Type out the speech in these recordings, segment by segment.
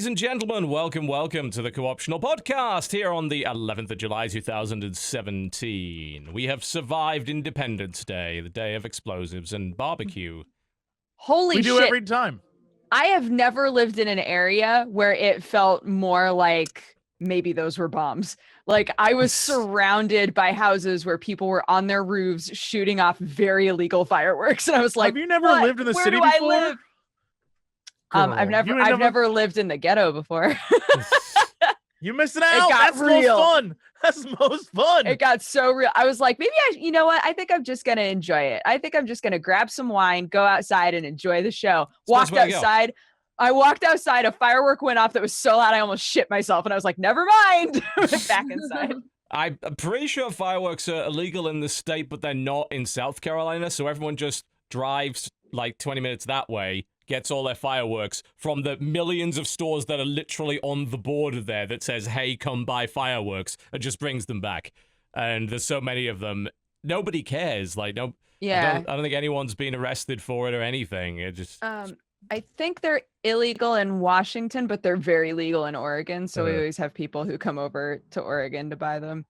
and gentlemen, welcome to the Co-optional Podcast here on the 11th of July 2017. We have survived Independence Day, the day of explosives and barbecue. Holy shit. We do every time. I have never lived in an area where it felt more like maybe those were bombs. Like I was surrounded by houses where people were on their roofs shooting off very illegal fireworks. And I was like, have you never lived in the city before? I live? I've never lived in the ghetto before. You missing out. That's most fun. That's most fun. It got so real. I was like, maybe you know what? I think I'm just going to enjoy it. I think I'm just going to grab some wine, go outside and enjoy the show. Walked outside. I walked outside. A firework went off that was so loud I almost shit myself. And I was like, never mind. Went back inside. I'm pretty sure fireworks are illegal in the state, but they're not in South Carolina. So everyone just drives like 20 minutes that way, gets all their fireworks from the millions of stores that are literally on the border there that says, hey, come buy fireworks, and just brings them back. And there's so many of them. Nobody cares. Like, no, yeah. I don't think anyone's been arrested for it or anything. It just... I think they're illegal in Washington, but they're very legal in Oregon. So we always have people who come over to Oregon to buy them.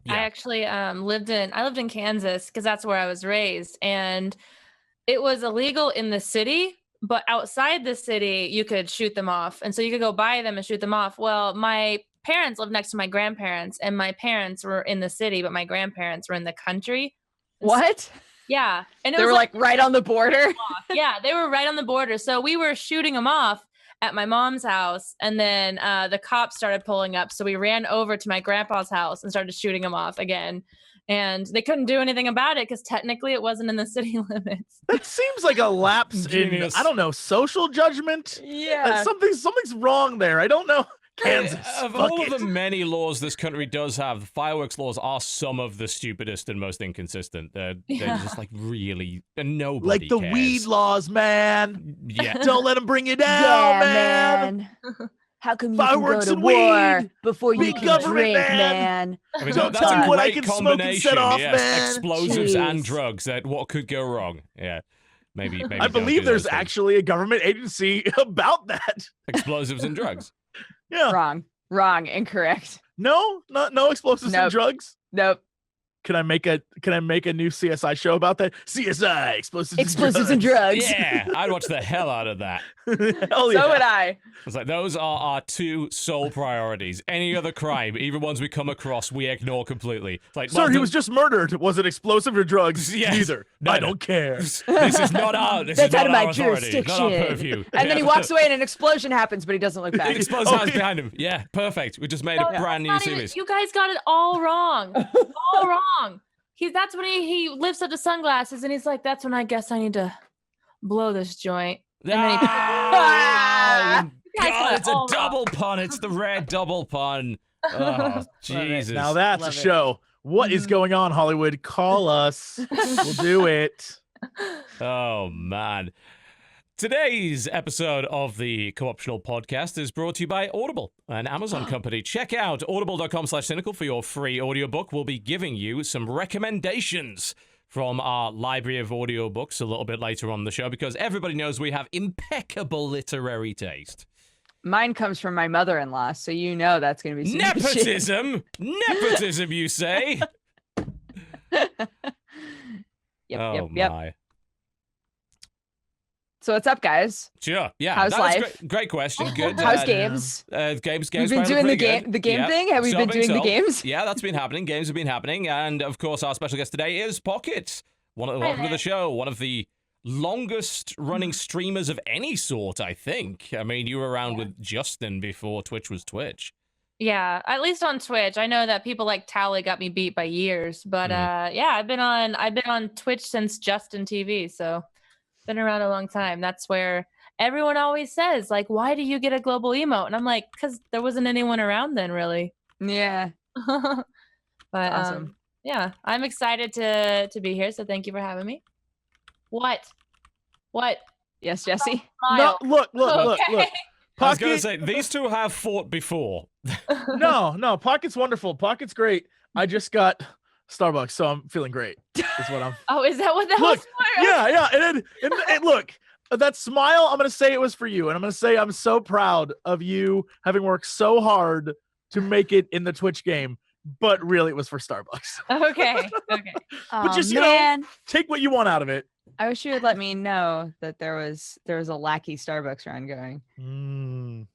Yeah. I actually lived in Kansas because that's where I was raised, and it was illegal in the city, but outside the city you could shoot them off, and so you could go buy them and shoot them off. Well, my parents lived next to my grandparents, and my parents were in the city, but my grandparents were in the country. What? Yeah, and they were like right on the border. Yeah, they were right on the border. So we were shooting them off at my mom's house, and then the cops started pulling up. So we ran over to my grandpa's house and started shooting them off again. And they couldn't do anything about it because technically it wasn't in the city limits. That seems like a lapse in, I don't know, social judgment. Yeah, something's wrong there. I don't know. Kansas. Of all of the many laws this country does have, the fireworks laws are some of the stupidest and most inconsistent. They're just like really, and nobody like the cares. weed laws, man. Yeah, don't let them bring you down, man. How come you fireworks can go to war weed before you can drink, man? I mean, Don't that's tell a me what I great can smoke and set off, yes. man. Explosives Jeez. and drugs. That what could go wrong? Yeah, maybe. I believe there's actually a government agency about that. Explosives and drugs. Yeah. Wrong, incorrect. No explosives and drugs. Nope. Can I make a new CSI show about that? CSI explosives and drugs. Yeah, I'd watch the hell out of that. Hell yeah. So would I. It's like those are our two sole priorities. Any other crime, even ones we come across, we ignore completely. It's like, sir, he was just murdered. Was it explosive or drugs? Yes. Neither. No, I don't care. This is not our. This That's is out not of my our authority, jurisdiction. not our purview. And then he walks away and an explosion happens, but he doesn't look The back. explosive house behind him. Yeah, perfect. We just made a brand new series. You guys got it all wrong. All wrong. That's when he lifts up the sunglasses and he's like, that's when I guess I need to blow this joint. And then he God, it's a all double pun. It's the rare double pun. Oh, Jesus. Now that's Love a it. show. What is going on, Hollywood? Call us. We'll do it. Oh, man. Today's episode of the Co-optional Podcast is brought to you by Audible, an Amazon company. Check out audible.com/cynical for your free audiobook. We'll be giving you some recommendations from our library of audiobooks a little bit later on the show because everybody knows we have impeccable literary taste. Mine comes from my mother-in-law, so you know that's going to be some good shit. Nepotism! Nepotism, you say? Yep. My. So what's up, guys? Sure. Yeah. How's that was life? Great question. Good. How's games? Games. We've been doing the game thing. Have we been doing the games? Yeah, that's been happening. Games have been happening, and of course, our special guest today is Pokket. Welcome to the show. One of the longest-running streamers of any sort, I think. I mean, you were around with Justin before Twitch was Twitch. Yeah, at least on Twitch. I know that people like Tally got me beat by years, but yeah, I've been on Twitch since Justin TV, so been around a long time. That's where everyone always says, like, why do you get a global emote? And I'm like, because there wasn't anyone around then, really. Yeah. But Awesome. yeah, I'm excited to be here. So thank you for having me. What? Yes, Jesse. No, Smile. look. Okay. I was going to Pocket, say, these two have fought before. no, Pocket's wonderful. Pocket's great. I just got Starbucks, so I'm feeling great. Is what I'm. Oh, is that what that was Look, for? yeah, and look, that smile, I'm gonna say it was for you, and I'm gonna say I'm so proud of you having worked so hard to make it in the Twitch game, but really it was for Starbucks. Okay. But just man. take what you want out of it. I wish you would let me know that there was a lackey Starbucks run going.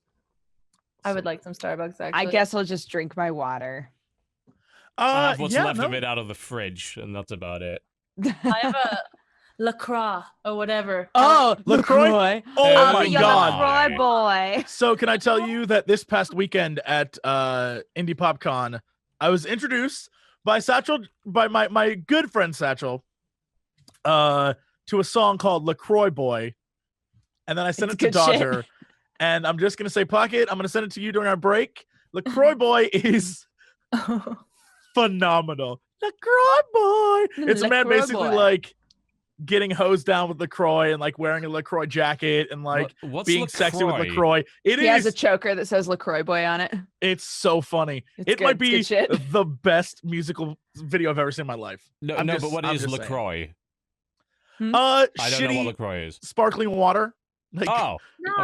I would like some Starbucks, actually. I guess I'll just drink my water. I have what's left of it out of the fridge, and that's about it. I have a LaCroix or whatever. Oh, LaCroix? Oh my God. LaCroix boy. So can I tell you that this past weekend at Indie PopCon, I was introduced by my good friend Satchel to a song called LaCroix Boy. And then I sent it to Dodger. Shit. And I'm just going to say, Pocket, I'm going to send it to you during our break. LaCroix Boy is phenomenal. LaCroix Boy. It's a man basically like getting hosed down with LaCroix and like wearing a LaCroix jacket and like being LaCroix? sexy with LaCroix. He has a choker that says LaCroix Boy on it. It's so funny. It might be the best musical video I've ever seen in my life. But what is LaCroix? I don't know what LaCroix is. Sparkling water. Like, No,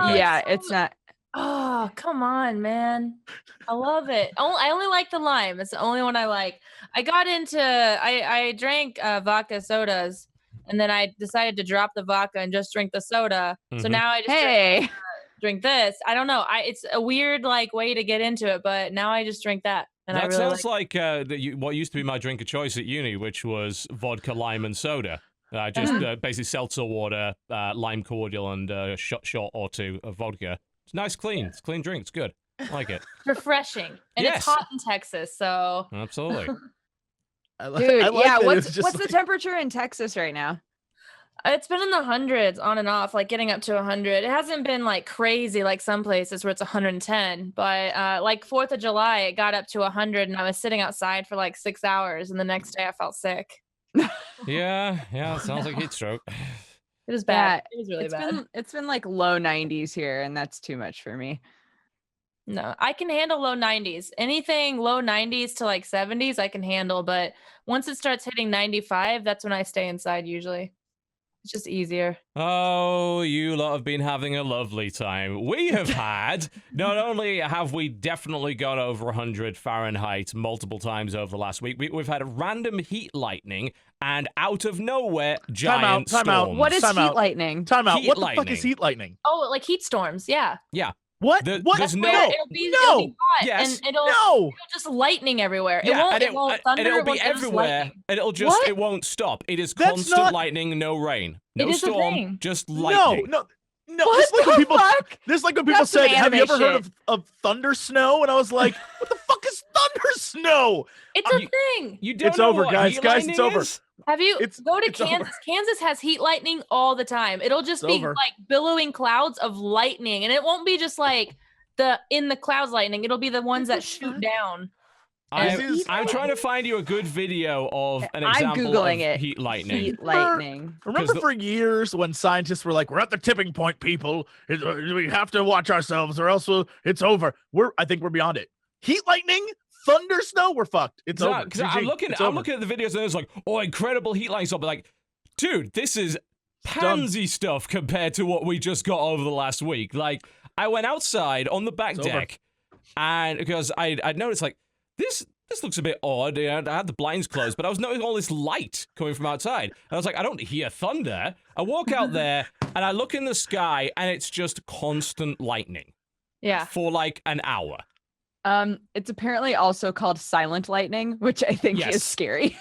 okay. Yeah, it's not. Oh, come on, man. I love it. I only like the lime. It's the only one I like. I got into, I drank vodka sodas, and then I decided to drop the vodka and just drink the soda. So now I just drink this. I don't know. It's a weird like way to get into it, but now I just drink that. And That I really sounds like what used to be my drink of choice at uni, which was vodka, lime, and soda. Just basically seltzer water, lime cordial, and a shot or two of vodka. It's nice, clean. It's a clean drink. It's good. I like it. refreshing. And Yes. it's hot in Texas, so Absolutely. Dude, yeah. What's the temperature in Texas right now? it's been in the hundreds on and off, like getting up to 100. It hasn't been like crazy like some places where it's 110, but like 4th of July, it got up to 100 and I was sitting outside for like 6 hours and the next day I felt sick. Yeah, it sounds like heat stroke. It was bad. Yeah, It was really bad. It's been like low 90s here, and that's too much for me. No, I can handle low 90s. Anything low 90s to like 70s, I can handle. But once it starts hitting 95, that's when I stay inside usually. It's just easier. Oh, you lot have been having a lovely time. We have had, not only have we definitely gone over 100 Fahrenheit multiple times over the last week, we've had a random heat lightning and out of nowhere, giant Time out. storms. What is heat lightning? Time out. Heat What the lightning. fuck is heat lightning? Oh, like heat storms. Yeah. What? What? There's No. no- It'll be hot Yes. and it'll No. just lightning everywhere. Yeah, It won't thunder. and it'll it be won't, it'll just everywhere, lightning. and it'll just, What? it won't stop. It is That's constant not- lightning, no rain. No It is a storm, thing. just lightning. No. What It's like when the people. fuck? This is like when people That's some said, "Have you ever anime heard of thunder snow?" And I was like, "What the fuck is thunder snow?" It's a thing. You don't It's know over, what guys. heat Guys, it's lightning over. is? Have you It's- go to it's over. Kansas? Kansas has heat lightning all the time. It'll just It's be over. like billowing clouds of lightning, and it won't be just like in the clouds lightning. It'll be the ones that shoot down. I'm trying to find you a good video of an I'm example Googling of it. heat lightning. Heat lightning. Remember for years when scientists were like, "We're at the tipping point, people. We have to watch ourselves, or else it's over." I think we're beyond it. Heat lightning, thunder, snow. We're fucked. It's over. Because I'm looking at the videos and it's like, oh, incredible heat lightning stuff. But like, dude, this is pansy stuff compared to what we just got over the last week. Like, I went outside on the back deck, and because I'd noticed like this looks a bit odd. I had the blinds closed, but I was noticing all this light coming from outside. And I was like, I don't hear thunder. I walk out there and I look in the sky and it's just constant lightning. Yeah. For like an hour. It's apparently also called silent lightning, which I think is scary.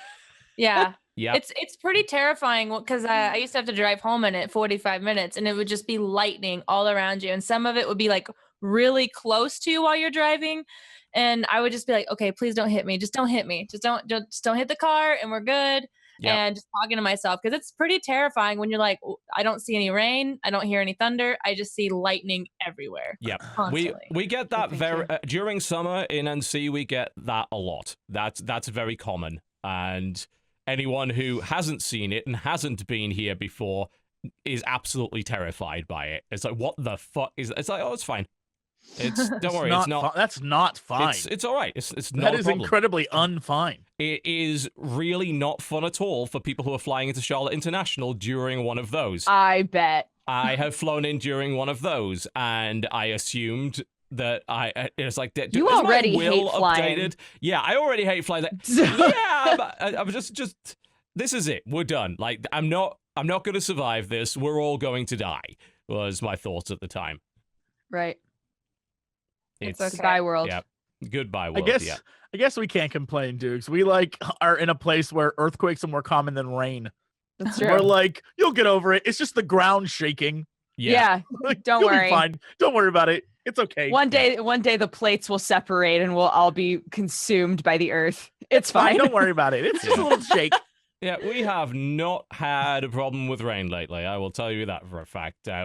Yeah. Yeah. It's pretty terrifying because I used to have to drive home in it 45 minutes and it would just be lightning all around you. And some of it would be like really close to you while you're driving. And I would just be like, okay, please don't hit me. Just don't hit me. Just don't hit the car and we're good. Yep. And just talking to myself because it's pretty terrifying when you're like, I don't see any rain. I don't hear any thunder. I just see lightning everywhere. Yep. Constantly. We get that during summer in NC. We get that a lot. That's very common. And anyone who hasn't seen it and hasn't been here before is absolutely terrified by it. It's like, what the fuck is? It's like, oh, it's fine. Don't worry. It's not. That's not fine. It's all right. It's not. That a is problem. incredibly unfine. It is really not fun at all for people who are flying into Charlotte International during one of those. I bet. I have flown in during one of those, and I assumed that it's like that. You already hate flying. Updated? Yeah, I already hate flying. Yeah, but I'm just. This is it. We're done. Like I'm not going to survive this. We're all going to die. Was my thoughts at the time. Right. It's okay. Goodbye, world. Yeah. Goodbye, world. I guess we can't complain, Dukes. We like are in a place where earthquakes are more common than rain. That's true. We're like, you'll get over it. It's just the ground shaking. Yeah. Like, Don't you'll worry. Be fine. Don't worry about it. It's okay. One day the plates will separate and we'll all be consumed by the earth. It's fine. Don't worry about it. It's just a little shake. Yeah, we have not had a problem with rain lately. I will tell you that for a fact. I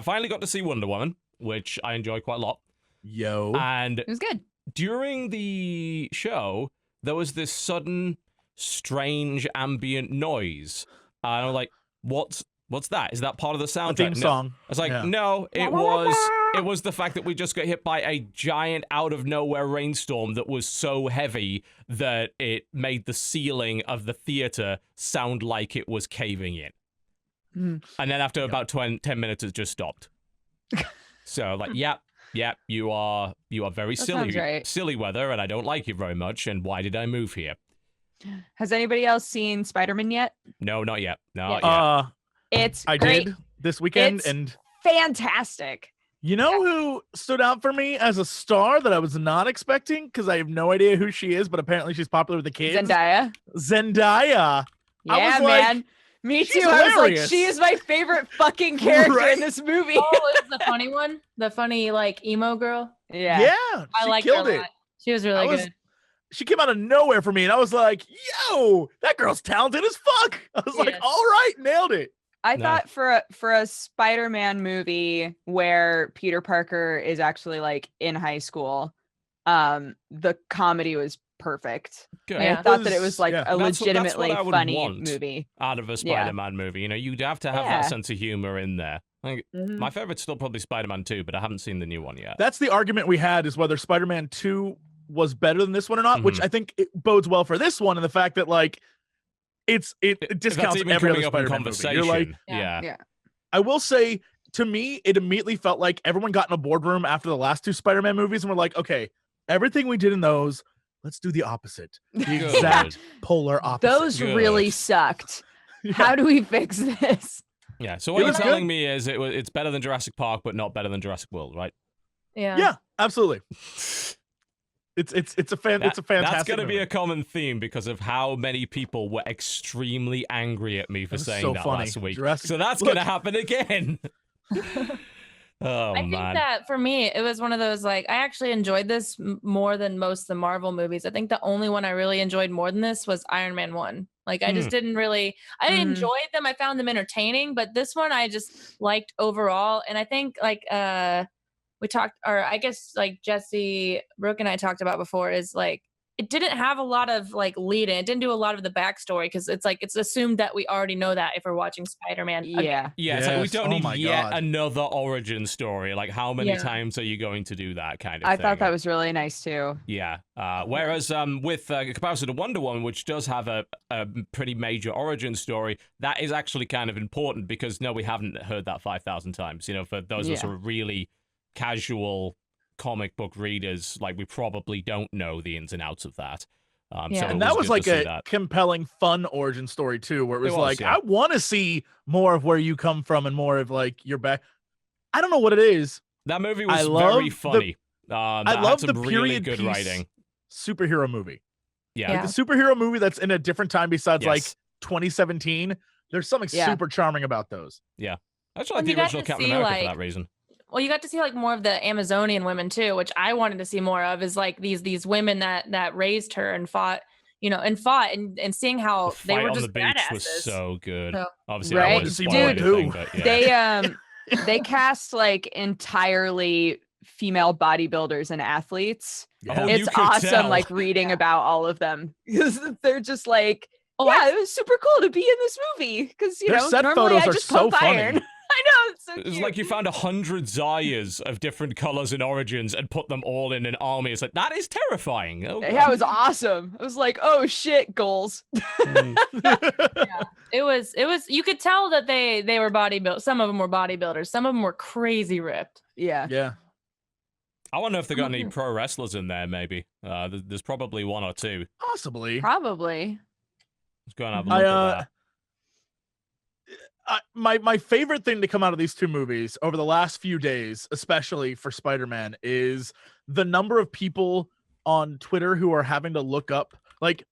finally got to see Wonder Woman, which I enjoy quite a lot. Yo. And it was good. During the show, there was this sudden, strange ambient noise. And I'm like, what's that? Is that part of the soundtrack? Theme song. I was like, no, it was the fact that we just got hit by a giant out of nowhere rainstorm that was so heavy that it made the ceiling of the theater sound like it was caving in. And then after about 10 minutes, it just stopped. So like, yep, you are very silly weather, and I don't like it very much. And why did I move here? Has anybody else seen Spider-Man yet? No, not yet. Not yet. I great. did this weekend, and fantastic. You know who stood out for me as a star that I was not expecting, because I have no idea who she is, but apparently she's popular with the kids. Zendaya. Yeah, man. Me too. I was like, she is my favorite fucking character in this movie. Oh, it's the funny one? The funny, like, emo girl? Yeah. Yeah. I liked her a lot. She was really good. She came out of nowhere for me, and I was like, yo, that girl's talented as fuck. I was like, all right, nailed it. I thought for a Spider-Man movie where Peter Parker is actually like in high school, the comedy was perfect. Good. I thought that it was like a legitimately that's what funny movie out of a Spider-Man movie. You know, you'd have to have that sense of humor in there. Like, my favorite's still probably Spider-Man 2, but I haven't seen the new one yet. That's the argument we had, is whether Spider-Man 2 was better than this one or not, which I think it bodes well for this one, and the fact that like it discounts every other Spider-Man movie. You're like, yeah. I will say, to me, it immediately felt like everyone got in a boardroom after the last two Spider-Man movies, and we're like, okay, everything we did in those, let's do the opposite, the exact polar opposite. Those really sucked. How do we fix this? Yeah. So what you're telling me is it's better than Jurassic Park, but not better than Jurassic World, right? Yeah. Yeah, absolutely. It's a fantastic. That's going to be movie. a common theme because of how many people were extremely angry at me for saying that last week. So that's going to happen again. I think that for me, it was one of those, like, I actually enjoyed this more than most of the Marvel movies. I think the only one I really enjoyed more than this was Iron Man 1. Like, I just didn't really, I enjoyed them. I found them entertaining, but this one I just liked overall. And I think like, we talked, or I guess like Jesse, Brooke and I talked about before, is like, it didn't have a lot of like lead in. It didn't do a lot of the backstory because it's like, it's assumed that we already know that if we're watching Spider-Man. Yeah. It's like we don't need yet another origin story. Like, how many times are you going to do that kind of thing? I thought that was really nice too. Yeah. Whereas with comparison to Wonder Woman, which does have a pretty major origin story, that is actually kind of important because we haven't heard that 5,000 times. You know, for those of us who are really casual comic book readers, like, we probably don't know the ins and outs of that. So and that was like a compelling, fun origin story too, where it was like, I want to see more of where you come from and more of like your back. I don't know what it is. That movie was very funny. I love the really period good piece writing. Superhero movie. Yeah. Like the superhero movie that's in a different time besides like 2017. There's something super charming about those. Yeah. I actually like the original Captain America for that reason. Well, you got to see like more of the Amazonian women too, which I wanted to see more of, is like these women that raised her and fought, and seeing how the they were fight just on the beach badasses. was so good. So, obviously, I wanted to spoil anything, but they cast like entirely female bodybuilders and athletes. It's awesome, like reading about all of them because they're just like, it was super cool to be in this movie because set normally photos I are just so pump funny. iron. know, it's so It's cute. like you found 100 Zayas of different colors and origins and put them all in an army. It's like, that is terrifying. Oh, Yeah, it was awesome. I was like, oh shit, goals. Mm. Yeah. It was you could tell that they were bodybuilders. Some of them were bodybuilders. Some of them were crazy ripped. Yeah. Yeah. I wonder if they got any pro wrestlers in there, maybe. There's probably one or two. Possibly. Probably. Let's go and have a look at that. My favorite thing to come out of these two movies over the last few days, especially for Spider-Man, is the number of people on Twitter who are having to look up. Like,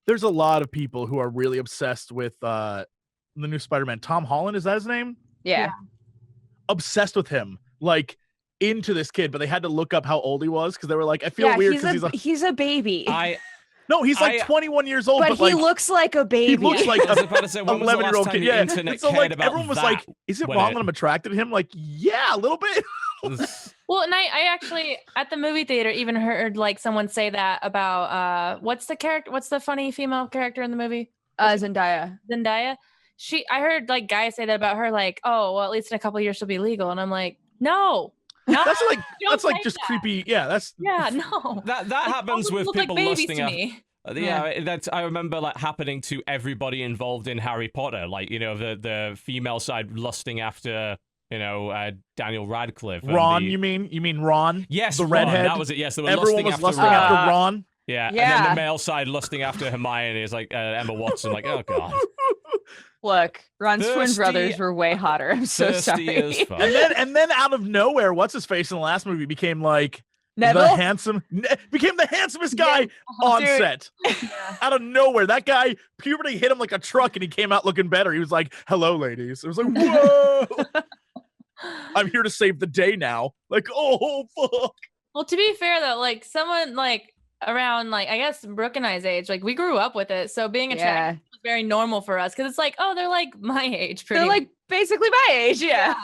there's a lot of people who are really obsessed with the new Spider-Man. Tom Holland, is that his name? Yeah. Obsessed with him, like into this kid, but they had to look up how old he was because they were like, I feel weird because he's a baby. No, he's like 21 years old, but he looks like a baby. He looks like I was about to say, when was the 11-year-old last kid. time Yeah. the internet So cared like about everyone was that like, is it when wrong that I'm attracted to him? Like, yeah, a little bit. Well, and I actually at the movie theater even heard like someone say that about what's the funny female character in the movie? Zendaya. I heard like guys say that about her, like, oh, well, at least in a couple of years she'll be legal. And I'm like, no. That's like Don't say just that. creepy. Yeah, that's no. That happens with Look people like babies lusting to after. me. Yeah, that's I remember like happening to everybody involved in Harry Potter. Like, you know, the female side lusting after, you know, Daniel Radcliffe. And Ron. You mean Ron? Yes, the Ron, redhead. that was it. Yes, they were Everyone was lusting Ron. after Ron. Yeah, and then the male side lusting after Hermione is like Emma Watson. Like, oh god. Look, Ron's twin Thirsty- brothers were way hotter. I'm so Thirsty sorry. as fuck. And then out of nowhere, what's his face in the last movie became like Neville? became the handsomest guy on Dude. set. Out of nowhere, that guy, puberty hit him like a truck, and he came out looking better. He was like, "Hello, ladies." It was like, "Whoa, I'm here to save the day now." Like, oh fuck. Well, to be fair though, like someone like around like I guess Brooke and I's age, like we grew up with it, so being attracted was very normal for us because it's like, oh, they're like my age, pretty. They're like basically my age. Yeah.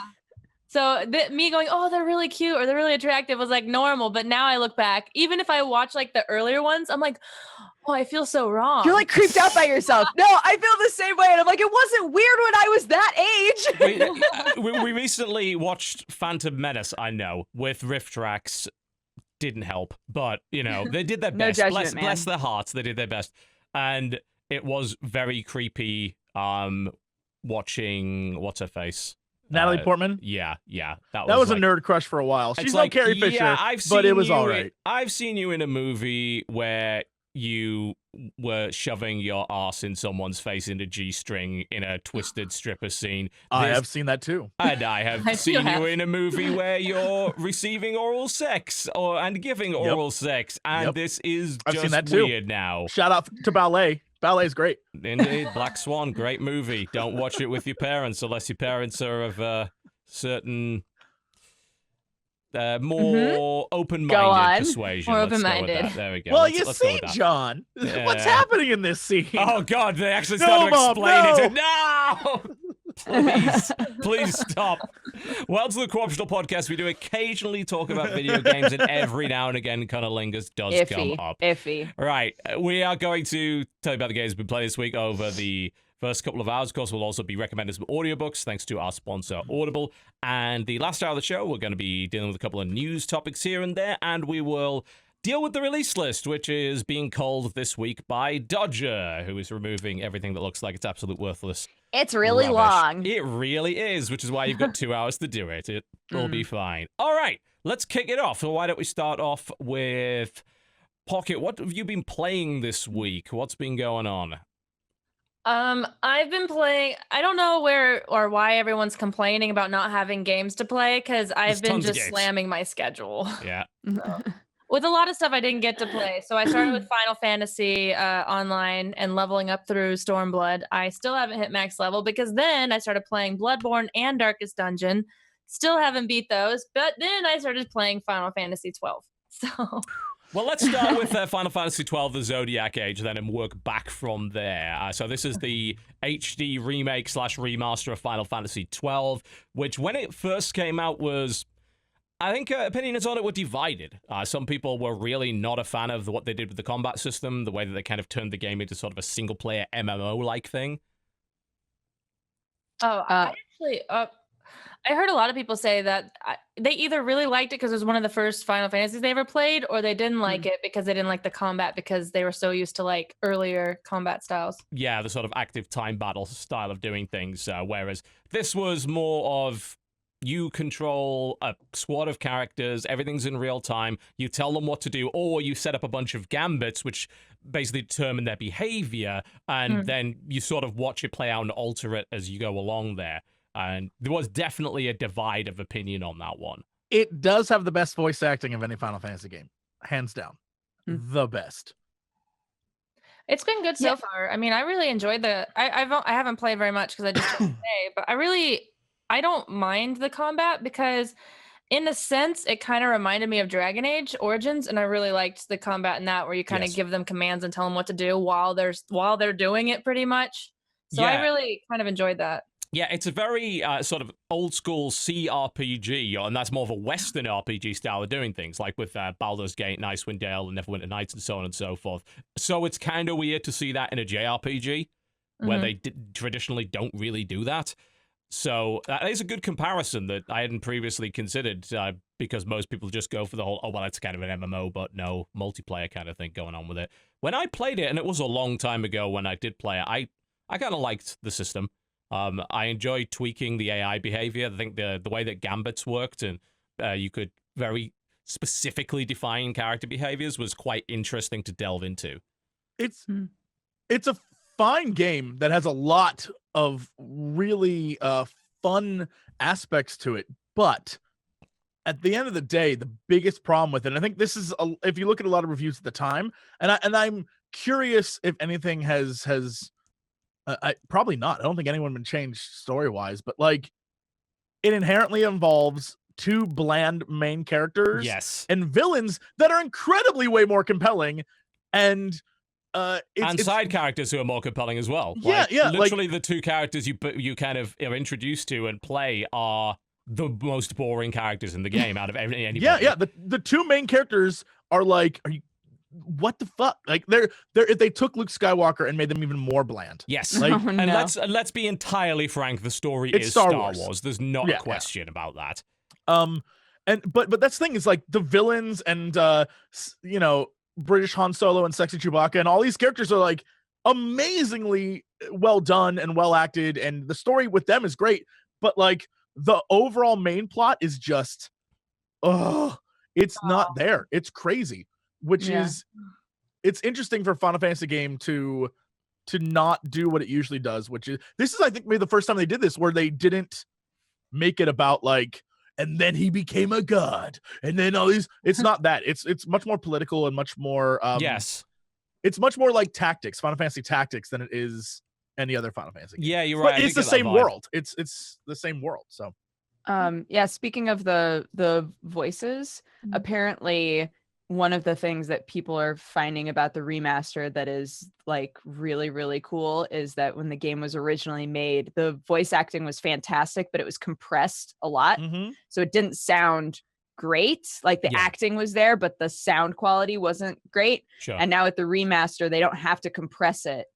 So me going, oh, they're really cute or they're really attractive was like normal. But now I look back, even if I watch like the earlier ones, I'm like, oh, I feel so wrong. You're like creeped out by yourself. No, I feel the same way. And I'm like, it wasn't weird when I was that age. We recently watched Phantom Menace, I know, with riff tracks. Didn't help, but, you know, they did their No best. judgment, Bless their hearts, they did their best. And it was very creepy watching, what's her face? Natalie Portman. Yeah. That was like, a nerd crush for a while. She's it's like Carrie Fisher, yeah, but it was all right. I've seen you in a movie where you were shoving your ass in someone's face in a G-string in a twisted stripper scene. I have seen that too. And I have I seen have. you in a movie where you're receiving oral sex and giving oral sex. And this is I've just seen that too. weird now. Shout out to Ballet. Ballet's great. Indeed, Black Swan, great movie. Don't watch it with your parents unless your parents are of a certain more open-minded persuasion. More Let's go with open-minded. that. There we go. Well, Let's you go see, with that. John, what's happening in this scene? Oh God, they actually No, started to Mom, explain no! it. No! Please stop. Well, to the Co-optional Podcast, we do occasionally talk about video games, and every now and again, Cunnilingus does come up. Iffy. Right, we are going to tell you about the games we've been playing this week over the first couple of hours. Of course, we'll also be recommending some audiobooks, thanks to our sponsor, Audible. And the last hour of the show, we're going to be dealing with a couple of news topics here and there, and we will deal with the release list, which is being culled this week by Dodger, who is removing everything that looks like it's absolute worthless. It's really rubbish. long. It really is, which is why you've got 2 hours to do it. It'll be fine. All right, let's kick it off. So why don't we start off with Pokket? What have you been playing this week? What's been going on? I've been playing. I don't know where or why everyone's complaining about not having games to play because I've been tons of just games. slamming my schedule. Yeah. With a lot of stuff I didn't get to play. So I started with Final Fantasy online and leveling up through Stormblood. I still haven't hit max level because then I started playing Bloodborne and Darkest Dungeon. Still haven't beat those, but then I started playing Final Fantasy 12. So Well, let's start with Final Fantasy 12, the Zodiac Age, then, and work back from there. So this is the HD remake / remaster of Final Fantasy 12, which when it first came out was, I think opinions on it were divided. Some people were really not a fan of what they did with the combat system, the way that they kind of turned the game into sort of a single-player MMO-like thing. Oh, I actually, I heard a lot of people say that they either really liked it because it was one of the first Final Fantasies they ever played, or they didn't like it because they didn't like the combat because they were so used to like earlier combat styles. Yeah, the sort of active time battle style of doing things, whereas this was more of you control a squad of characters, everything's in real time, you tell them what to do, or you set up a bunch of gambits which basically determine their behavior, and then you sort of watch it play out and alter it as you go along there. And there was definitely a divide of opinion on that one. It does have the best voice acting of any Final Fantasy game, hands down. The best. It's been good so far. I mean, I really enjoyed I haven't played very much because I just today, but I don't mind the combat because in a sense it kind of reminded me of Dragon Age Origins, and I really liked the combat in that, where you kind of give them commands and tell them what to do while they're doing it pretty much. So I really kind of enjoyed that. Yeah, it's a very sort of old school CRPG, and that's more of a Western RPG style of doing things, like with Baldur's Gate, Icewind Dale, and Neverwinter Nights, and so on and so forth. So it's kind of weird to see that in a JRPG, where they traditionally don't really do that. So that is a good comparison that I hadn't previously considered, because most people just go for the whole, oh, well, it's kind of an MMO, but no multiplayer kind of thing going on with it. When I played it, and it was a long time ago when I did play it, I kind of liked the system. I enjoyed tweaking the AI behavior. I think the way that gambits worked, and you could very specifically define character behaviors, was quite interesting to delve into. It's a fine game that has a lot of really fun aspects to it, but at the end of the day, the biggest problem with it, and I think this is if you look at a lot of reviews at the time, and I'm curious if anything has probably not. I don't think anyone been changed story-wise, but like it inherently involves two bland main characters and villains that are incredibly way more compelling, and side characters who are more compelling as well. Yeah, Literally, the two characters you kind of are introduced to and play are the most boring characters in the game out of anybody. Yeah. The two main characters are like, what the fuck? Like they took Luke Skywalker and made them even more bland. Yes. And let's be entirely frank, the story is Star Wars. There's not a question about that. But that's the thing, is like the villains and British Han Solo and sexy Chewbacca and all these characters are like amazingly well done and well acted, and the story with them is great, but like the overall main plot is just it's not there. It's crazy. Which is, it's interesting for a Final Fantasy game to not do what it usually does, which is, this is, I think, maybe the first time they did this, where they didn't make it about like, and then he became a god, and then all these, it's not that. It's much more political and much more, it's much more like Tactics, Final Fantasy Tactics, than it is any other Final Fantasy game. Yeah, you're right. But it's the same world. It's the same world, so. Speaking of the voices, apparently one of the things that people are finding about the remaster that is like really, really cool is that when the game was originally made, the voice acting was fantastic, but it was compressed a lot. So it didn't sound great. Like the acting was there, but the sound quality wasn't great. And now with the remaster, they don't have to compress it.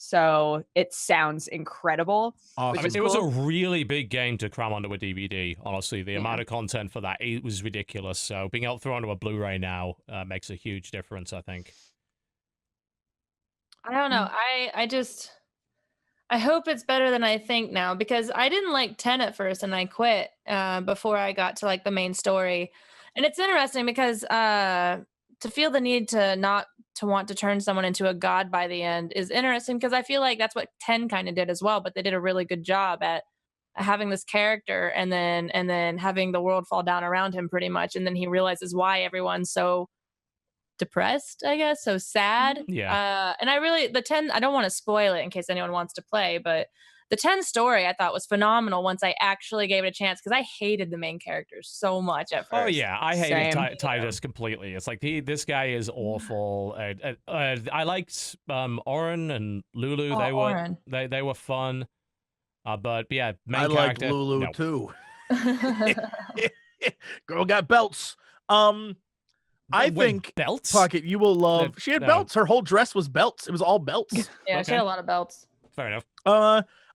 So it sounds incredible. Awesome. It was a really big game to cram onto a DVD, honestly. The amount of content for that, it was ridiculous. So being able to throw onto a Blu-ray now makes a huge difference, I think. I don't know. I hope it's better than I think now, because I didn't like 10 at first and I quit before I got to like the main story. And it's interesting because to feel the need to want to turn someone into a god by the end is interesting, because I feel like that's what 10 kind of did as well, but they did a really good job at having this character and then having the world fall down around him pretty much, and then he realizes why everyone's so depressed, I guess, so sad. And the 10, I don't want to spoil it in case anyone wants to play, but the 10 story I thought was phenomenal once I actually gave it a chance, because I hated the main characters so much at first. Oh yeah, I hated Titus completely. It's like this guy is awful. I liked Orin and Lulu. They were fun. But yeah, main character. I like Lulu too. Girl got belts. I think belts. Pocket, you will love. She had belts. Her whole dress was belts. It was all belts. Yeah, she had a lot of belts. Fair enough.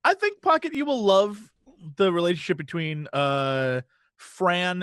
I think Pocket, you will love the relationship between Fran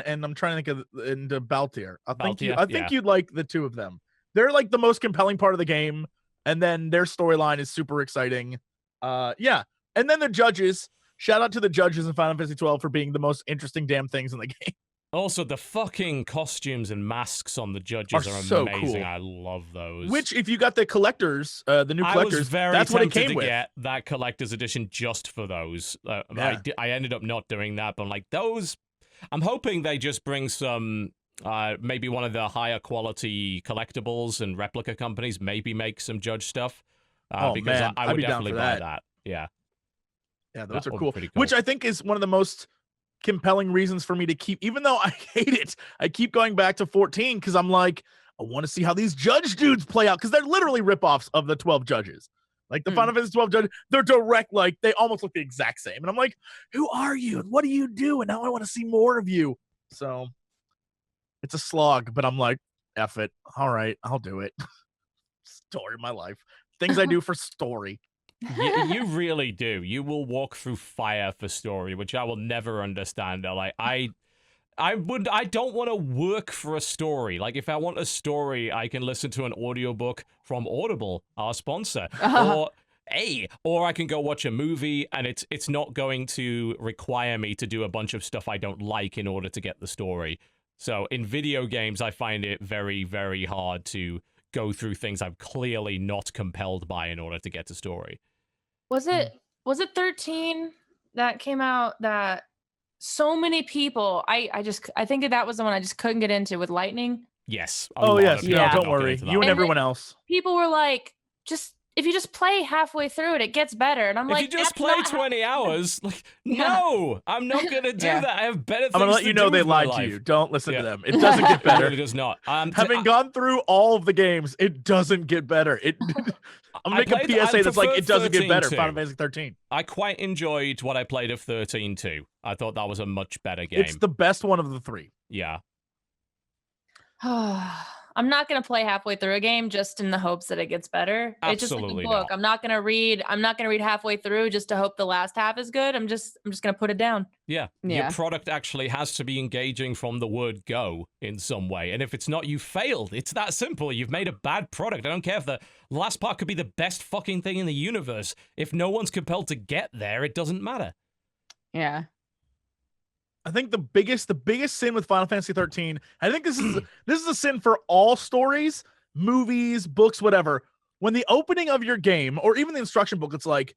and I'm trying to think of and Baltier. I think you'd like the two of them. They're like the most compelling part of the game, and then their storyline is super exciting. Yeah, and then the judges. Shout out to the judges in Final Fantasy 12 for being the most interesting damn things in the game. Also, the fucking costumes and masks on the judges are so amazing. cool. I love those. Which, if you got the collectors, the new collectors, I was very that's what it tempted came to with. get that collector's edition just for those. Yeah. I ended up not doing that, but I'm like, those... I'm hoping they just bring some... maybe one of the higher quality collectibles and replica companies maybe make some judge stuff. Because man, I I'd would be down definitely for buy that. that. Yeah. Yeah, those That are would be cool. pretty cool. Which I think is one of the most compelling reasons for me to keep, even though I hate it, I keep going back to 14 because I'm like, I want to see how these judge dudes play out because they're literally ripoffs of the 12 judges. Like the Final Fantasy 12 judges, they're direct, like they almost look the exact same. And I'm like, who are you? And what do you do? And now I want to see more of you. So it's a slog, but I'm like, F it. All right, I'll do it. Story of my life. Things I do for story. You really do. You will walk through fire for story, which I will never understand. Like I don't want to work for a story. Like if I want a story, I can listen to an audiobook from Audible, our sponsor. Or I can go watch a movie and it's not going to require me to do a bunch of stuff I don't like in order to get the story. So in video games, I find it very, very hard to go through things I'm clearly not compelled by in order to get to story. Was it 13 that came out that so many people I think that was the one I just couldn't get into with Lightning? Yes. Oh yes. Yeah. No, don't worry. You and everyone else. People were like, if you just play halfway through it gets better. And I'm like, if you just play 20 hours, like, no, I'm not gonna do that. I have better things. I'm gonna let you know they lied to you. Don't listen to them. It doesn't get better. It does not. Having gone through all of the games, it doesn't get better. I'm making a PSA that's like it doesn't get better. Final Fantasy 13. I quite enjoyed what I played of 13 too. I thought that was a much better game. It's the best one of the three. Yeah. I'm not gonna play halfway through a game just in the hopes that it gets better. Absolutely it's just like a book. not. I'm not gonna read halfway through just to hope the last half is good. I'm just gonna put it down. Yeah. Your product actually has to be engaging from the word go in some way. And if it's not, you failed. It's that simple. You've made a bad product. I don't care if the last part could be the best fucking thing in the universe. If no one's compelled to get there, it doesn't matter. Yeah. I think the biggest sin with Final Fantasy 13, I think this is a sin for all stories, movies, books, whatever. When the opening of your game, or even the instruction book, it's like,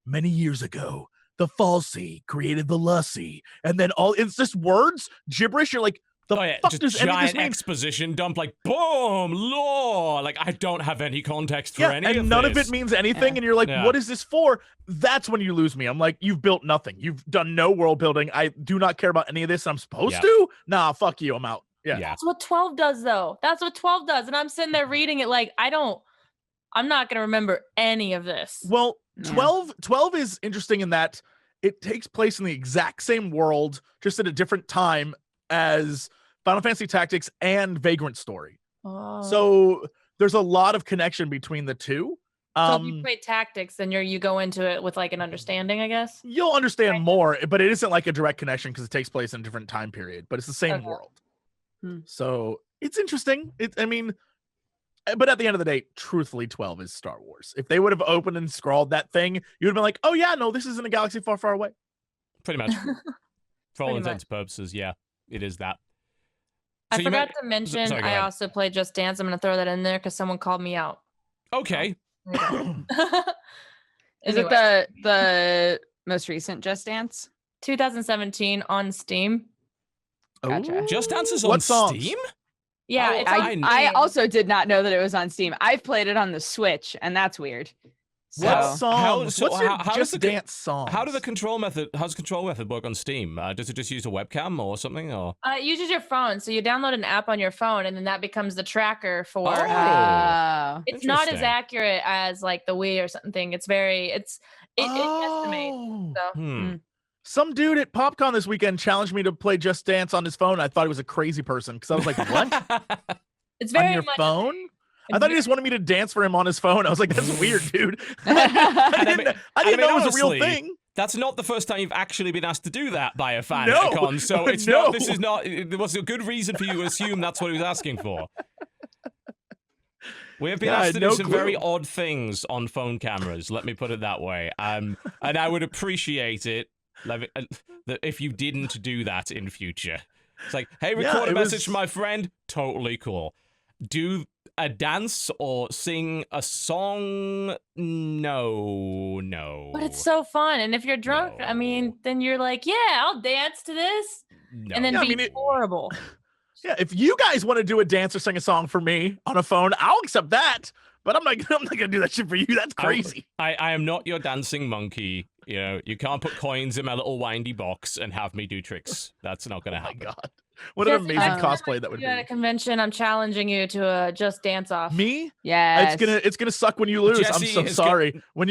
many years ago, the Falsey created the Lussie, and then it's just words, gibberish. You're like, fuck just does any of this giant mean? exposition dump, like boom, lore. Like I don't have any context for any of this. And none of it means anything, and you're like, what is this for? That's when you lose me. I'm like, you've built nothing. You've done no world building. I do not care about any of this. I'm supposed to? Nah, fuck you. I'm out. Yeah. That's what 12 does, though. That's what 12 does. And I'm sitting there reading it like, I'm not going to remember any of this. Well, 12 is interesting in that it takes place in the exact same world, just at a different time as Final Fantasy Tactics and Vagrant Story. Oh. So there's a lot of connection between the two. So if you play Tactics, then you go into it with like an understanding, I guess. You'll understand more, but it isn't like a direct connection because it takes place in a different time period, but it's the same world. So it's interesting. But at the end of the day, truthfully, 12 is Star Wars. If they would have opened and scrawled that thing, you would have been like, oh yeah, no, this is in a galaxy far, far away. Pretty much. For all intents and purposes, yeah, it is that. I forgot to mention, I also play Just Dance. I'm going to throw that in there because someone called me out. Okay. Is it the most recent Just Dance? 2017 on Steam. Gotcha. Just Dance is on Steam? Yeah, I also did not know that it was on Steam. I've played it on the Switch, and that's weird. So, what song? What's your Just Dance song? How's the control method work on Steam? Does it just use a webcam or something? Or it uses your phone. So you download an app on your phone, and then that becomes the tracker for. It's not as accurate as like the Wii or something. It estimates. So. Some dude at PopCon this weekend challenged me to play Just Dance on his phone. I thought he was a crazy person because I was like, what? It's very on your much phone? I thought he just wanted me to dance for him on his phone. I was like, that's weird, dude. I didn't know it was a real thing. That's not the first time you've actually been asked to do that by a fan No. at a con, so it's No. not. This is not. There was a good reason for you to assume that's what he was asking for. We have been asked to do some very odd things on phone cameras. Let me put it that way. And I would appreciate it if you didn't do that in future. It's like, hey, record a message from my friend. Totally cool. Do a dance or sing a song? No. But it's so fun. And if you're drunk, I mean, then you're like, yeah, I'll dance to this. No. And then be horrible. Yeah, if you guys want to do a dance or sing a song for me on a phone, I'll accept that. But I'm not gonna do that shit for you. That's crazy. I am not your dancing monkey. You know, you can't put coins in my little windy box and have me do tricks. That's not gonna happen. Oh my god. What an amazing cosplay that would be. At a convention, I'm challenging you to a Just Dance Off. Me? Yeah. It's gonna suck when you lose. Jesse, I'm so sorry. When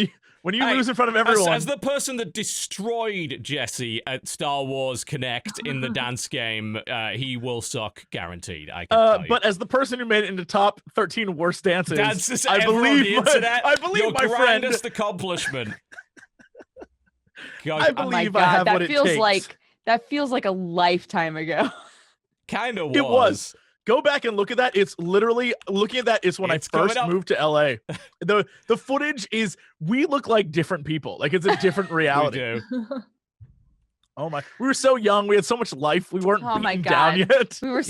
you lose in front of everyone. As the person that destroyed Jesse at Star Wars Connect in the dance game, he will suck, guaranteed. I can tell you. But as the person who made it into top 13 worst dances, I believe your my friend. accomplishment. I believe I have what it takes. That feels like a lifetime ago. Kind of was. It was. Go back and look at that. It's literally looking at that. It's when I first moved to LA. The footage is we look like different people. Like it's a different reality. We do. Oh my! We were so young. We had so much life. We weren't beaten down yet. We were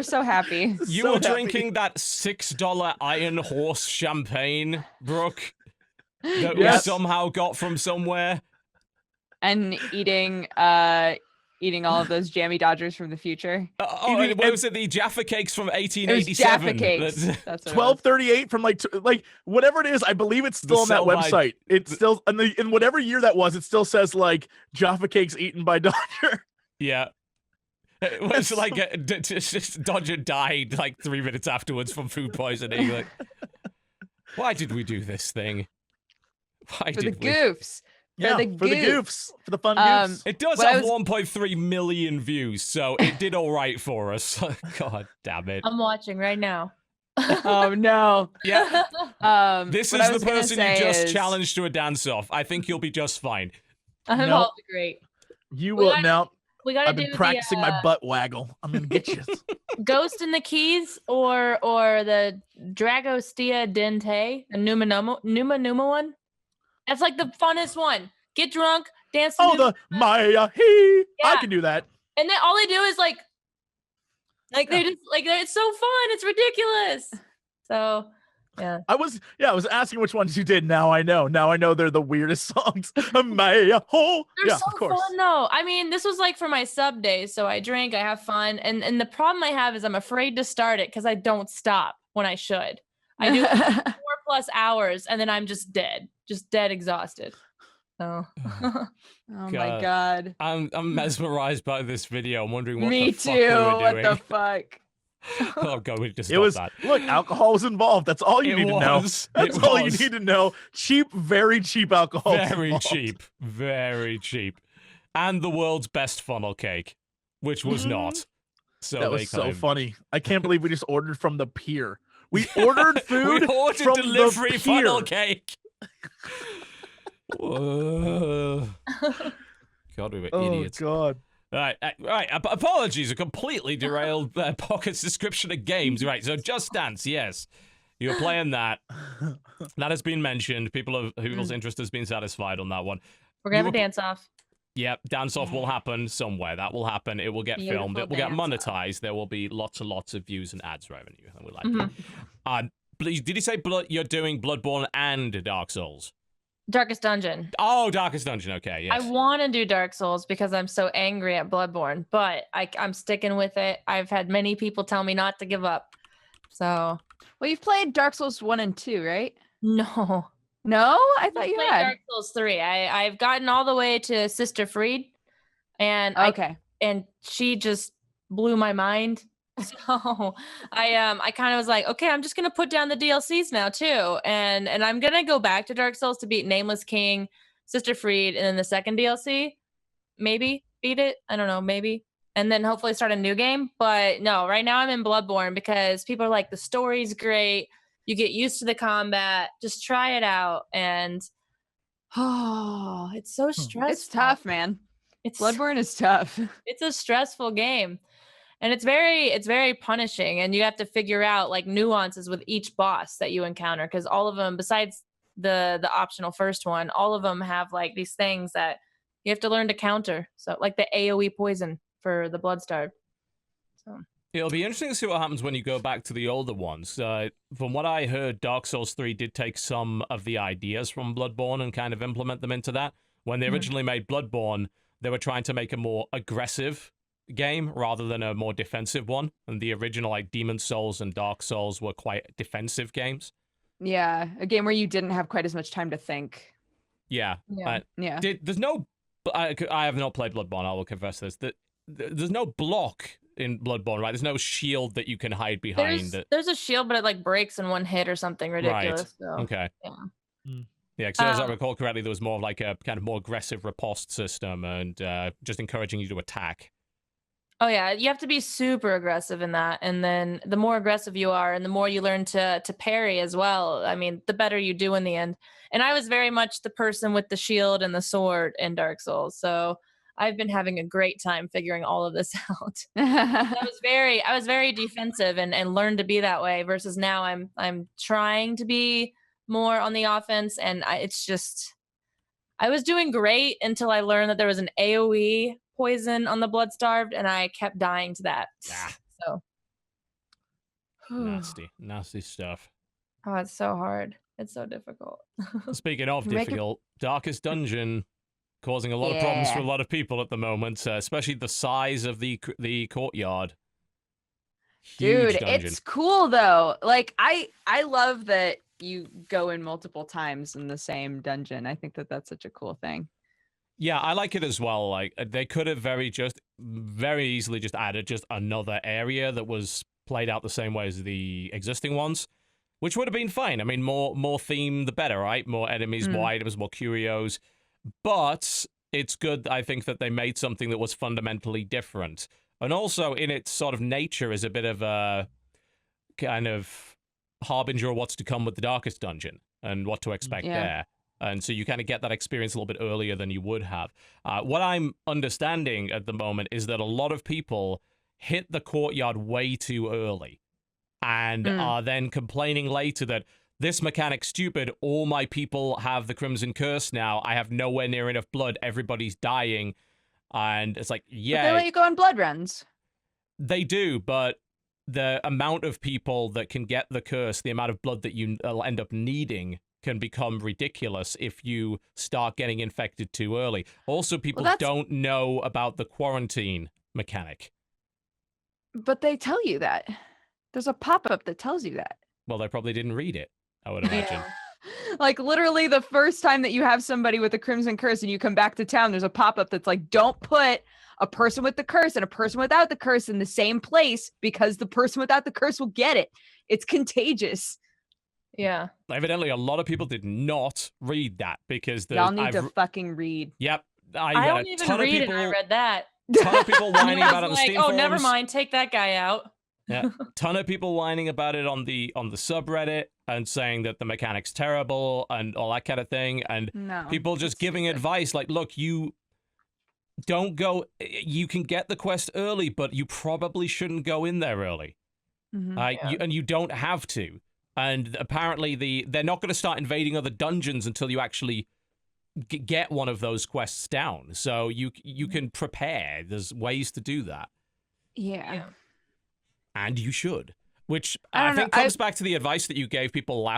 so happy. You were drinking that $6 Iron Horse champagne, Brooke, that we somehow got from somewhere, and eating all of those jammy Dodgers from the future. What was it? The Jaffa cakes from 1887. It was Jaffa cakes. That's 1238 from like whatever it is. I believe it's still on that website. It's still in whatever year that was. It still says like Jaffa cakes eaten by Dodger. Yeah. It was like Dodger died like 3 minutes afterwards from food poisoning. Like, why did we do this thing? Why for did the goofs? For the goofs, for the fun goofs. It does have 1.3 million views, so it did all right for us. God damn it. I'm watching right now. Oh, no. Yeah. This is the person you just challenged to a dance-off. I think you'll be just fine. I'll be great. You will now. I've been practicing my butt waggle. I'm going to get you. Ghost in the Keys or the Dragostea Dente, the Numa one. That's like the funnest one. Get drunk, dance. The Maya he. Yeah. I can do that. And then all they do is like they just like it's so fun. It's ridiculous. So yeah. I was asking which ones you did. Now I know. They're the weirdest songs. Maya ho. They're so fun though. I mean, this was like for my sub days, so I drink, I have fun, and the problem I have is I'm afraid to start it because I don't stop when I should. I do 4+ hours and then I'm just dead exhausted. So oh my god. I'm mesmerized by this video. I'm wondering what Me the fuck too. we were doing. What the fuck? Oh god, we just that. Look, alcohol was involved. That's all you need to know. That's all you need to know. Cheap, very cheap alcohol. Very cheap. And the world's best funnel cake, which was not. So that was so funny. I can't believe we just ordered from the pier. We ordered food. We ordered from delivery the funnel pier. cake. God, we were idiots. Oh god. Right. Apologies. I completely derailed Pocket's description of games. Right. So Just Dance. Yes, you're playing that. That has been mentioned. People's interest has been satisfied on that one. We're gonna have a dance off. Yep, dance off will happen somewhere. That will happen. It will get filmed. It will get monetized. There will be lots and lots of views and ads revenue. And we like it. Did you say you're doing Bloodborne and Dark Souls? Darkest Dungeon. Oh, Darkest Dungeon. Okay, yes. I want to do Dark Souls because I'm so angry at Bloodborne, but I'm sticking with it. I've had many people tell me not to give up. So, well, you've played Dark Souls 1 and 2, right? No. No, I thought you had Dark Souls 3. I've gotten all the way to Sister Freed, and and she just blew my mind. So I kind of was like, okay, I'm just gonna put down the DLCs now too, and I'm gonna go back to Dark Souls to beat Nameless King, Sister Freed, and then the second DLC, maybe beat it. I don't know, maybe, and then hopefully start a new game. But no, right now I'm in Bloodborne because people are like, the story's great. You get used to the combat, just try it out. And Oh, it's so stressful. It's tough, man. It's Bloodborne is tough. It's a stressful game. And it's very punishing, and you have to figure out like nuances with each boss that you encounter, because all of them, besides the optional first one, all of them have like these things that you have to learn to counter. So like the AoE poison for the Bloodstarved. So it'll be interesting to see what happens when you go back to the older ones. From what I heard, Dark Souls 3 did take some of the ideas from Bloodborne and kind of implement them into that. When they originally made Bloodborne, they were trying to make a more aggressive game rather than a more defensive one, and the original like Demon Souls and Dark Souls were quite defensive games. Yeah, a game where you didn't have quite as much time to think. Yeah. Yeah. There's no I have not played Bloodborne, I will confess this. There's no block in Bloodborne, right? There's no shield that you can hide behind. There's a shield, but it like breaks in one hit or something ridiculous. Right. So, okay. Yeah. Yeah, because as I recall correctly, there was more of like a kind of more aggressive riposte system and just encouraging you to attack. Oh yeah, you have to be super aggressive in that, and then the more aggressive you are, and the more you learn to parry as well. I mean, the better you do in the end. And I was very much the person with the shield and the sword in Dark Souls, so I've been having a great time figuring all of this out. I was very defensive and learned to be that way. Versus now, I'm trying to be more on the offense, and it's just I was doing great until I learned that there was an AoE poison on the Bloodstarved, and I kept dying to that. So nasty stuff. Oh, it's so hard. It's so difficult. Speaking of difficult, Darkest Dungeon causing a lot of problems for a lot of people at the moment, especially the size of the courtyard. Huge Dude, dungeon. it's cool though. Like I love that you go in multiple times in the same dungeon. I think that that's such a cool thing. Yeah, I like it as well. Like they could have very easily just added just another area that was played out the same way as the existing ones, which would have been fine. I mean, more theme, the better, right? More enemies, more items, more curios. But it's good, I think, that they made something that was fundamentally different. And also, in its sort of nature, is a bit of a kind of harbinger of what's to come with the Darkest Dungeon and what to expect there. And so you kind of get that experience a little bit earlier than you would have. What I'm understanding at the moment is that a lot of people hit the courtyard way too early and are then complaining later that this mechanic's stupid. All my people have the Crimson Curse now. I have nowhere near enough blood. Everybody's dying. And it's like, yeah. But they let you go on blood runs. They do, but the amount of people that can get the curse, the amount of blood that you end up needing can become ridiculous if you start getting infected too early. Also, people don't know about the quarantine mechanic. But they tell you that. There's a pop-up that tells you that. Well, they probably didn't read it, I would imagine. Like literally the first time that you have somebody with a Crimson Curse and you come back to town, there's a pop-up that's like, don't put a person with the curse and a person without the curse in the same place because the person without the curse will get it. It's contagious. Yeah. Evidently, a lot of people did not read that because y'all need to fucking read. Yep. I don't even read it. I read that. Ton of people whining about it on the Steam forums. Never mind. Take that guy out. Yeah. Ton of people whining about it on the subreddit and saying that the mechanic's terrible and all that kind of thing. And people just giving advice like, look, you don't go. You can get the quest early, but you probably shouldn't go in there early. And you don't have to. And apparently they're not going to start invading other dungeons until you actually get one of those quests down. So you can prepare. There's ways to do that. Yeah. And you should. Which I think comes back to the advice that you gave people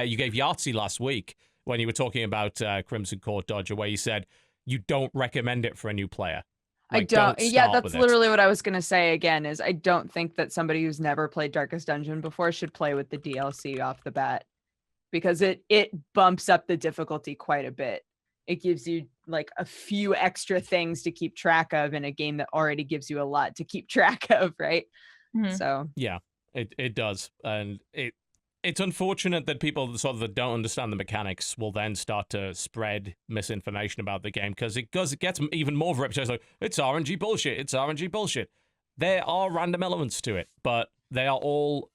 you gave Yahtzee last week when you were talking about Crimson Court Dodger, where you said you don't recommend it for a new player. Like, I don't. Yeah, that's literally what I was going to say again, is I don't think that somebody who's never played Darkest Dungeon before should play with the DLC off the bat, because it bumps up the difficulty quite a bit. It gives you like a few extra things to keep track of in a game that already gives you a lot to keep track of, right? So yeah, it does. And it's unfortunate that people sort of that don't understand the mechanics will then start to spread misinformation about the game, because it gets even more of a reputation. Like, it's RNG bullshit. It's RNG bullshit. There are random elements to it, but they are all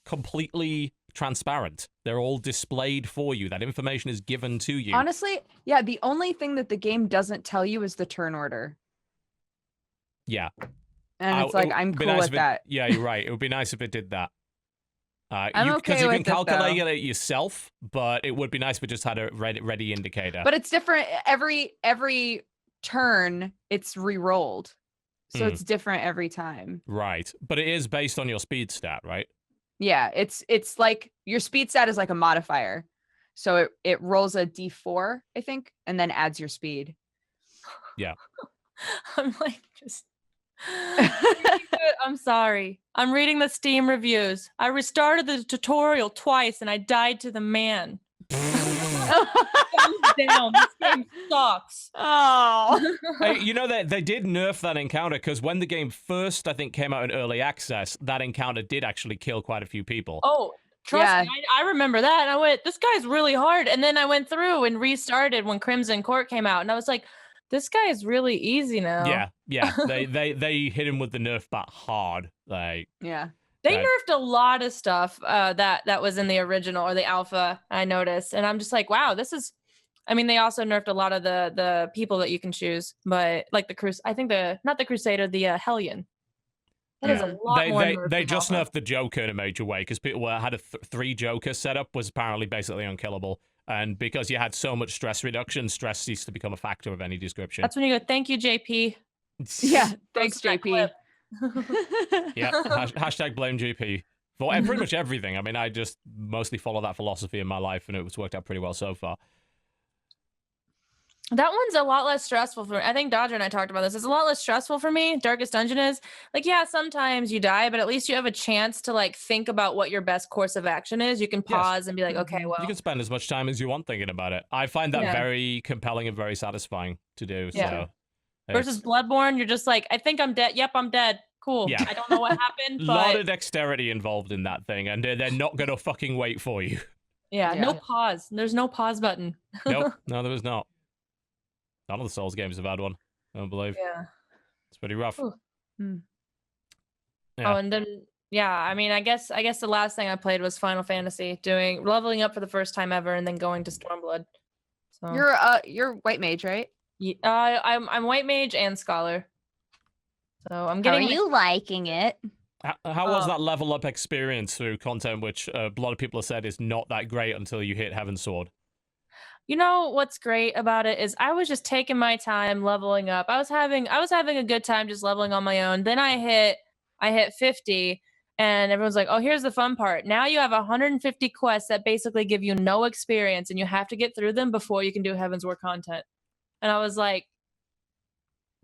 completely transparent. They're all displayed for you. That information is given to you. Honestly, yeah, the only thing that the game doesn't tell you is the turn order. Yeah. And it's like, I'm cool with that. Yeah, you're right. It would be nice if it did that. I'm okay because you with can it, calculate though. it yourself, but it would be nice if it just had a ready indicator. But it's different. Every turn, it's re-rolled. So it's different every time. Right. But it is based on your speed stat, right? Yeah, it's like your speed stat is like a modifier. So it rolls a d4, I think, and then adds your speed. Yeah. I'm like, just I'm sorry. I'm reading the Steam reviews. I restarted the tutorial twice and I died to the man. Thumbs down. This game sucks. Oh. Hey, you know that they did nerf that encounter because when the game first, I think, came out in early access, that encounter did actually kill quite a few people. Oh, trust me, I remember that. And I went, this guy's really hard. And then I went through and restarted when Crimson Court came out. And I was like, this guy is really easy now. Yeah. They hit him with the nerf bat hard. Like, yeah. They nerfed a lot of stuff that was in the original or the alpha, I noticed. And I'm just like, wow, this is, I mean, they also nerfed a lot of the people that you can choose, but like not the Crusader, the Hellion. That is a lot more nerfed They than just alpha. nerfed the Joker in a major way because people had a 3 Joker setup was apparently basically unkillable. And because you had so much stress reduction, stress ceased to become a factor of any description. That's when you go, thank you, JP. Yeah, thanks, JP. Yeah, hashtag blame JP for and pretty much everything. I mean, I just mostly follow that philosophy in my life, and it's worked out pretty well so far. That one's a lot less stressful for me. I think Dodger and I talked about this. It's a lot less stressful for me. Darkest Dungeon is like, yeah, sometimes you die, but at least you have a chance to like think about what your best course of action is. You can pause and be like, okay, well, you can spend as much time as you want thinking about it. I find that very compelling and very satisfying to do. Yeah. So versus Bloodborne, you're just like, I think I'm dead. Yep, I'm dead. Cool. Yeah. I don't know what happened. A but... lot of dexterity involved in that thing, and they're not gonna fucking wait for you. Yeah, no pause. There's no pause button. Nope, no, there was not. None of the Souls games have had one, I don't believe. Yeah. It's pretty rough. Yeah. Yeah. Oh, and then I mean, I guess the last thing I played was Final Fantasy, leveling up for the first time ever, and then going to Stormblood. So You're white mage, right? Yeah, I'm white mage and scholar. So I'm How getting. are you liking it? How was that level up experience through content, which a lot of people have said is not that great until you hit Heaven's Sword? You know what's great about it is I was just taking my time leveling up. I was having a good time just leveling on my own. Then I hit 50 and everyone's like, "Oh, here's the fun part. Now you have 150 quests that basically give you no experience and you have to get through them before you can do Heaven's Word content." And I was like,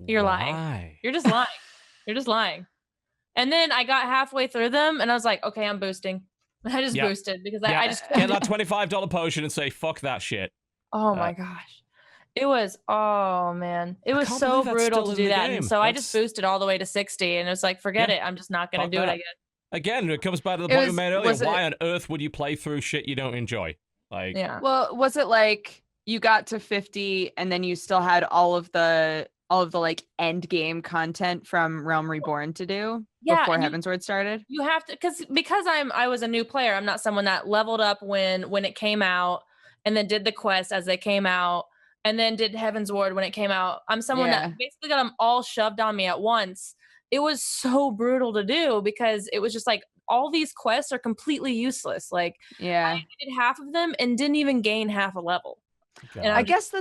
"You're lying. You're just lying. You're just lying." And then I got halfway through them and I was like, "Okay, I'm boosting." I just boosted because I just get that $25 potion and say, "Fuck that shit." Oh my gosh. It was, oh man. It was so brutal to do that. And so I just boosted all the way to 60 and it was like, forget it. I'm just not going to do it again. Again, it comes back to the point we made earlier. Why on earth would you play through shit you don't enjoy? Like, yeah. Well, was it like you got to 50 and then you still had all of the like end game content from Realm Reborn to do before Heaven's Word started? You have to, because I was a new player. I'm not someone that leveled up when it came out and then did the quests as they came out and then did Heaven's Word when it came out. I'm someone that basically got them all shoved on me at once. It was so brutal to do because it was just like all these quests are completely useless. Like I did half of them and didn't even gain half a level. And I guess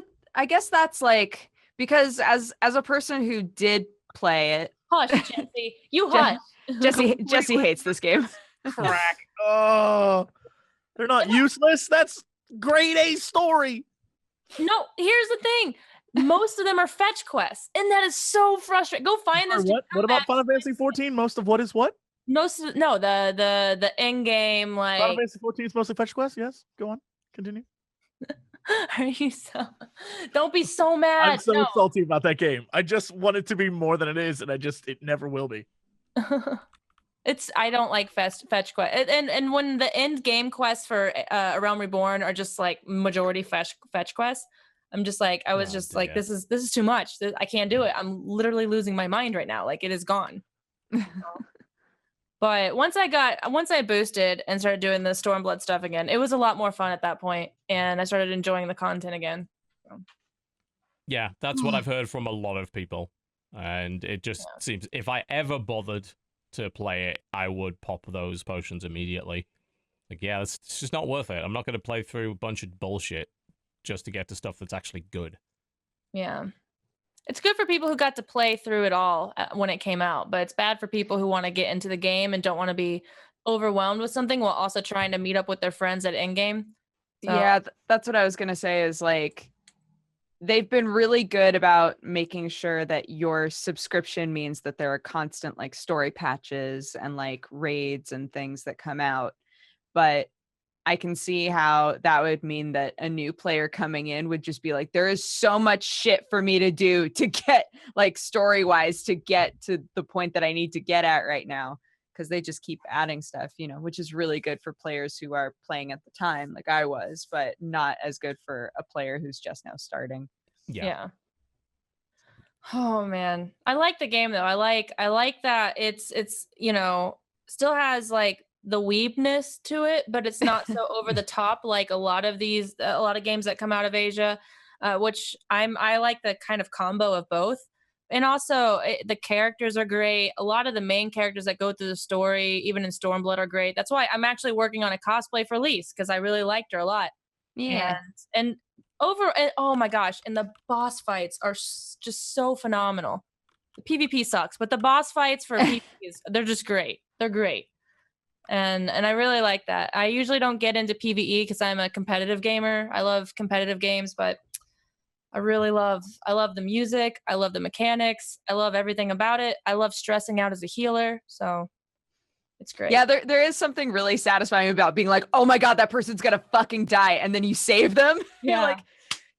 that's like, because as a person who did play it, hush, Jesse, you hush. Jesse hates this game. Crack. Oh, they're not useless. That's grade A story. No, here's the thing. Most of them are fetch quests, and that is so frustrating. Go find this. What about Final Fantasy 14? Most of what is what? The end game, like Final Fantasy 14 is mostly fetch quests. Yes, go on, continue. Are you so? Don't be so mad. I'm so salty about that game. I just want it to be more than it is, and it never will be. I don't like fetch quest, and when the end game quests for Realm Reborn are just like majority fetch quests, I'm just like, I was like, this is too much. I can't do it. I'm literally losing my mind right now. Like it is gone. But once I boosted and started doing the Stormblood stuff again, it was a lot more fun at that point, and I started enjoying the content again. So. Yeah, that's what I've heard from a lot of people. And it just seems, if I ever bothered to play it, I would pop those potions immediately. Like, yeah, it's just not worth it. I'm not going to play through a bunch of bullshit just to get to stuff that's actually good. Yeah. It's good for people who got to play through it all when it came out, but it's bad for people who want to get into the game and don't want to be overwhelmed with something while also trying to meet up with their friends at endgame. So. Yeah, that's what I was going to say is like, they've been really good about making sure that your subscription means that there are constant like story patches and like raids and things that come out. But I can see how that would mean that a new player coming in would just be like, there is so much shit for me to do to get like story wise to get to the point that I need to get at right now. Because they just keep adding stuff, you know, which is really good for players who are playing at the time, like I was, but not as good for a player who's just now starting. Yeah. Oh man, I like the game though. I like that it's you know still has like the weebness to it, but it's not so over the top like a lot of games that come out of Asia, which I like the kind of combo of both. And also the characters are great. A lot of the main characters that go through the story, even in Stormblood, are great. That's why I'm actually working on a cosplay for Lise because I really liked her a lot. Yeah. And oh my gosh, and the boss fights are just so phenomenal. The PvP sucks, but the boss fights for PvPs, they're just great. They're great. And I really like that. I usually don't get into PvE because I'm a competitive gamer. I love competitive games, but I love the music. I love the mechanics. I love everything about it. I love stressing out as a healer. So it's great. Yeah, there is something really satisfying about being like, oh my God, that person's gonna fucking die. And then you save them. Yeah. You're like,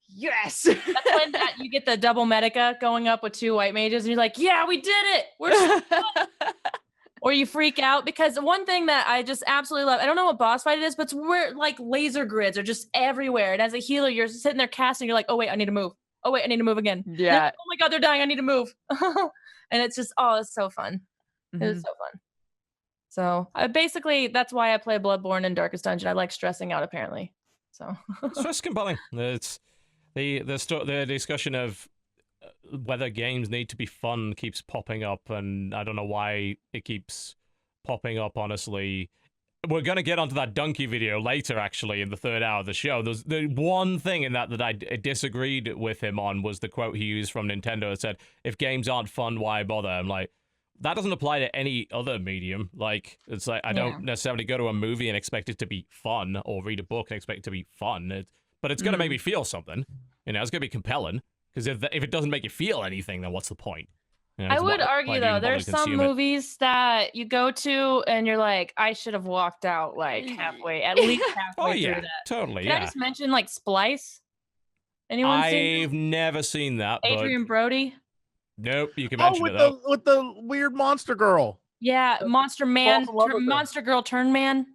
yes. That's when you get the double Medica going up with 2 white mages and you're like, yeah, we did it. We're so good. Or you freak out because one thing that I just absolutely love, I don't know what boss fight it is, but it's where like laser grids are just everywhere. And as a healer, you're sitting there casting, you're like, oh wait, I need to move. Oh wait, I need to move again. Yeah. Oh my God, they're dying. I need to move. And it's just, it's so fun. Mm-hmm. It was so fun. So that's why I play Bloodborne and Darkest Dungeon. I like stressing out apparently. So stress compelling. It's the discussion of whether games need to be fun keeps popping up, and I don't know why it keeps popping up, honestly. We're going to get onto that donkey video later, actually, in the 3rd hour of the show. There's the one thing in that I disagreed with him on was the quote he used from Nintendo. It said, if games aren't fun, why bother? I'm like, that doesn't apply to any other medium. Like, it's like, I don't necessarily go to a movie and expect it to be fun, or read a book and expect it to be fun. But it's going to make me feel something. You know, it's going to be compelling. Because if it doesn't make you feel anything, then what's the point? You know, I would argue, though, there's some movies that you go to and you're like, I should have walked out like halfway, at least halfway through that. Totally, Can I just mention like Splice? Anyone seen I've never seen that. Adrian Brody? Nope, you can mention it though. With the weird monster girl. Yeah, Monster Girl Turn Man.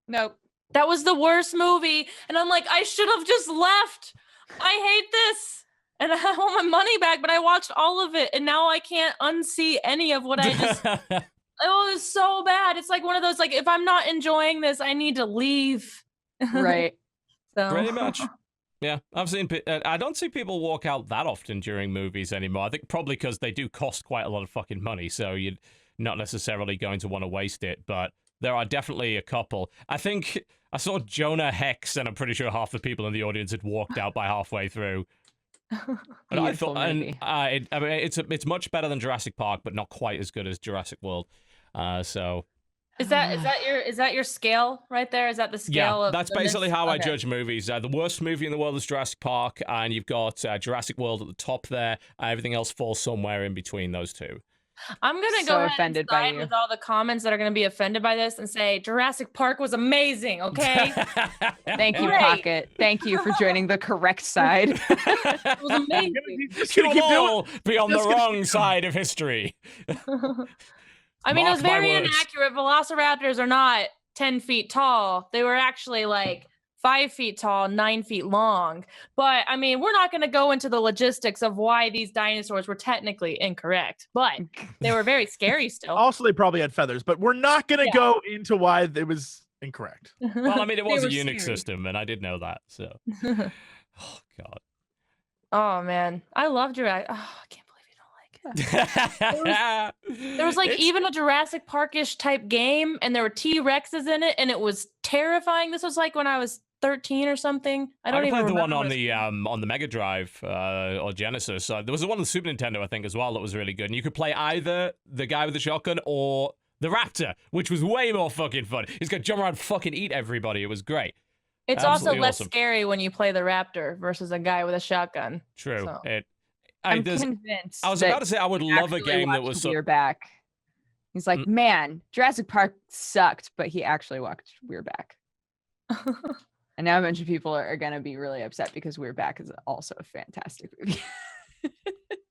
Nope. That was the worst movie. And I'm like, I should have just left. I hate this. And I want my money back, but I watched all of it. And now I can't unsee any of what I just... Oh, it's so bad. It's like one of those, like, if I'm not enjoying this, I need to leave. Right. So. Pretty much. Yeah, I don't see people walk out that often during movies anymore. I think probably because they do cost quite a lot of fucking money, so you're not necessarily going to want to waste it, but there are definitely a couple. I think I saw Jonah Hex, and I'm pretty sure half the people in the audience had walked out by halfway through. And I thought, it's much better than Jurassic Park, but not quite as good as Jurassic World. So is that your scale right there? Is that the scale? Yeah, of that's basically how I judge movies. The worst movie in the world is Jurassic Park, and you've got Jurassic World at the top there. Everything else falls somewhere in between those two. I'm gonna go ahead and side with all the comments that are gonna be offended by this and say Jurassic Park was amazing. Okay. Thank you, Pocket. Thank you for joining the correct side. It was amazing. You all be on the wrong side of history. I mean, it was very inaccurate. Velociraptors are not 10 feet tall. They were actually like 5 feet tall, 9 feet long. But I mean, we're not going to go into the logistics of why these dinosaurs were technically incorrect, but they were very scary still. Also, they probably had feathers, but we're not going to go into why it was incorrect. Well, I mean, it was a Unix scary. system, and I did know that. So, oh god. Oh man, I love Jurassic. Oh, I can't believe you don't like it. There was like even a Jurassic Park-ish type game, and there were T-Rexes in it, and it was terrifying. This was like when I was 13 or something. I don't even played the remember. one on the Mega Drive or Genesis. There was the one on the Super Nintendo, I think, as well, that was really good. And you could play either the guy with the shotgun or the raptor, which was way more fucking fun. He's gonna jump around and fucking eat everybody. It was great. It's Absolutely also less awesome. scary when you play the raptor versus a guy with a shotgun. True. So. I'm convinced. I was about to say I would love a game that was We're back. He's like, man, Jurassic Park sucked, but he actually watched We're Back. And now a bunch of people are going to be really upset because We're Back is also a fantastic movie.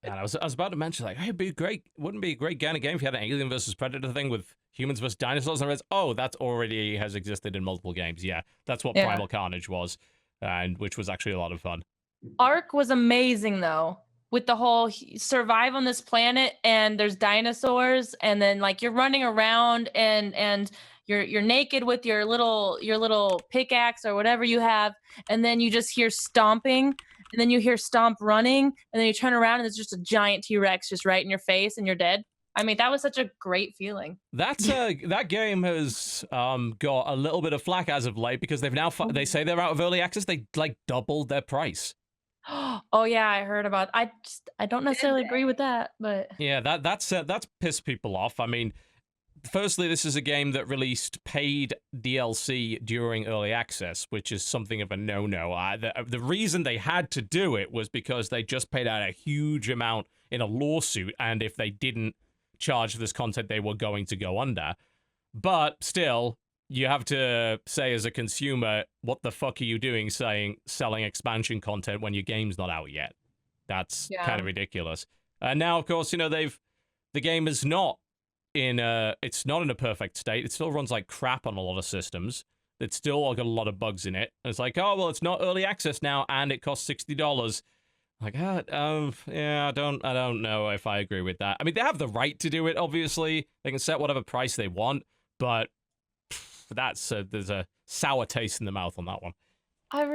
And I was about to mention, like, hey, it'd be great. Wouldn't it be a great kind of game if you had an Alien versus Predator thing with humans versus dinosaurs? And I realized, oh, that already has existed in multiple games. Yeah, that's what Primal Carnage was, and which was actually a lot of fun. Ark was amazing though, with the whole survive on this planet and there's dinosaurs, and then like you're running around and you're naked with your little pickaxe or whatever you have, and then you just hear stomping. And then you hear Stomp running, and then you turn around, and there's just a giant T-Rex just right in your face, and you're dead. I mean, that was such a great feeling. That's that game has got a little bit of flack as of late because they've now they say they're out of early access. They like doubled their price. Oh yeah, I heard about. I don't necessarily agree with that, but yeah, that's pissed people off. I mean, firstly, this is a game that released paid DLC during early access, which is something of a no-no. The reason they had to do it was because they just paid out a huge amount in a lawsuit, and if they didn't charge for this content, they were going to go under. But still, you have to say as a consumer, what the fuck are you doing selling expansion content when your game's not out yet? That's kind of ridiculous. And now, of course, the game is not it's not in a perfect state. It still runs like crap on a lot of systems. It's still got a lot of bugs in it. And it's like, oh well, it's not early access now, and it costs $60. Like, yeah, I don't know if I agree with that. I mean, they have the right to do it. Obviously, they can set whatever price they want, but there's a sour taste in the mouth on that one. I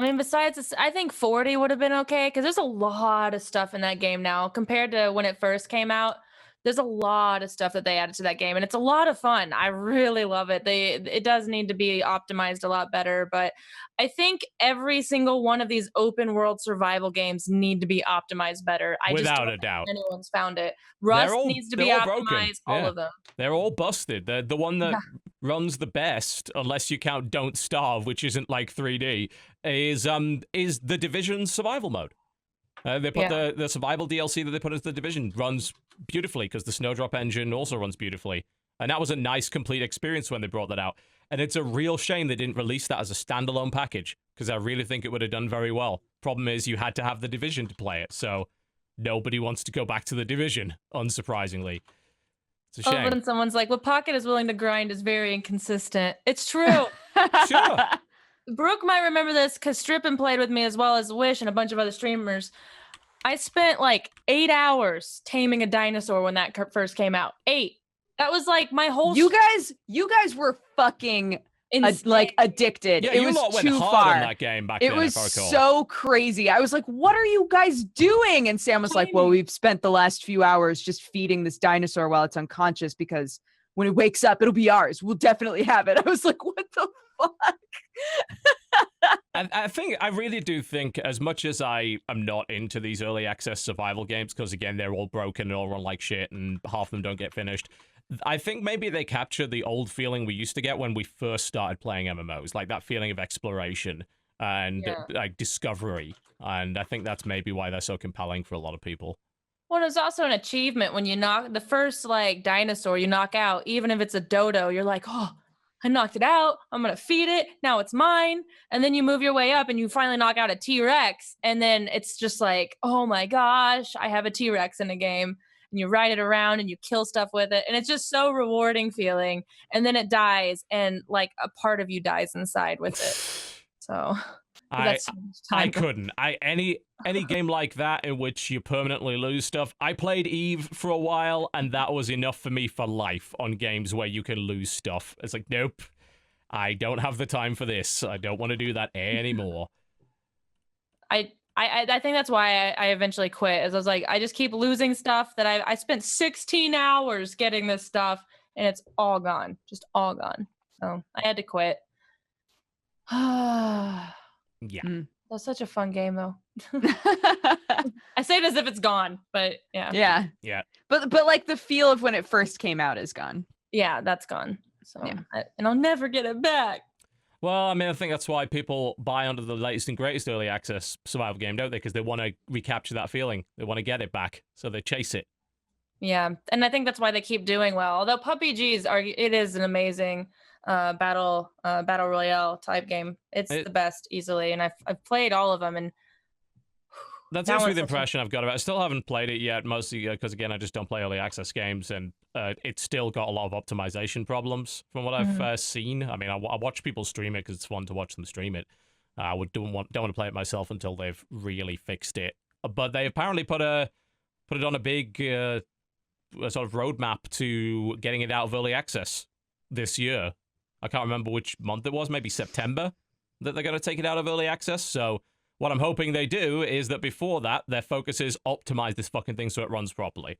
mean, besides this, I think 40 would have been okay because there's a lot of stuff in that game now compared to when it first came out. There's a lot of stuff that they added to that game, and it's a lot of fun. I really love it. It does need to be optimized a lot better, but I think every single one of these open world survival games need to be optimized better. Without a doubt. Anyone's found it. Rust needs to be optimized, all of them. They're all busted. The one that runs the best, unless you count Don't Starve, which isn't like 3D, is the Division survival mode. They put the survival DLC that they put into the Division runs beautifully because the Snowdrop engine also runs beautifully. And that was a nice, complete experience when they brought that out. And it's a real shame they didn't release that as a standalone package because I really think it would have done very well. Problem is, you had to have the Division to play it, so nobody wants to go back to the Division, unsurprisingly. It's a shame. Oh, when someone's like, what Pokket is willing to grind is very inconsistent. It's true. Sure. Brooke might remember this because Strippin played with me as well as Wish and a bunch of other streamers. I spent like 8 hours taming a dinosaur when that first came out. 8. That was like my whole. You guys were fucking like addicted. Yeah, it was lot went too hard far. on that game back it then, was if I recall. so crazy. I was like, "What are you guys doing?" And Sam was like, "Well, we've spent the last few hours just feeding this dinosaur while it's unconscious because when it wakes up, it'll be ours. We'll definitely have it." I was like, "What the fuck?" I really do think, as much as I am not into these early access survival games, because again, they're all broken and all run like shit and half of them don't get finished, I think maybe they capture the old feeling we used to get when we first started playing MMOs, like that feeling of exploration and like discovery. And I think that's maybe why they're so compelling for a lot of people. Well, it's also an achievement when you knock the first like dinosaur you knock out, even if it's a dodo, you're like, oh, I knocked it out. I'm going to feed it. Now it's mine. And then you move your way up and you finally knock out a T-Rex. And then it's just like, oh my gosh, I have a T-Rex in a game. and you ride it around and you kill stuff with it. And it's just so rewarding feeling. And then it dies and like a part of you dies inside with it. So I couldn't. Any game like that in which you permanently lose stuff. I played Eve for a while, and that was enough for me for life on games where you can lose stuff. It's like, nope, I don't have the time for this. I don't want to do that anymore. I think that's why I eventually quit. As I was like, I just keep losing stuff that I spent 16 hours getting this stuff, and it's all gone, just all gone. So I had to quit. Yeah. That's such a fun game, though. I say it as if it's gone, but yeah. Yeah. But like the feel of when it first came out is gone. Yeah, that's gone. So and I'll never get it back. Well, I mean, I think that's why people buy under the latest and greatest early access survival game, don't they? Because they want to recapture that feeling. They want to get it back, so they chase it. Yeah, and I think that's why they keep doing well. Although PUBG it is an amazing battle royale type game. It's the best easily, and I've played all of them, and that seems to be the impression I've got about it. I still haven't played it yet, mostly because again I just don't play early access games, and it's still got a lot of optimization problems from what I've seen. I mean, I watch people stream it because it's fun to watch them stream it. I don't want to play it myself until they've really fixed it. But they apparently put it on a big sort of roadmap to getting it out of early access this year. I can't remember which month it was, maybe September, that they're going to take it out of early access. So what I'm hoping they do is that before that, their focus is optimize this fucking thing so it runs properly.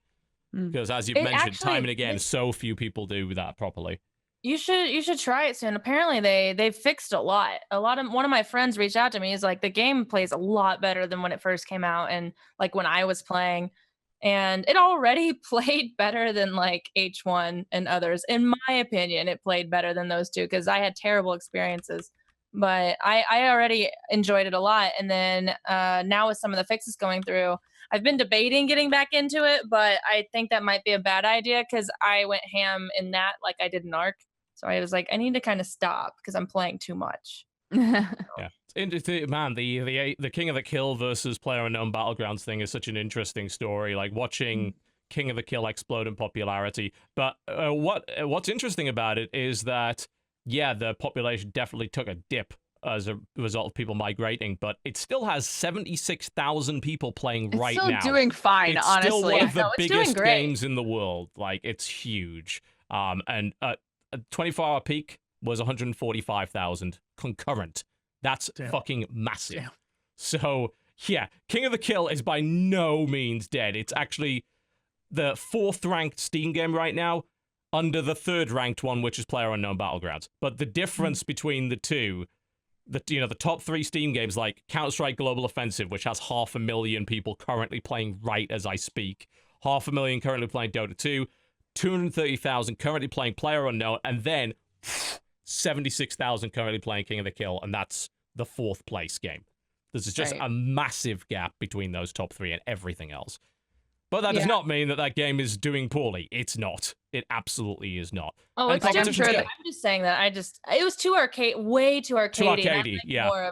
Because as you've mentioned time and again, so few people do that properly. You should try it soon. Apparently they fixed a lot. One of my friends reached out to me. He's like, the game plays a lot better than when it first came out, and like when I was playing. And it already played better than like H1 and others. In my opinion, it played better than those two because I had terrible experiences. But I already enjoyed it a lot. And then now with some of the fixes going through, I've been debating getting back into it, but I think that might be a bad idea because I went ham in that like I did in Ark. So I was like, I need to kind of stop because I'm playing too much. Yeah. Man, the King of the Kill versus PlayerUnknown Battlegrounds thing is such an interesting story. Like watching King of the Kill explode in popularity. But what's interesting about it is that, yeah, the population definitely took a dip as a result of people migrating, but it still has 76,000 people playing right now. It's still doing fine, it's honestly. It's still one of the biggest games games in the world. Like, it's huge. And a 24-hour peak was 145,000 concurrent. That's fucking massive. Damn. So, yeah, King of the Kill is by no means dead. It's actually the 4th ranked Steam game right now, under the 3rd ranked one, which is PlayerUnknown Battlegrounds. But the difference between the two, the top 3 Steam games like Counter-Strike Global Offensive, which has 500,000 people currently playing right as I speak, 500,000 currently playing Dota 2, 230,000 currently playing PlayerUnknown, and then 76,000 currently playing King of the Kill, and that's the 4th place game. There's just a massive gap between those top 3 and everything else. But that does not mean that game is doing poorly. It's not. It absolutely is not. Oh, I'm just saying that. It was too arcade, way too arcadey. Too arcadey, yeah.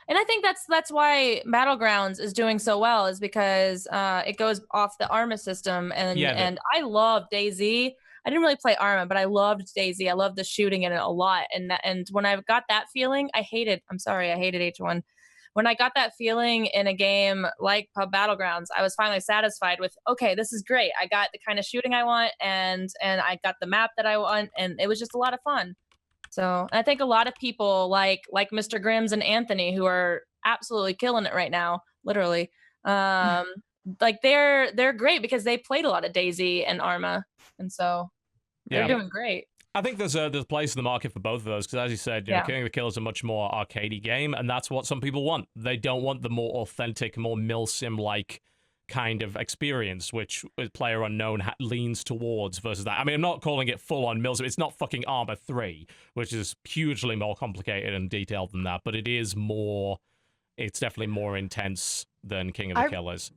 And I think that's why Battlegrounds is doing so well, is because it goes off the Arma system, and I love DayZ. I didn't really play Arma, but I loved DayZ. I loved the shooting in it a lot. And when I got that feeling, I hated H1. When I got that feeling in a game like Pub Battlegrounds, I was finally satisfied with, okay, this is great. I got the kind of shooting I want, and I got the map that I want, and it was just a lot of fun. So I think a lot of people like Mr. Grimm's and Anthony, who are absolutely killing it right now, literally. Like they're great because they played a lot of DayZ and Arma, and so they're doing great. I think there's a place in the market for both of those, because as you said, King of the Kill is a much more arcadey game, and that's what some people want. They don't want the more authentic, more milsim-like kind of experience, which PlayerUnknown leans towards versus that. I mean, I'm not calling it full-on milsim. It's not fucking Arma 3, which is hugely more complicated and detailed than that, but it's definitely more intense than King of the Kill is.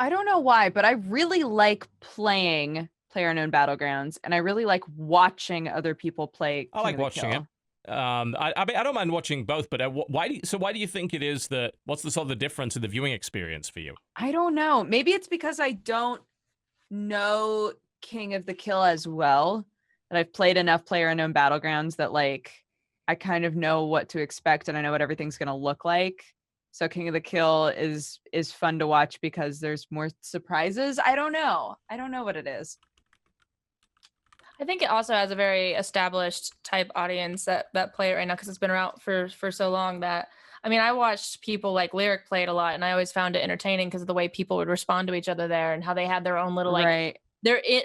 I don't know why, but I really like playing PlayerUnknown Battlegrounds, and I really like watching other people play. I like watching it. I mean, I don't mind watching both, but why do you think it is that? What's the sort of the difference in the viewing experience for you? I don't know. Maybe it's because I don't know King of the Kill as well, that I've played enough PlayerUnknown Battlegrounds that like I kind of know what to expect and I know what everything's gonna look like. So King of the Kill is fun to watch because there's more surprises. I don't know what it is. I think it also has a very established type audience that play it right now because it's been around for so long that I mean I watched people like Lyric play it a lot and I always found it entertaining because of the way people would respond to each other there and how they had their own little like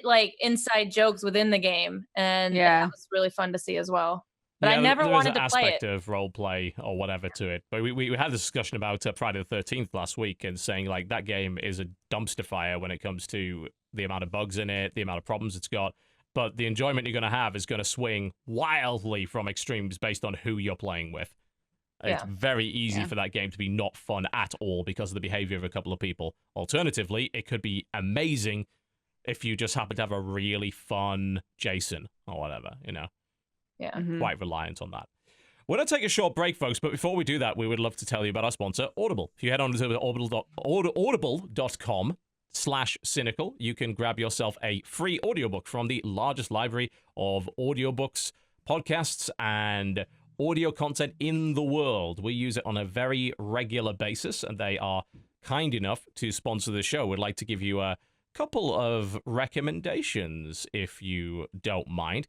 like inside jokes within the game and that was really fun to see as well. But I never wanted to play it. There's an aspect of role play or whatever to it. But we had a discussion about Friday the 13th last week and saying like that game is a dumpster fire when it comes to the amount of bugs in it, the amount of problems it's got. But the enjoyment you're going to have is going to swing wildly from extremes based on who you're playing with. It's very easy for that game to be not fun at all because of the behavior of a couple of people. Alternatively, it could be amazing if you just happen to have a really fun Jason or whatever, you know. Yeah. Quite reliant on that. We're going to take a short break, folks, but before we do that, we would love to tell you about our sponsor, Audible. If you head on to audible.com/cynical, you can grab yourself a free audiobook from the largest library of audiobooks, podcasts, and audio content in the world. We use it on a very regular basis, and they are kind enough to sponsor the show. We'd like to give you a couple of recommendations, if you don't mind.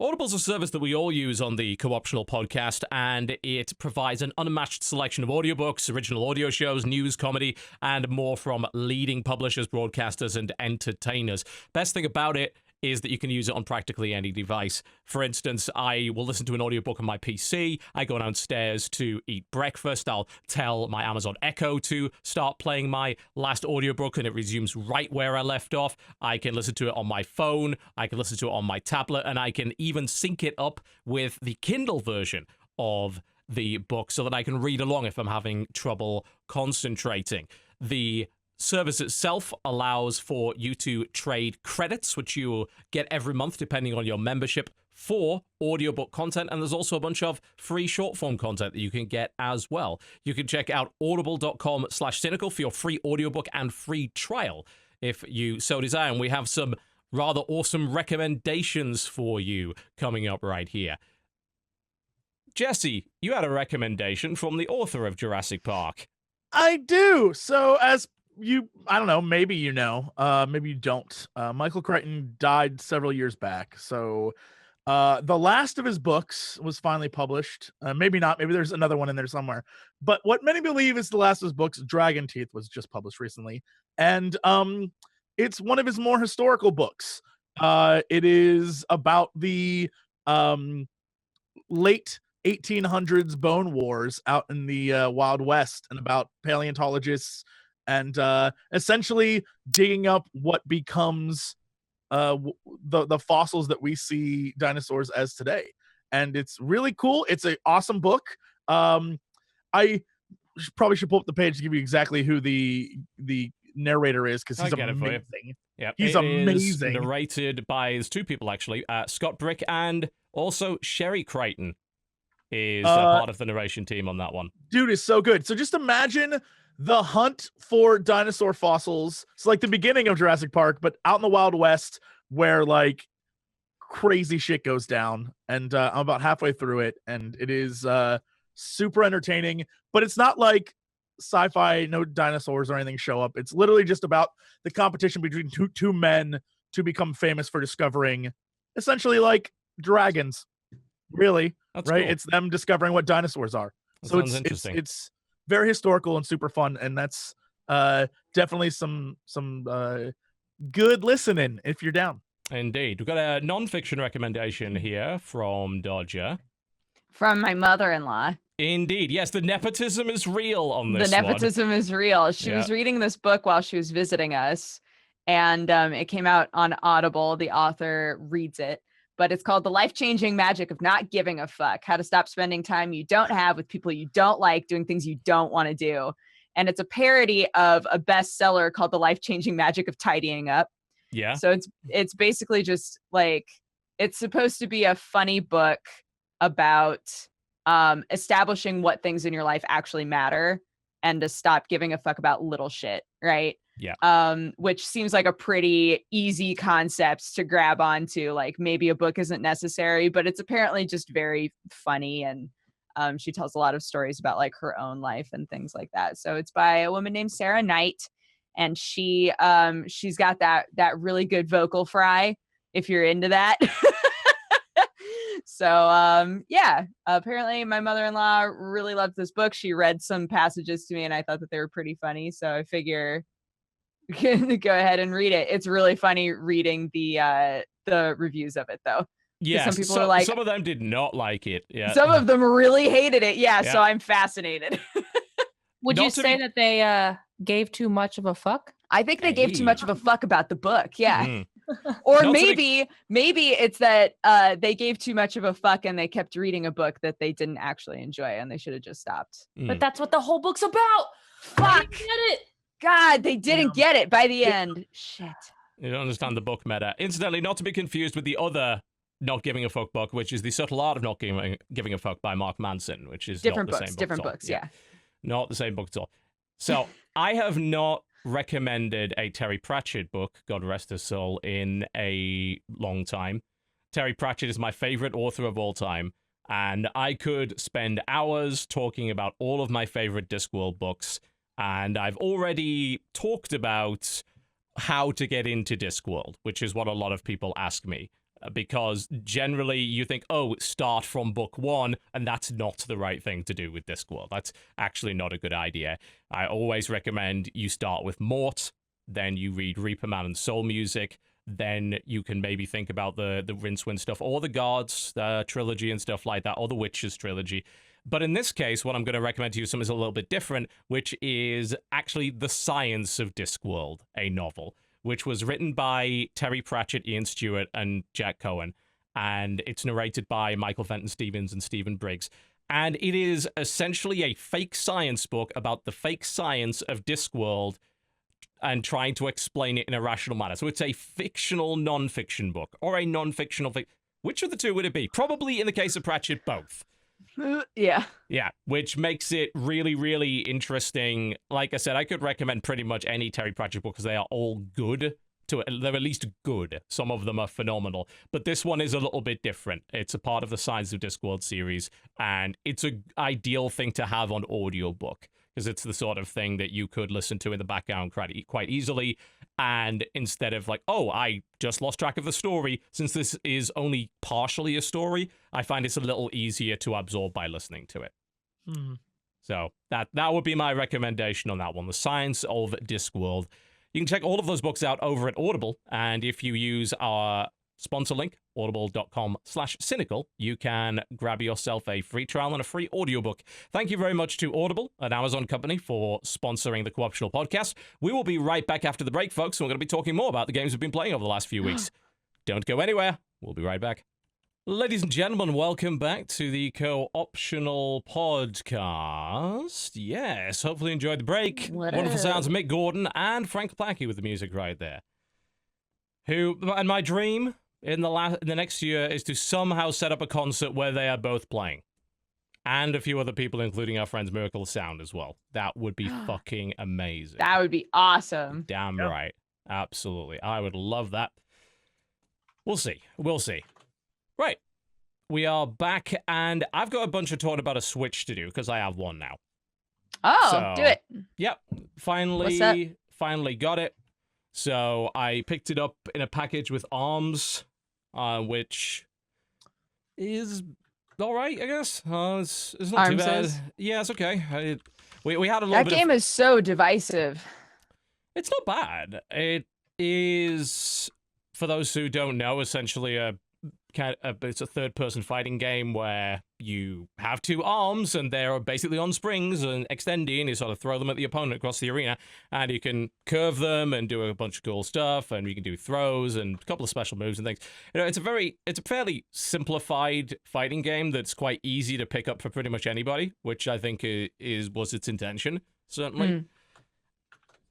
Audible's a service that we all use on the Co-optional podcast, and it provides an unmatched selection of audiobooks, original audio shows, news, comedy, and more from leading publishers, broadcasters, and entertainers. Best thing about it is that you can use it on practically any device. For instance, I will listen to an audiobook on my PC. I go downstairs to eat breakfast. I'll tell my Amazon Echo to start playing my last audiobook, and it resumes right where I left off. I can listen to it on my phone. I can listen to it on my tablet, and I can even sync it up with the Kindle version of the book so that I can read along if I'm having trouble concentrating. The service itself allows for you to trade credits, which you get every month depending on your membership, for audiobook content, and there's also a bunch of free short form content that you can get as well. You can check out audible.com/cynical for your free audiobook and free trial if you so desire, and we have some rather awesome recommendations for you coming up right here. Jesse, you had a recommendation from the author of Jurassic Park. I do. So as I don't know, maybe you know, maybe you don't. Michael Crichton died several years back. So the last of his books was finally published. Maybe not. Maybe there's another one in there somewhere. But what many believe is the last of his books, Dragon Teeth, was just published recently. And it's one of his more historical books. It is about the late 1800s bone wars out in the Wild West, and about paleontologists and essentially digging up what becomes the fossils that we see dinosaurs as today. And it's really cool. It's an awesome book. I probably should pull up the page to give you exactly who the narrator is, because he's amazing. Yeah, he's amazing. Narrated by there's two people actually, Scott Brick and also Sherry Crichton is part of the narration team on that one. Dude is so good. So just imagine the hunt for dinosaur fossils. It's like the beginning of Jurassic Park, but out in the Wild West, where like crazy shit goes down. And I'm about halfway through it, and it is super entertaining. But it's not like sci-fi, no dinosaurs or anything show up. It's literally just about the competition between two men to become famous for discovering essentially like dragons. Really, that's right? Cool. It's them discovering what dinosaurs are. That so it's very historical and super fun, and that's definitely some good listening if you're down. Indeed. We've got a non-fiction recommendation here from Dodger. From my mother-in-law. Indeed. Yes, the nepotism is real on this The nepotism is real. She was reading this book while she was visiting us, and it came out on Audible. The author reads it, but it's called The Life-Changing Magic of Not Giving a Fuck, How to Stop Spending Time You Don't Have with People You Don't Like, Doing Things You Don't Want to Do. And it's a parody of a bestseller called The Life-Changing Magic of Tidying Up. Yeah. So it's basically just like, it's supposed to be a funny book about establishing what things in your life actually matter and to stop giving a fuck about little shit, right? which seems like a pretty easy concept to grab onto. Like maybe a book isn't necessary, but it's apparently just very funny, and she tells a lot of stories about like her own life and things like that. So it's by a woman named Sarah Knight, and she's got that really good vocal fry if you're into that. So yeah, apparently my mother-in-law really loved this book. She read some passages to me and I thought that they were pretty funny, so I figure we can go ahead and read it. It's really funny reading the reviews of it though. Yeah, some people are like, some of them did not like it. Yeah, some of them really hated it. Yeah. So I'm fascinated. Would you say that they gave too much of a fuck? I think they gave too much of a fuck about the book. Yeah. Mm. Or maybe it's that they gave too much of a fuck and they kept reading a book that they didn't actually enjoy and they should have just stopped. But that's what the whole book's about. Fuck. Get it. God, they didn't get it by the end. Shit. You don't understand the book meta. Incidentally, not to be confused with the other not giving a fuck book, which is The Subtle Art of Not Giving a Fuck by Mark Manson, which is different not the books, same book different at all. books, yeah. Not the same book at all. So I have not recommended a Terry Pratchett book, God rest his soul, in a long time. Terry Pratchett is my favorite author of all time, and I could spend hours talking about all of my favorite Discworld books, and I've already talked about how to get into Discworld, which is what a lot of people ask me. Because generally you think, oh, start from book one, and that's not the right thing to do with Discworld. That's actually not a good idea. I always recommend you start with Mort, then you read Reaper Man and Soul Music, then you can maybe think about the Rincewind stuff, or the Gods trilogy and stuff like that, or the Witches trilogy. But in this case, what I'm going to recommend to you something is a little bit different, which is actually The Science of Discworld, a novel, which was written by Terry Pratchett, Ian Stewart, and Jack Cohen. And it's narrated by Michael Fenton Stevens and Stephen Briggs. And it is essentially a fake science book about the fake science of Discworld and trying to explain it in a rational manner. So it's a fictional non-fiction book, or a non-fictional... Which of the two would it be? Probably, in the case of Pratchett, both. Yeah. Yeah, which makes it really, really interesting. Like I said, I could recommend pretty much any Terry Pratchett book because they are all good. They're at least good. Some of them are phenomenal. But this one is a little bit different. It's a part of the Science of Discworld series, and it's an ideal thing to have on audiobook because it's the sort of thing that you could listen to in the background quite easily. And instead of like, oh, I just lost track of the story, since this is only partially a story, I find it's a little easier to absorb by listening to it. Hmm. So that would be my recommendation on that one, The Science of Discworld. You can check all of those books out over at Audible, and if you use our sponsor link, audible.com/cynical, you can grab yourself a free trial and a free audiobook. Thank you very much to Audible, an Amazon company, for sponsoring the Co-optional podcast. We will be right back after the break, folks, and we're going to be talking more about the games we've been playing over the last few weeks. Don't go anywhere. We'll be right back. Ladies and gentlemen, welcome back to the Co-optional podcast. Yes, hopefully you enjoyed the break. Wonderful sounds of Mick Gordon and Frank Plackey with the music right there. And my dream in the next year is to somehow set up a concert where they are both playing. And a few other people, including our friends Miracle Sound as well. That would be fucking amazing. That would be awesome. Damn right. Absolutely. I would love that. We'll see. We'll see. Right. We are back, and I've got a bunch of talking about a Switch to do, because I have one now. Oh, So, do it. Yep. Finally got it. So I picked it up in a package with ARMS, which is all right, I guess. It's not too bad. Yeah, it's okay. We had a little That bit game is so divisive. It's not bad. It is, for those who don't know, essentially it's a third-person fighting game where you have two arms and they're basically on springs and extending, and you sort of throw them at the opponent across the arena, and you can curve them and do a bunch of cool stuff, and you can do throws and a couple of special moves and things. You know, it's a fairly simplified fighting game that's quite easy to pick up for pretty much anybody, which I think was its intention, certainly.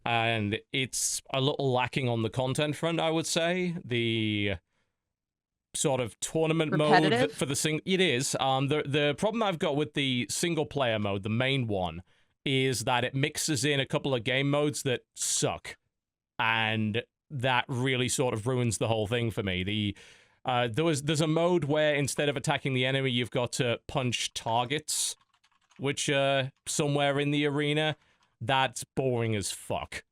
And it's a little lacking on the content front, I would say. The sort of tournament mode for the it is. The problem I've got with the single player mode, the main one, is that it mixes in a couple of game modes that suck. and that really sort of ruins the whole thing for me. There's a mode where instead of attacking the enemy, you've got to punch targets, which are somewhere in the arena. That's boring as fuck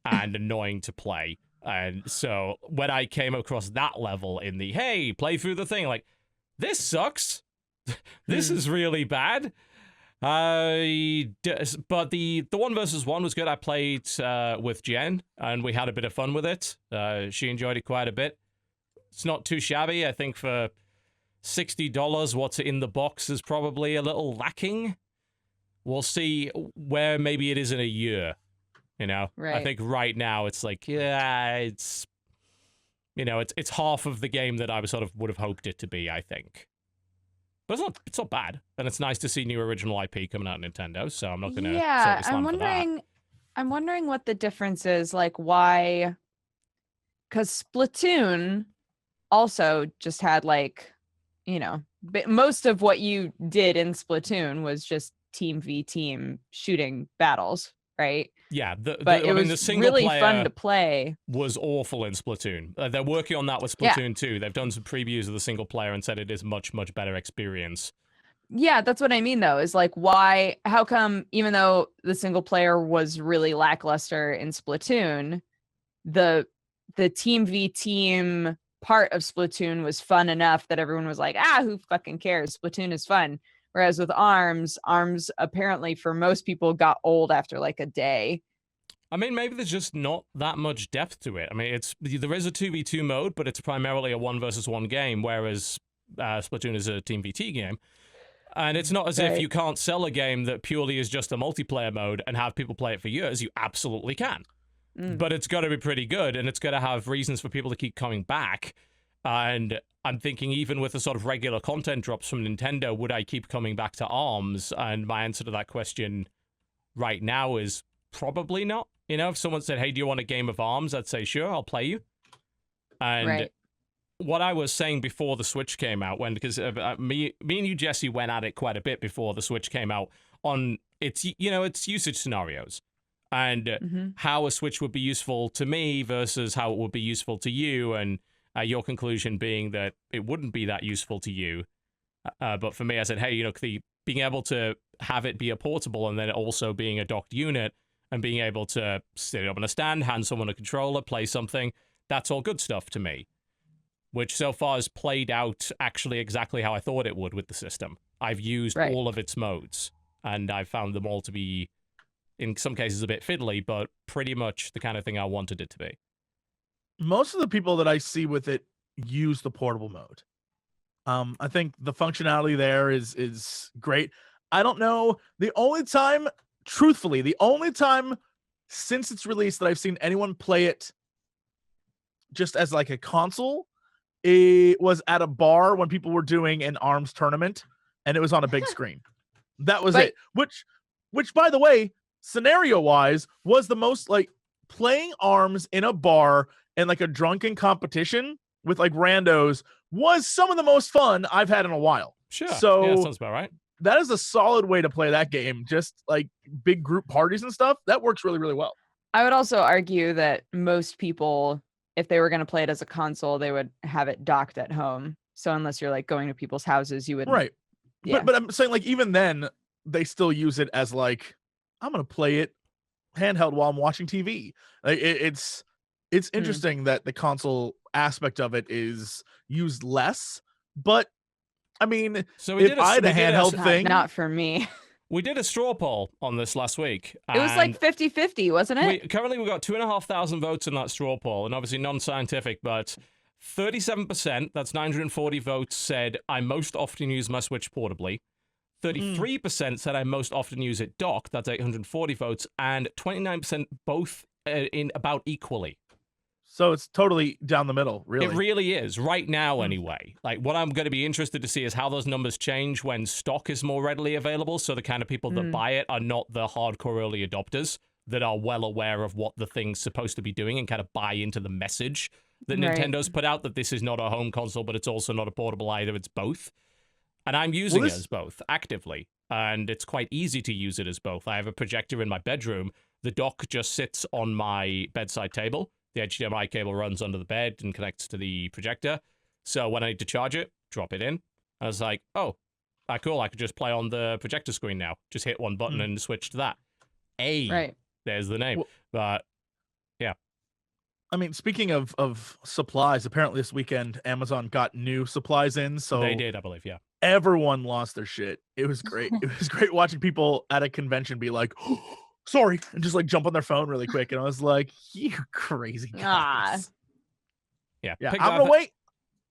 and annoying to play. And so when I came across that level in the, hey, play through the thing, like, this sucks. This is really bad. But the 1 versus 1 was good. I played with Jen, and we had a bit of fun with it. She enjoyed it quite a bit. It's not too shabby. I think for $60, what's in the box is probably a little lacking. We'll see where maybe it is in a year. You know, right. I think right now it's like, yeah, it's, you know, it's half of the game that I would have hoped it to be, I think. But it's not bad, and it's nice to see new original IP coming out on Nintendo. So I'm not gonna slam for that. I'm wondering what the difference is, like why, because Splatoon also just had like, you know, most of what you did in Splatoon was just team v team shooting battles, right? Yeah, but it was the single really fun to play. Was awful in Splatoon. They're working on that with Splatoon 2. They've done some previews of the single player and said it is much better experience. Yeah, that's what I mean though. Is like why? How come even though the single player was really lackluster in Splatoon, the team v team part of Splatoon was fun enough that everyone was like, who fucking cares? Splatoon is fun. Whereas with ARMS apparently for most people got old after like a day. I mean, maybe there's just not that much depth to it. I mean, there is a 2v2 mode, but it's primarily a 1 versus 1 game, whereas Splatoon is a team v game. And it's not as if you can't sell a game that purely is just a multiplayer mode and have people play it for years. You absolutely can. But it's got to be pretty good, and it's got to have reasons for people to keep coming back. And I'm thinking even with the sort of regular content drops from Nintendo, would I keep coming back to ARMS? And my answer to that question right now is probably not. You know, if someone said, hey, do you want a game of ARMS? I'd say, sure, I'll play you. And what I was saying before the Switch came out, because me and you, Jesse, went at it quite a bit before the Switch came out on its usage scenarios. And how a Switch would be useful to me versus how it would be useful to you, and your conclusion being that it wouldn't be that useful to you. But for me, I said, hey, being able to have it be a portable and then also being a docked unit and being able to sit it up on a stand, hand someone a controller, play something, that's all good stuff to me. Which so far has played out actually exactly how I thought it would with the system. I've used all of its modes, and I've found them all to be, in some cases, a bit fiddly, but pretty much the kind of thing I wanted it to be. Most of the people that I see with it use the portable mode. I think the functionality there is great. I don't know. Truthfully, the only time since its release that I've seen anyone play it just as like a console, it was at a bar when people were doing an ARMS tournament, and it was on a big screen. That was it. Which, by the way, scenario-wise, was the most like playing ARMS in a bar and like a drunken competition with like randos was some of the most fun I've had in a while. Sure. So yeah, sounds about right. That is a solid way to play that game. Just like big group parties and stuff. That works really, really well. I would also argue that most people, if they were going to play it as a console, they would have it docked at home. So unless you're like going to people's houses, you would. Right. Yeah. But I'm saying like even then they still use it as like, I'm going to play it handheld while I'm watching TV. Like it's interesting that the console aspect of it is used less, but I mean, so if I had a handheld thing, not for me. We did a straw poll on this last week. It was like 50-50, wasn't it? Currently, we've got 2,500 votes in that straw poll, and obviously non-scientific, but 37%, that's 940 votes, said I most often use my Switch portably. 33% said I most often use it docked, that's 840 votes, and 29% both in about equally. So it's totally down the middle, really. It really is, right now anyway. Like, what I'm going to be interested to see is how those numbers change when stock is more readily available, so the kind of people that buy it are not the hardcore early adopters that are well aware of what the thing's supposed to be doing and kind of buy into the message that Nintendo's put out, that this is not a home console, but it's also not a portable either, it's both. And I'm using it as both, actively. And it's quite easy to use it as both. I have a projector in my bedroom The dock just sits on my bedside table. The HDMI cable runs under the bed and connects to the projector. So when I need to charge it, drop it in. I was like, oh, cool. I could just play on the projector screen now. Just hit one button and switch to that. Right. There's the name. Well, but yeah. I mean, speaking of supplies, apparently this weekend Amazon got new supplies in. So they did, I believe, yeah. Everyone lost their shit. It was great. It was great watching people at a convention be like, oh, sorry, and just like jump on their phone really quick. And I was like, you crazy guys. Yeah. I'm gonna wait.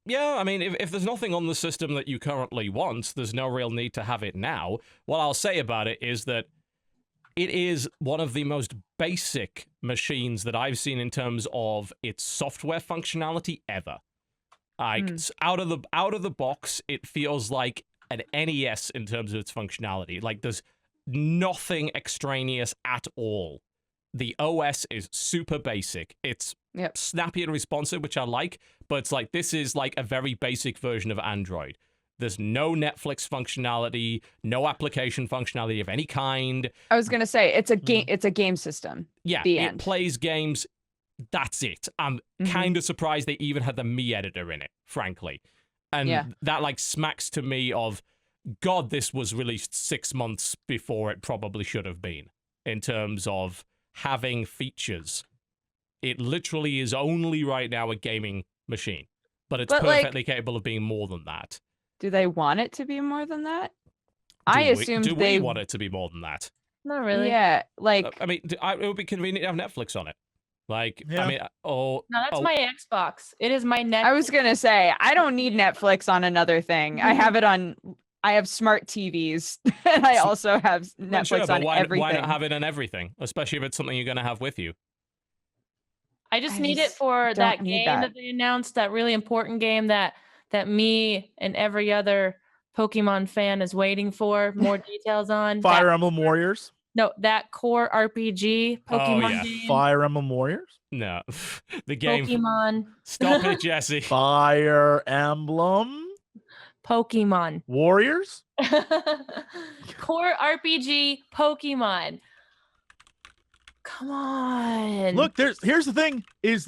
Yeah, I mean, if there's nothing on the system that you currently want, there's no real need to have it now. What I'll say about it is that it is one of the most basic machines that I've seen in terms of its software functionality ever. Like, out of the box, it feels like an NES in terms of its functionality. Like, there's nothing extraneous at all. The OS is super basic. It's snappy and responsive, which I like, but it's like, this is like a very basic version of Android. There's no Netflix functionality, no application functionality of any kind. I was gonna say it's a game. It's a game system. Yeah, it plays games. That's it. I'm kind of surprised they even had the Me editor in it, frankly, and that like smacks to me of, God, this was released 6 months before it probably should have been in terms of having features. It literally is only right now a gaming machine, but it's perfectly capable of being more than that. Do they want it to be more than that? Do we want it to be more than that? Not really. Yeah, like I mean, it would be convenient to have Netflix on it. Like, I mean, no, that's my Xbox. It is my Netflix. I was gonna say I don't need Netflix on another thing. I have it on. I have smart TVs, and I also have Netflix on everything. Why not have it on everything, especially if it's something you're gonna have with you? I just need it for that game that they announced, that really important game that me and every other Pokemon fan is waiting for more details on. Fire Emblem Warriors? No, that core RPG Pokemon game. Fire Emblem Warriors? No. The game. Pokemon. Stop it, Jesse. Fire Emblem? Pokemon. Warriors? Core RPG Pokemon. Come on. Look, here's the thing, is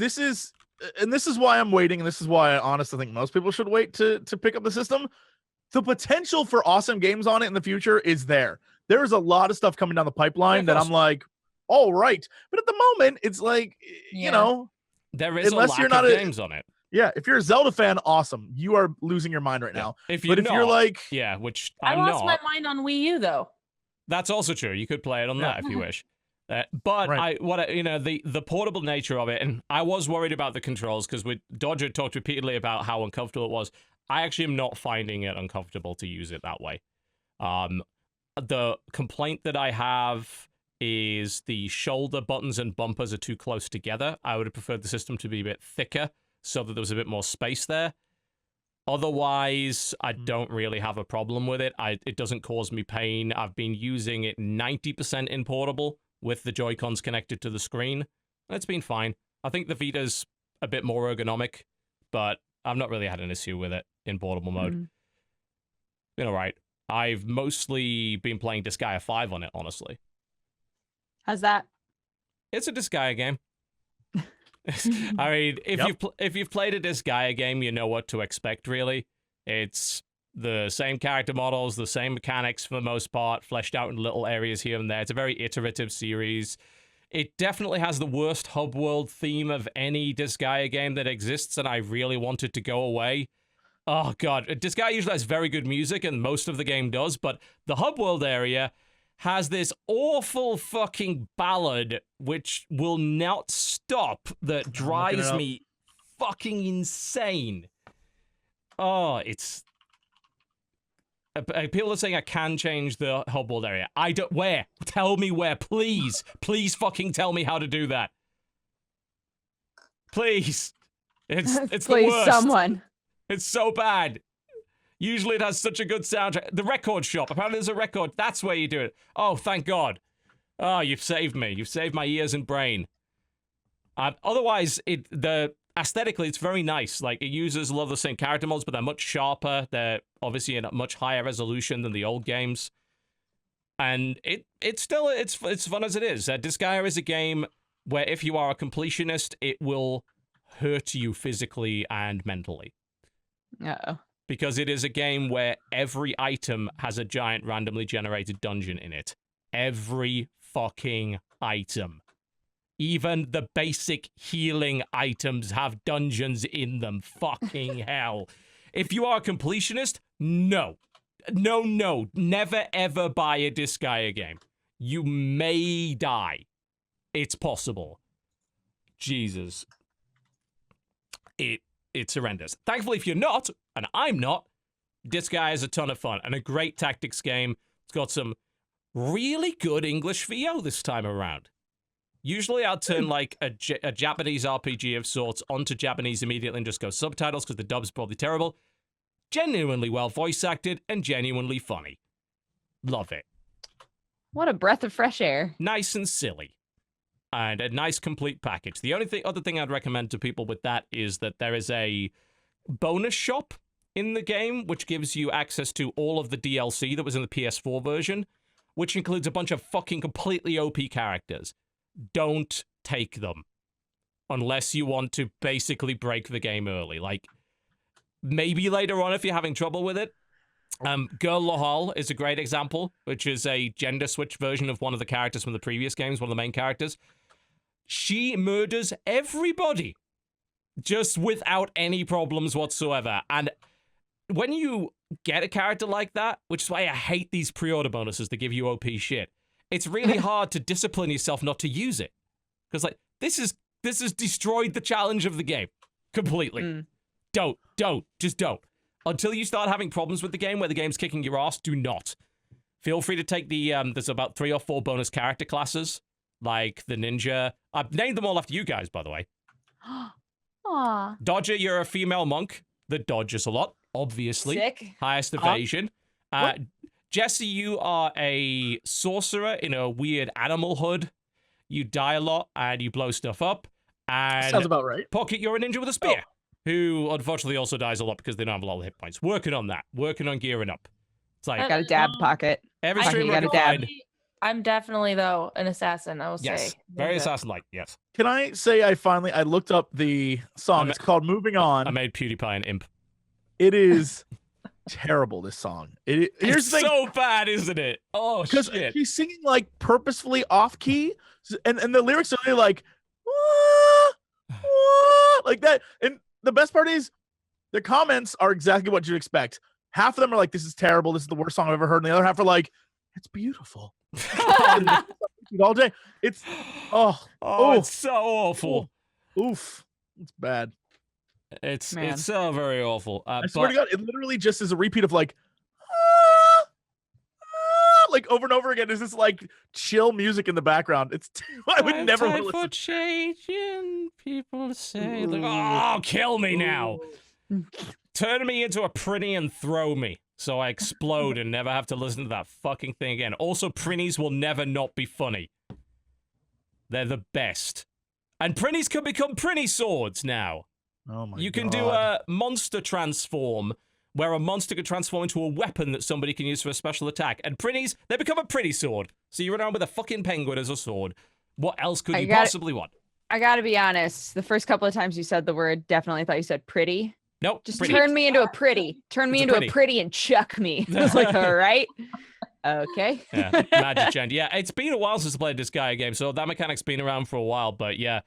and this is why I'm waiting, and this is why I honestly think most people should wait to pick up the system. The potential for awesome games on it in the future is there. There is a lot of stuff coming down the pipeline that I'm like, all right. But at the moment, it's like, you know, there is unless you're not games on it. Yeah, if you're a Zelda fan, awesome. You are losing your mind right now. If you're like, which I lost my mind on Wii U though. That's also true. You could play it on that if you wish. But the portable nature of it, and I was worried about the controls because Dodger talked repeatedly about how uncomfortable it was. I actually am not finding it uncomfortable to use it that way. The complaint that I have is the shoulder buttons and bumpers are too close together. I would have preferred the system to be a bit thicker so that there was a bit more space there. Otherwise, I don't really have a problem with it. It doesn't cause me pain. I've been using it 90% in portable with the Joy-Cons connected to the screen. It's been fine. I think the Vita's a bit more ergonomic, but I've not really had an issue with it in portable mode. Been all right. I've mostly been playing Disgaea 5 on it, honestly. How's that? It's a Disgaea game. I mean, if you've played a Disgaea game, you know what to expect, really. It's the same character models, the same mechanics for the most part, fleshed out in little areas here and there. It's a very iterative series. It definitely has the worst hub world theme of any Disgaea game that exists, and I really want it to go away. Oh, God. Disgaea usually has very good music, and most of the game does, but the hub world area has this awful fucking ballad which will not stop that drives me fucking insane. Oh, it's... People are saying I can change the hub world area. I don't... Where? Tell me where, please. Please fucking tell me how to do that. Please. It's Please, the worst. Someone. It's so bad. Usually it has such a good soundtrack. The record shop. Apparently there's a record. That's where you do it. Oh, thank God. Oh, you've saved me. You've saved my ears and brain. Otherwise, aesthetically, it's very nice. Like, it uses a lot of the same character modes, but they're much sharper. They're obviously in a much higher resolution than the old games. And it's still it's fun as it is. Disgaea is a game where if you are a completionist, it will hurt you physically and mentally. Uh-oh. Because it is a game where every item has a giant randomly generated dungeon in it. Every fucking item. Even the basic healing items have dungeons in them. Fucking hell. If you are a completionist, no. No. Never ever buy a Disgaea game. You may die. It's possible. Jesus. It's horrendous. Thankfully, if you're not, and I'm not, Disgaea is a ton of fun and a great tactics game. It's got some really good English VO this time around. Usually I'll turn like a Japanese RPG of sorts onto Japanese immediately and just go subtitles because the dub's probably terrible. Genuinely well voice acted and genuinely funny. Love it. What a breath of fresh air. Nice and silly. And a nice complete package. The only other thing I'd recommend to people with that is that there is a bonus shop in the game which gives you access to all of the DLC that was in the PS4 version, which includes a bunch of fucking completely OP characters. Don't take them unless you want to basically break the game early. Like, maybe later on if you're having trouble with it. Girl Lohal is a great example, which is a gender switch version of one of the characters from the previous games, one of the main characters. She murders everybody just without any problems whatsoever. And when you get a character like that, which is why I hate these pre-order bonuses that give you OP shit, it's really hard to discipline yourself not to use it. Because, like, this has destroyed the challenge of the game completely. Just don't. Until you start having problems with the game where the game's kicking your ass, do not. Feel free to take the, there's about 3 or 4 bonus character classes, like the ninja. I've named them all after you guys, by the way. Aw. Dodger, you're a female monk that dodges a lot, obviously. Sick. Highest evasion. Jesse, you are a sorcerer in a weird animal hood. You die a lot and you blow stuff up. And Sounds about right. Pokket, you're a ninja with a spear, who unfortunately also dies a lot because they don't have a lot of hit points. Working on that. Working on gearing up. It's like Got a dab Pocket. every Pocket, stream you I got can a dab. find. I'm definitely, though, an assassin, I will Yes, say. very Ninja. assassin-like. Yes, Can I say I looked up the song. It's called "Moving On." I made PewDiePie an imp. It is terrible. This song. Here's It's the thing. so bad, isn't it? Oh Because shit! she's singing like purposefully off key, and the lyrics are really like, "Wah, wah," like that. And the best part is, the comments are exactly what you'd expect. Half of them are like, "This is terrible. This is the worst song I've ever heard," and the other half are like, "It's beautiful." All day. It's it's so awful. Oof. It's bad. It's Man. so very awful. I swear to God, it literally just is a repeat of like, "Ah, ah," like over and over again. There's this like chill music in the background. It's I would never want to for listen. changing people say, like, "Oh, kill me now! Turn me into a prinny and throw me, so I explode and never have to listen to that fucking thing again." Also, prinnies will never not be funny. They're the best, and prinnies can become prinny swords now. Oh my You can do a monster transform, where a monster can transform into a weapon that somebody can use for a special attack. And prinnies, they become a pretty sword. So you run around with a fucking penguin as a sword. What else could you possibly want? I gotta be honest. The first couple of times you said the word, definitely thought you said pretty. Nope. Just pretty. turn me into a pretty. Turn me It's a into pretty. a pretty and chuck me. I was like, all right. Okay. Yeah, Magic Gen. Yeah, it's been a while since I played this Disgaea game, so that mechanic's been around for a while, but yeah.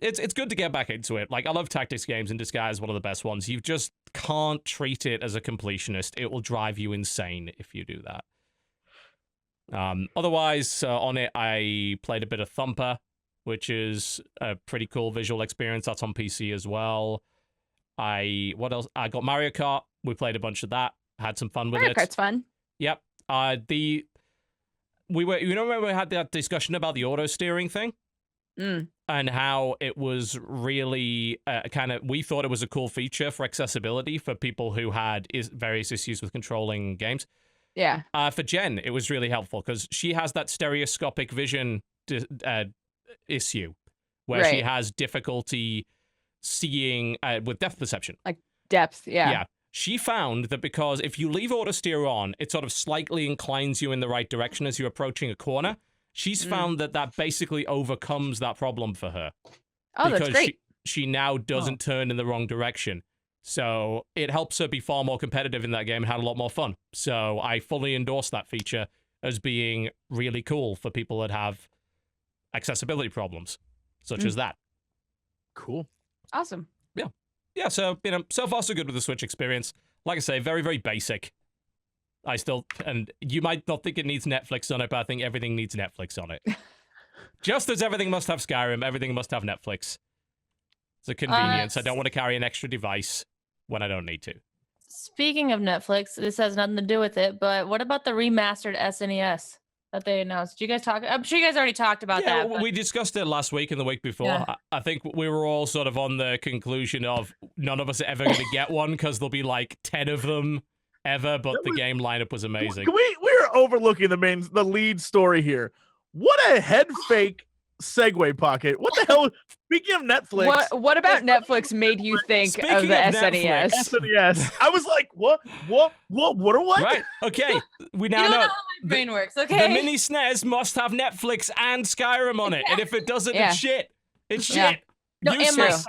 It's good to get back into it. Like, I love tactics games, and Disgaea is one of the best ones. You just can't treat it as a completionist. It will drive you insane if you do that. Otherwise, on it, I played a bit of Thumper, which is a pretty cool visual experience. That's on PC as well. What else? I got Mario Kart. We played a bunch of that. Had some fun with Mario it. Kart's fun. Yep. You remember we had that discussion about the auto steering thing? And how it was really we thought it was a cool feature for accessibility for people who had various issues with controlling games. Yeah. For Jen, it was really helpful because she has that stereoscopic vision issue where she Right. has difficulty seeing with depth perception. Like depth. Yeah. She found that because if you leave auto steer on, it sort of slightly inclines you in the right direction as you're approaching a corner. She's found that basically overcomes that problem for her. Oh, that's great. She now doesn't turn in the wrong direction. So it helps her be far more competitive in that game and had a lot more fun. So I fully endorse that feature as being really cool for people that have accessibility problems, such as that. Cool. Awesome. Yeah, so, so far so good with the Switch experience. Like I say, very, very basic. And you might not think it needs Netflix on it, but I think everything needs Netflix on it. Just as everything must have Skyrim, everything must have Netflix. It's a convenience. I don't want to carry an extra device when I don't need to. Speaking of Netflix, this has nothing to do with it, but what about the remastered SNES that they announced? Did you guys talk? I'm sure you guys already talked about that. Yeah, we discussed it last week and the week before. Yeah. I think we were all sort of on the conclusion of none of us are ever going to get one because there'll be like 10 of them ever, but the game lineup was amazing. We're overlooking the lead story here. What a head fake segue, Pocket. What the hell? Speaking of Netflix, What about Netflix made you think of the SNES? SNES. I was like, what? Right. Okay. We now You don't know know how my brain works, the okay? mini SNES must have Netflix and Skyrim on it, and if it doesn't, Yeah. it's shit. It's shit. Yeah. No, and Useless.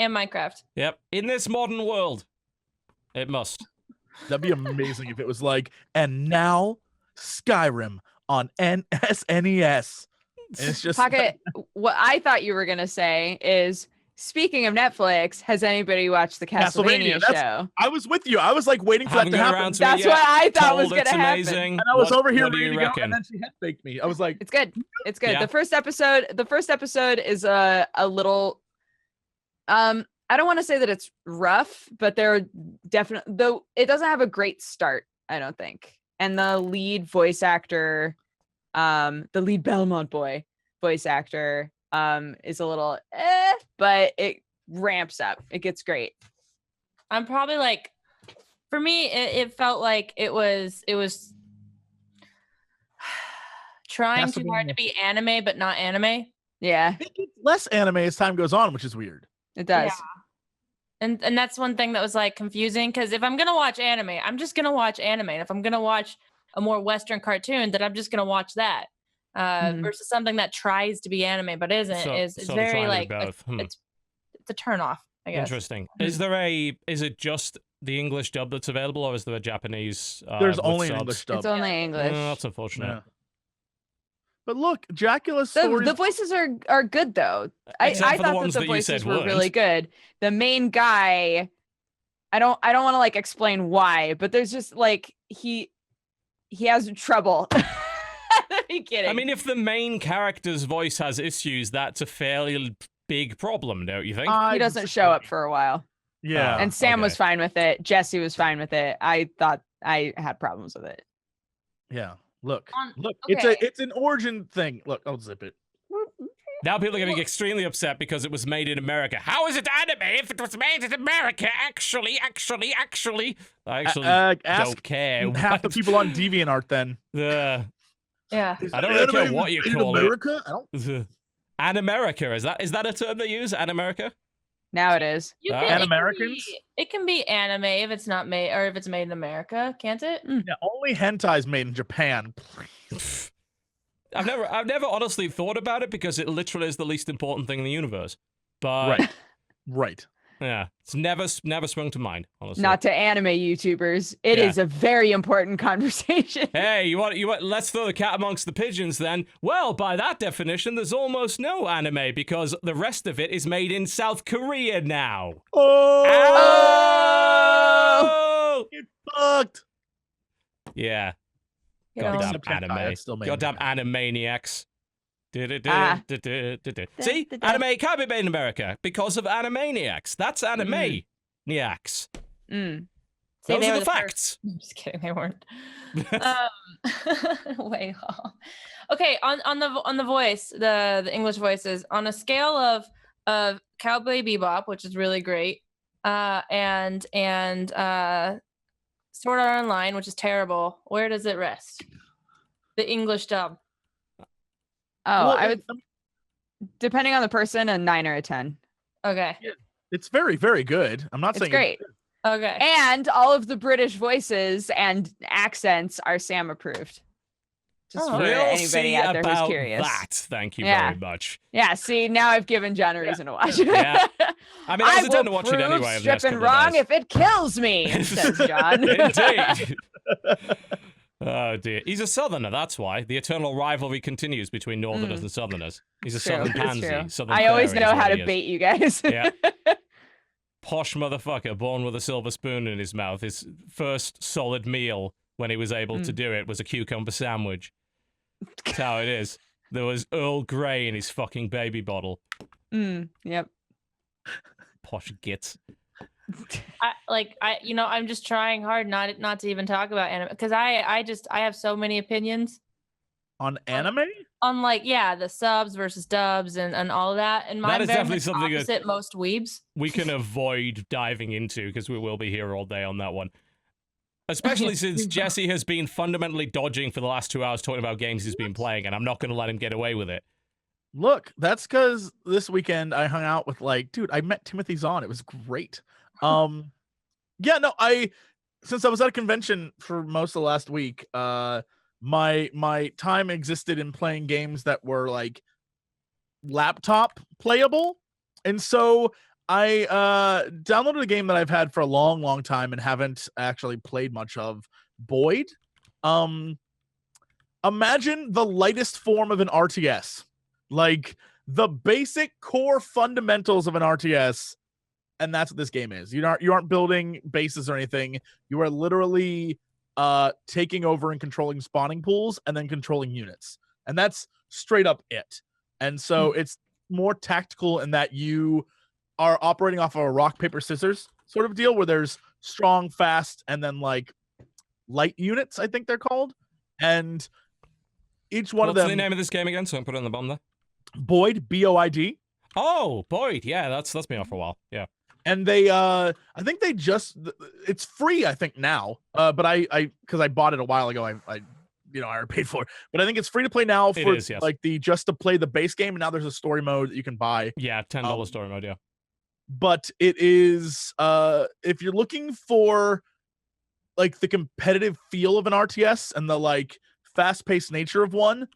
Minecraft. Yep. In this modern world, it must. That'd be amazing if it was like, and now Skyrim on SNES. And it's just Pocket, what I thought you were going to say is, speaking of Netflix, has anybody watched the Castlevania show? I was with you. I was like waiting for Haven't that to got happen. around to it That's yet. what I thought was Told going to it's happen. amazing. And I was over here What do ready you to go, reckon? and then she head faked me. I was like, It's good. It's good. Yeah. The first episode is a little I don't want to say that it's rough, but they're definitely, though it doesn't have a great start, I don't think. And the lead voice actor, the lead Belmont boy voice actor, is a little but it ramps up. It gets great. I'm probably like, for me, it felt like it was trying too hard to be anime, but not anime. Yeah, it gets less anime as time goes on, which is weird. it does. Yeah. And that's one thing that was like confusing, because if I'm gonna watch anime, I'm just gonna watch anime. And if I'm gonna watch a more Western cartoon, then I'm just gonna watch that. Versus something that tries to be anime but isn't. It's so very trying to like do both. it's a turn off, I guess. Interesting. Is it just the English dub that's available, or is there a Japanese? There's with only an subs? English dub. It's only English. That's unfortunate. Yeah. But look, Dracula's story. The voices are good though. I Except for the thought ones that that the you said voices were weren't. really good. The main guy, I don't want to like explain why, but there's just like he has trouble at the beginning. I mean, if the main character's voice has issues, that's a fairly big problem, don't you think? he doesn't show up for a while. Yeah. And Sam was okay. fine with it. Jesse was fine with it. I thought I had problems with it. Yeah. Look. Okay. It's an origin thing. Look, I'll zip it. Now people are getting extremely upset because it was made in America. How is it anime if it was made in America? Actually. I actually Ask don't care. half the people on DeviantArt then. Yeah. I don't Is really care anime what you in call America? I don't. it. Animerica, is that a term they use? Animerica? Now it is. Americans? It can be anime if it's not made, or if it's made in America, can't it? Yeah, only hentai's made in Japan. I've never honestly thought about it because it literally is the least important thing in the universe. But Right. yeah, it's never sprung to mind, honestly. Not to anime YouTubers. It Yeah. is a very important conversation. Hey, you want? Let's throw the cat amongst the pigeons then. Well, by that definition, there's almost no anime because the rest of it is made in South Korea now. Oh, it fucked. Yeah. You know, Goddamn Except hentai, anime. it's still made in Goddamn America. animaniacs. Ah. See? Anime can't be made in America because of Animaniacs. That's Animaniacs. Mm. See, Those they are were the first- facts. I'm just kidding, they weren't. Way off. Okay, on the voice, the English voices, on a scale of Cowboy Bebop, which is really great, and Sword Art Online, which is terrible, where does it rest? The English dub. Oh, Well, I would, depending on the person, a 9 or a 10. Okay. It's very, very good. I'm not It's saying great. Okay. And all of the British voices and accents are Sam approved. Just for We'll anybody see out there who's about curious. that. Thank you Yeah. very much. Yeah, see, now I've given John a reason to watch. Yeah. I mean, I was will intending to watch it prove anyway. over the next stripping couple of wrong days. if it kills me, says John. Indeed. Oh dear. He's a southerner, that's why. The eternal rivalry continues between northerners and southerners. He's a True, southern it's pansy. true. Southern I always fairy know is how what to he is. bait you guys. Yeah. Posh motherfucker, born with a silver spoon in his mouth. His first solid meal when he was able to do it was a cucumber sandwich. That's how it is. There was Earl Grey in his fucking baby bottle. Yep. Posh gits. I'm just trying hard not to even talk about anime because I have so many opinions On anime? on the subs versus dubs and all of that. And mine is very definitely much something that- opposite most weebs. We can avoid diving into because we will be here all day on that one. Especially since Jesse has been fundamentally dodging for the last 2 hours talking about games he's been playing, and I'm not going to let him get away with it. Look, that's because this weekend I hung out with dude, I met Timothy Zahn. It was great. Since I was at a convention for most of the last week, my time existed in playing games that were like laptop playable. And so I downloaded a game that I've had for a long time and haven't actually played much of, Boid. Imagine the lightest form of an RTS. Like the basic core fundamentals of an RTS, and that's what this game is. You aren't building bases or anything. You are literally taking over and controlling spawning pools and then controlling units. And that's straight up it. And so it's more tactical in that you are operating off of a rock, paper, scissors sort of deal where there's strong, fast, and then like light units, I think they're called. And each one of them. What's the name of this game again? So I can put it on the bottom there. Boid, Boid. Oh, Boid. Yeah, that's been out for a while. Yeah. And they I think they just, it's free I think now, but I because I bought it a while ago, I already paid for it, but I think it's free to play now for yes. like just to play the base game, and now there's a story mode that you can buy. Yeah, $10 story mode. Yeah. But it is if you're looking for like the competitive feel of an RTS and the like fast-paced nature of one,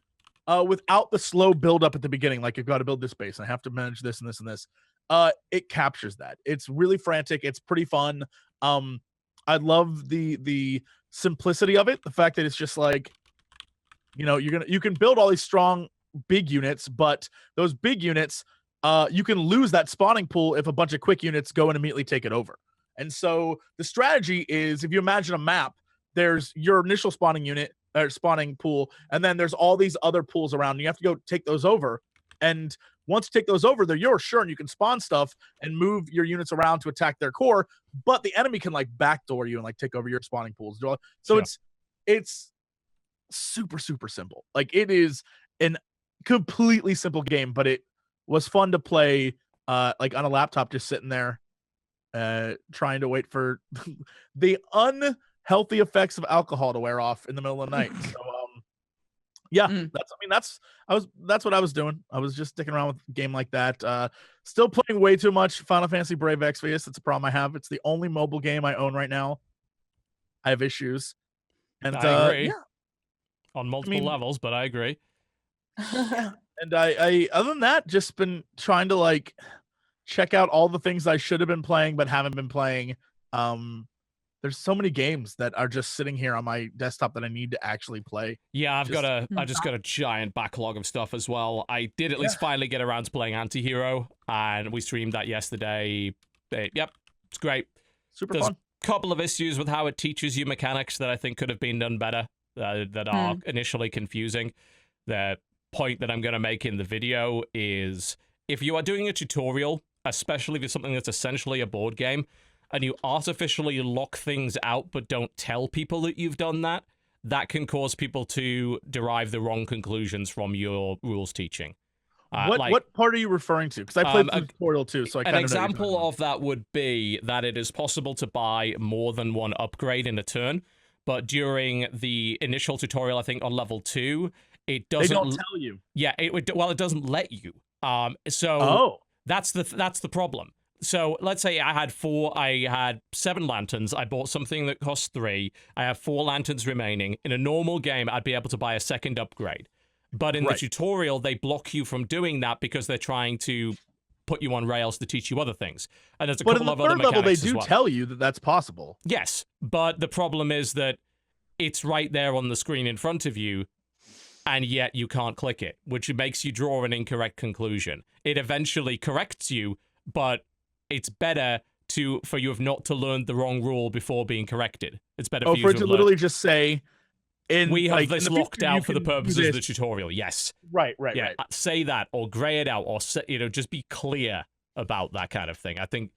without the slow build up at the beginning, like you've got to build this base and I have to manage this and this and this. It captures that. It's really frantic. It's pretty fun. I love the simplicity of it. The fact that it's just like, you can build all these strong big units, but those big units, you can lose that spawning pool if a bunch of quick units go and immediately take it over. And so the strategy is, if you imagine a map, there's your initial spawning unit or spawning pool, and then there's all these other pools around. You have to go take those over. And once you take those over, they're yours, sure, and you can spawn stuff and move your units around to attack their core, but the enemy can like backdoor you and like take over your spawning pools. So it's super, super simple. Like it is an completely simple game, but it was fun to play like on a laptop, just sitting there trying to wait for the unhealthy effects of alcohol to wear off in the middle of the night. So that's what I was doing. I was just sticking around with a game like that. Still playing way too much Final Fantasy Brave Exvius. That's a problem I have. It's the only mobile game I own right now. I have issues. And I agree. On multiple levels, but I agree. And I other than that, just been trying to like check out all the things I should have been playing but haven't been playing. There's so many games that are just sitting here on my desktop that I need to actually play. Yeah, I just got a giant backlog of stuff as well. I did at least finally get around to playing Antihero, and we streamed that yesterday. It's great. Super There's fun. a couple of issues with how it teaches you mechanics that I think could have been done better, that are initially confusing. The point that I'm going to make in the video is, if you are doing a tutorial, especially if it's something that's essentially a board game, and you artificially lock things out but don't tell people that you've done that, that can cause people to derive the wrong conclusions from your rules teaching. What part are you referring to? Because I played the tutorial too, so I kind of know. An example of that would be that it is possible to buy more than one upgrade in a turn, but during the initial tutorial, I think on level 2, it doesn't. They don't tell you. Yeah, it doesn't let you. That's the problem. So let's say I had 7 lanterns. I bought something that cost 3. I have 4 lanterns remaining. In a normal game, I'd be able to buy a second upgrade. But in the tutorial, they block you from doing that because they're trying to put you on rails to teach you other things. And there's a couple of other mechanics level, they as do well. tell you that that's possible. Yes, but the problem is that it's right there on the screen in front of you, and yet you can't click it, which makes you draw an incorrect conclusion. It eventually corrects you, but it's better for you not to learn the wrong rule before being corrected. It's better for you to literally just say, we have like, this locked out for the purposes of the tutorial. Yes. Right. Say that, or gray it out, or just be clear about that kind of thing. I think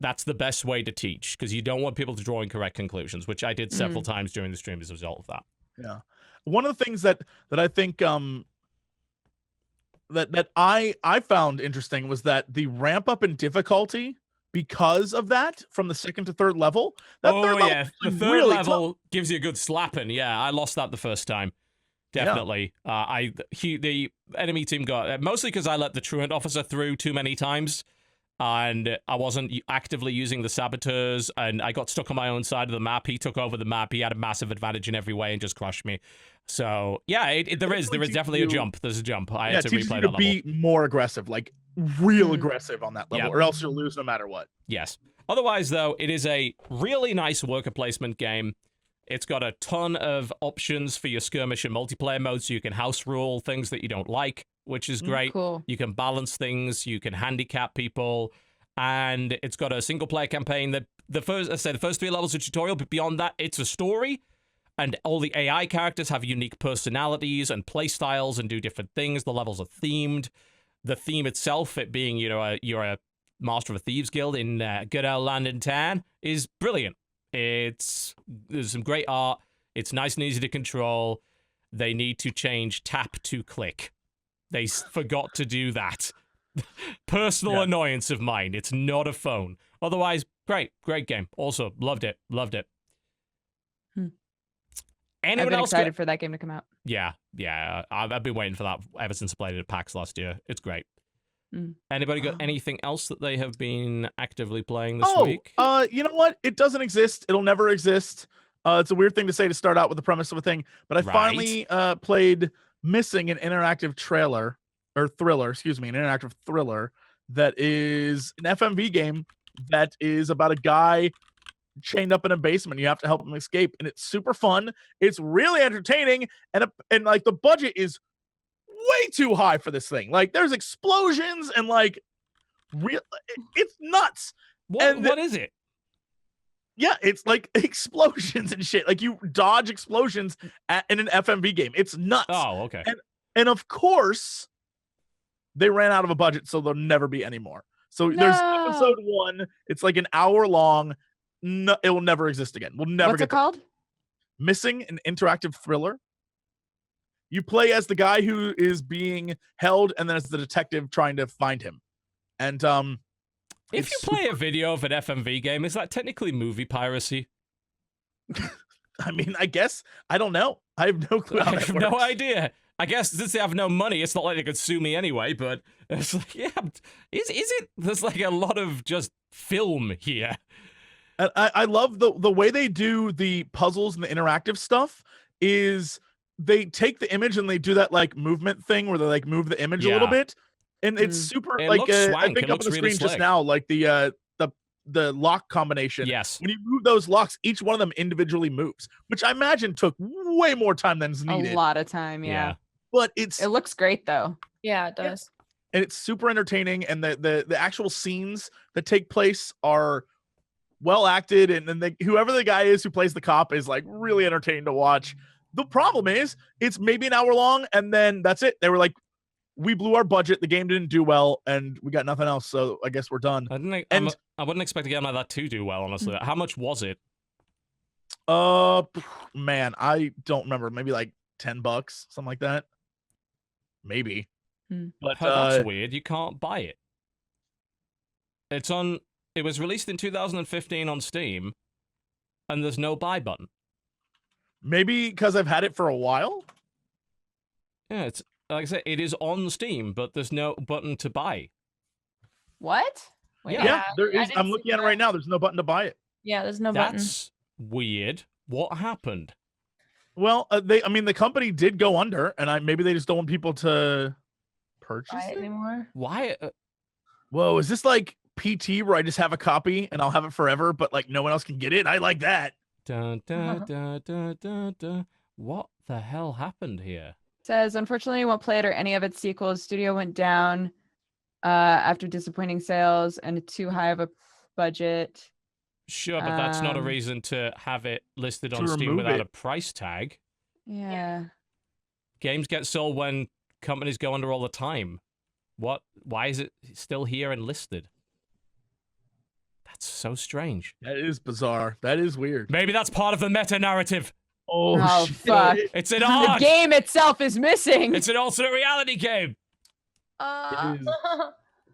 that's the best way to teach, because you don't want people to draw incorrect conclusions, which I did several times during the stream as a result of that. Yeah. One of the things that I think that I found interesting was that the ramp up in difficulty because of that from the 2nd to 3rd level. That third level the 3rd really level gives you a good slapping. Yeah, I lost that the first time. Definitely. Yeah. The enemy team got mostly because I let the truant officer through too many times, and I wasn't actively using the saboteurs, and I got stuck on my own side of the map. He took over the map. He had a massive advantage in every way and just crushed me. So yeah, there is definitely a jump. There's a jump. I had to replay that level. Be more aggressive, like real aggressive on that level, or else you'll lose no matter what. Yes. Otherwise, though, it is a really nice worker placement game. It's got a ton of options for your skirmish and multiplayer mode, so you can house rule things that you don't like, which is great. Cool. You can balance things, you can handicap people, and it's got a single player campaign that the first 3 levels of tutorial, but beyond that, it's a story, and all the AI characters have unique personalities and play styles and do different things. The levels are themed. The theme itself, it being, you're a master of a thieves guild in good old London town, is brilliant. There's some great art. It's nice and easy to control. They need to change tap to click. They forgot to do that. Personal annoyance of mine. It's not a phone. Otherwise, great game. Also, loved it. Anyone else excited for that game to come out? Yeah. I've been waiting for that ever since I played it at PAX last year. It's great. Anybody got anything else that they have been actively playing this week? You know what? It doesn't exist. It'll never exist. It's a weird thing to say to start out with the premise of a thing, but I finally played Missing, an interactive thriller that is an FMV game that is about a guy chained up in a basement. You have to help him escape, and it's super fun. It's really entertaining, and like the budget is way too high for this thing. Like there's explosions and like it's nuts. What is it? Yeah, it's like explosions and shit. Like you dodge explosions in an FMV game. It's nuts. Oh, okay. And of course, they ran out of a budget, so there'll never be any more. So there's episode 1. It's like an hour long. No, it will never exist again. We'll never. What's it called? Missing, an interactive thriller. You play as the guy who is being held, and then as the detective trying to find him. And if you play a video of an FMV game, is that technically movie piracy? I mean, I guess. I don't know. I have no clue. I have no idea. I guess since they have no money, it's not like they could sue me anyway, but it's like, yeah, is it? There's like a lot of just film here. And I love the way they do the puzzles and the interactive stuff is they take the image and they do that like movement thing where they like move the image a little bit. And it's super it like looks swank. I think it up on the really screen slick. just now, like the lock combination. Yes. When you move those locks, each one of them individually moves, which I imagine took way more time than is needed. A lot of time, yeah. But it looks great though. Yeah, it does. And it's super entertaining, and the actual scenes that take place are well acted, and then whoever the guy is who plays the cop is like really entertaining to watch. The problem is it's maybe an hour long, and then that's it. They were like, we blew our budget, the game didn't do well, and we got nothing else, so I guess we're done. I wouldn't expect a game like that to do well, honestly. How much was it? Man, I don't remember. Maybe like $10, something like that. Maybe. But that's weird. You can't buy it. It was released in 2015 on Steam, and there's no buy button. Maybe because I've had it for a while? Yeah, it's like I said, it is on Steam, but there's no button to buy. What? Yeah, there is. I'm see looking at it that. right now. There's no button to buy it. Yeah, there's no button. That's weird. What happened? Well, the company did go under, and maybe they just don't want people to purchase Buy it it anymore. Why? Whoa, is this like PT where I just have a copy and I'll have it forever, but like no one else can get it? I like that. Dun, dun, dun, dun, dun, dun. What the hell happened here? Says, unfortunately, won't play it or any of its sequels. Studio went down after disappointing sales and too high of a budget. Sure, but that's not a reason to have it listed on Steam without a price tag. Yeah. Games get sold when companies go under all the time. What? Why is it still here and listed? That's so strange. That is bizarre. That is weird. Maybe that's part of the meta narrative. Oh, shit. fuck. It's an The arc. game itself is missing. It's an alternate reality game. It is.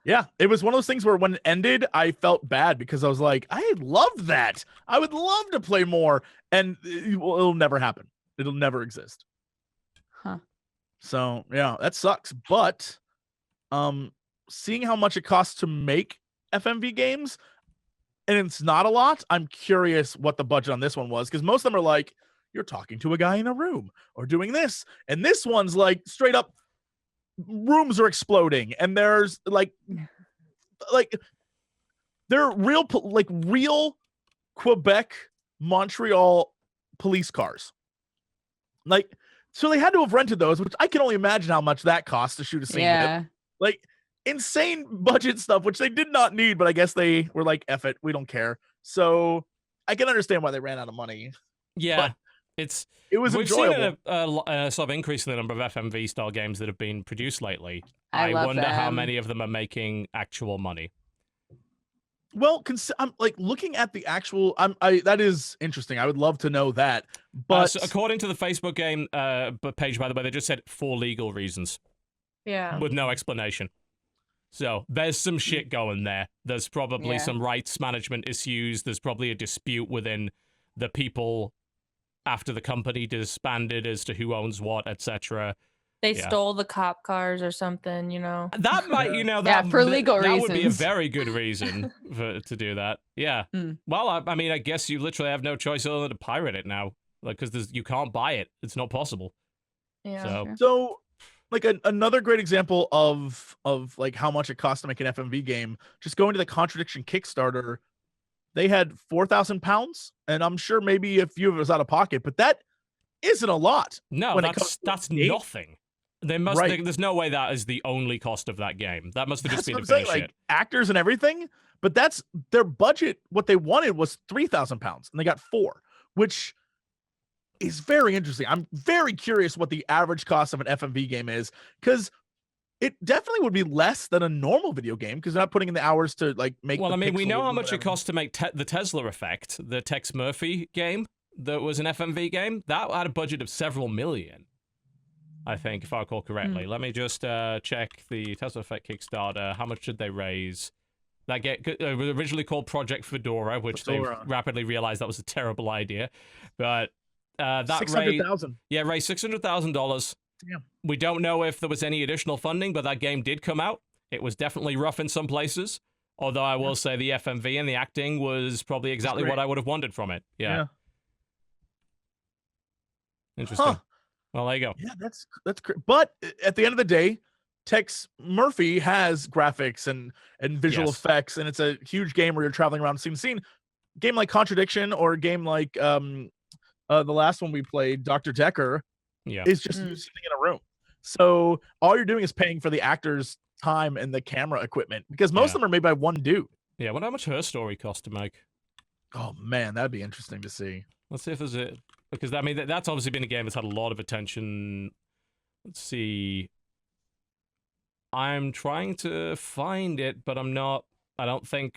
Yeah, it was one of those things where when it ended, I felt bad because I was like, I loved that. I would love to play more, and it'll never happen. It'll never exist. Huh. So yeah, that sucks. But seeing how much it costs to make FMV games, and it's not a lot, I'm curious what the budget on this one was, because most of them are like, you're talking to a guy in a room or doing this, and this one's like straight up rooms are exploding, and there's like they're real Quebec, Montreal police cars. Like, so they had to have rented those, which I can only imagine how much that costs to shoot a scene with. Like insane budget stuff, which they did not need, but I guess they were like, F it, we don't care. So I can understand why they ran out of money. Yeah. But it was We've enjoyable. seen a sort of increase in the number of FMV style games that have been produced lately. I love wonder how them. many of them are making actual money. Well, I'm like looking at the actual. That is interesting. I would love to know that. But So according to the Facebook game page, by the way, they just said for legal reasons. Yeah. With no explanation. So there's some shit going there. There's probably some rights management issues. There's probably a dispute within the people after the company disbanded as to who owns what, etc. They stole the cop cars or something, That might, that for legal that reasons. would be a very good reason to do that. Yeah. Mm. Well, I mean, I guess you literally have no choice other than to pirate it now, like because you can't buy it. It's not possible. Yeah. So like another great example of like how much it costs to make an FMV game. Just going to the Contradiction Kickstarter, they had £4,000, and I'm sure maybe a few of it was out of pocket, but that isn't a lot. No, when it that's comes to nothing. There's no way that is the only cost of that game. That must have just been to finish like it. actors and everything, but that's their budget. What they wanted was £3,000, and they got 4, which is very interesting. I'm very curious what the average cost of an FMV game is, because it definitely would be less than a normal video game because they're not putting in the hours to like make. Well, I mean, we pixels know how and much it whatever. costs to make the Tesla Effect, the Tex Murphy game that was an FMV game. That had a budget of several million, I think, if I recall correctly. Let me just check the Tesla Effect Kickstarter. How much did they raise? That it was originally called Project Fedora, which they rapidly realized that was a terrible idea. But that $600,000. raised $600,000. Yeah. We don't know if there was any additional funding, but that game did come out. It was definitely rough in some places. Although I will say the FMV and the acting was probably exactly what I would have wanted from it. Yeah. Interesting. Huh. Well, there you go. Yeah, that's but at the end of the day, Tex Murphy has graphics and visual effects, and it's a huge game where you're traveling around scene to scene. Game like Contradiction or a game like the last one we played, Dr. Decker, is just you sitting in a room. So all you're doing is paying for the actors' time and the camera equipment, because most of them are made by one dude. Yeah, I wonder how much her story cost to make. Oh man, that'd be interesting to see. Let's see if there's a, because I mean that's obviously been a game that's had a lot of attention. Let's see. I'm trying to find it, but I'm not. I don't think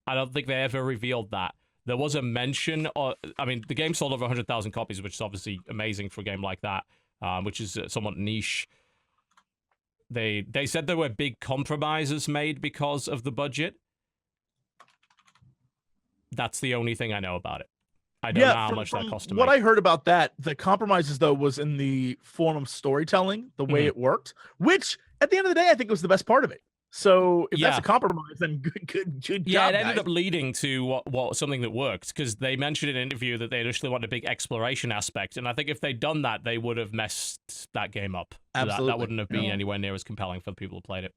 they ever revealed that. There was a mention. I mean, the game sold over 100,000 copies, which is obviously amazing for a game like that, which is somewhat niche. They said there were big compromises made because of the budget. That's the only thing I know about it. I don't know how much that cost to what make. I heard about that, the compromises though was in the form of storytelling, the way it worked, which at the end of the day, I think was the best part of it. So if that's a compromise, then good job. Yeah, it ended guys. up leading to what something that worked, because they mentioned in an interview that they initially wanted a big exploration aspect, and I think if they'd done that, they would have messed that game up. Absolutely. That wouldn't have been anywhere near as compelling for the people who played it.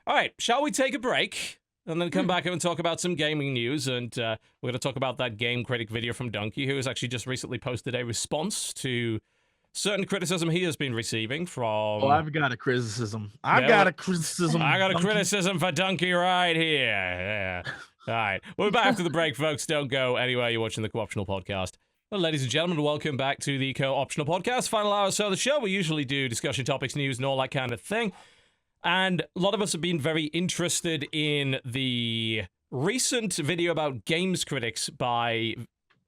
All right, shall we take a break and then come back and talk about some gaming news? And we're going to talk about that game critic video from Donkey, who has actually just recently posted a response to certain criticism he has been receiving from... Oh, I've got a criticism. I got a criticism for Donkey right here. Yeah. All right. We'll be back after the break, folks. Don't go anywhere. You're watching the Co-Optional Podcast. Well, ladies and gentlemen, welcome back to the Co-Optional Podcast. Final hour or so of the show. We usually do discussion topics, news, and all that kind of thing. And a lot of us have been very interested in the recent video about games critics by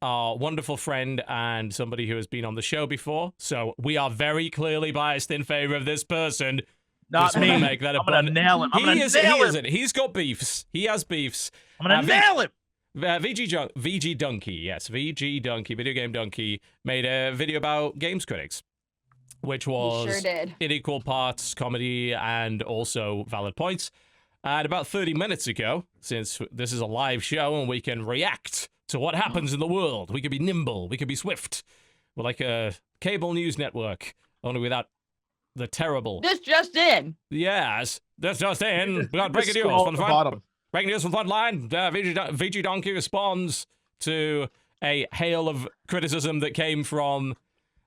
our wonderful friend and somebody who has been on the show before. So we are very clearly biased in favor of this person. Not Just me. want to make that I'm going to nail him. He isn't. He's got beefs. He has beefs. I'm going to nail him. VG Donkey, yes. VG Donkey, Video Game Donkey, made a video about games critics, which was Sure did. in equal parts comedy and also valid points. And about 30 minutes ago, since this is a live show and we can react to what happens in the world, we can be nimble, we can be swift. We're like a cable news network, only without the terrible. This just in. Yes, this just in. We got breaking news Scroll from at the the front. bottom. Breaking news from Frontline. VG Donkey responds to a hail of criticism that came from,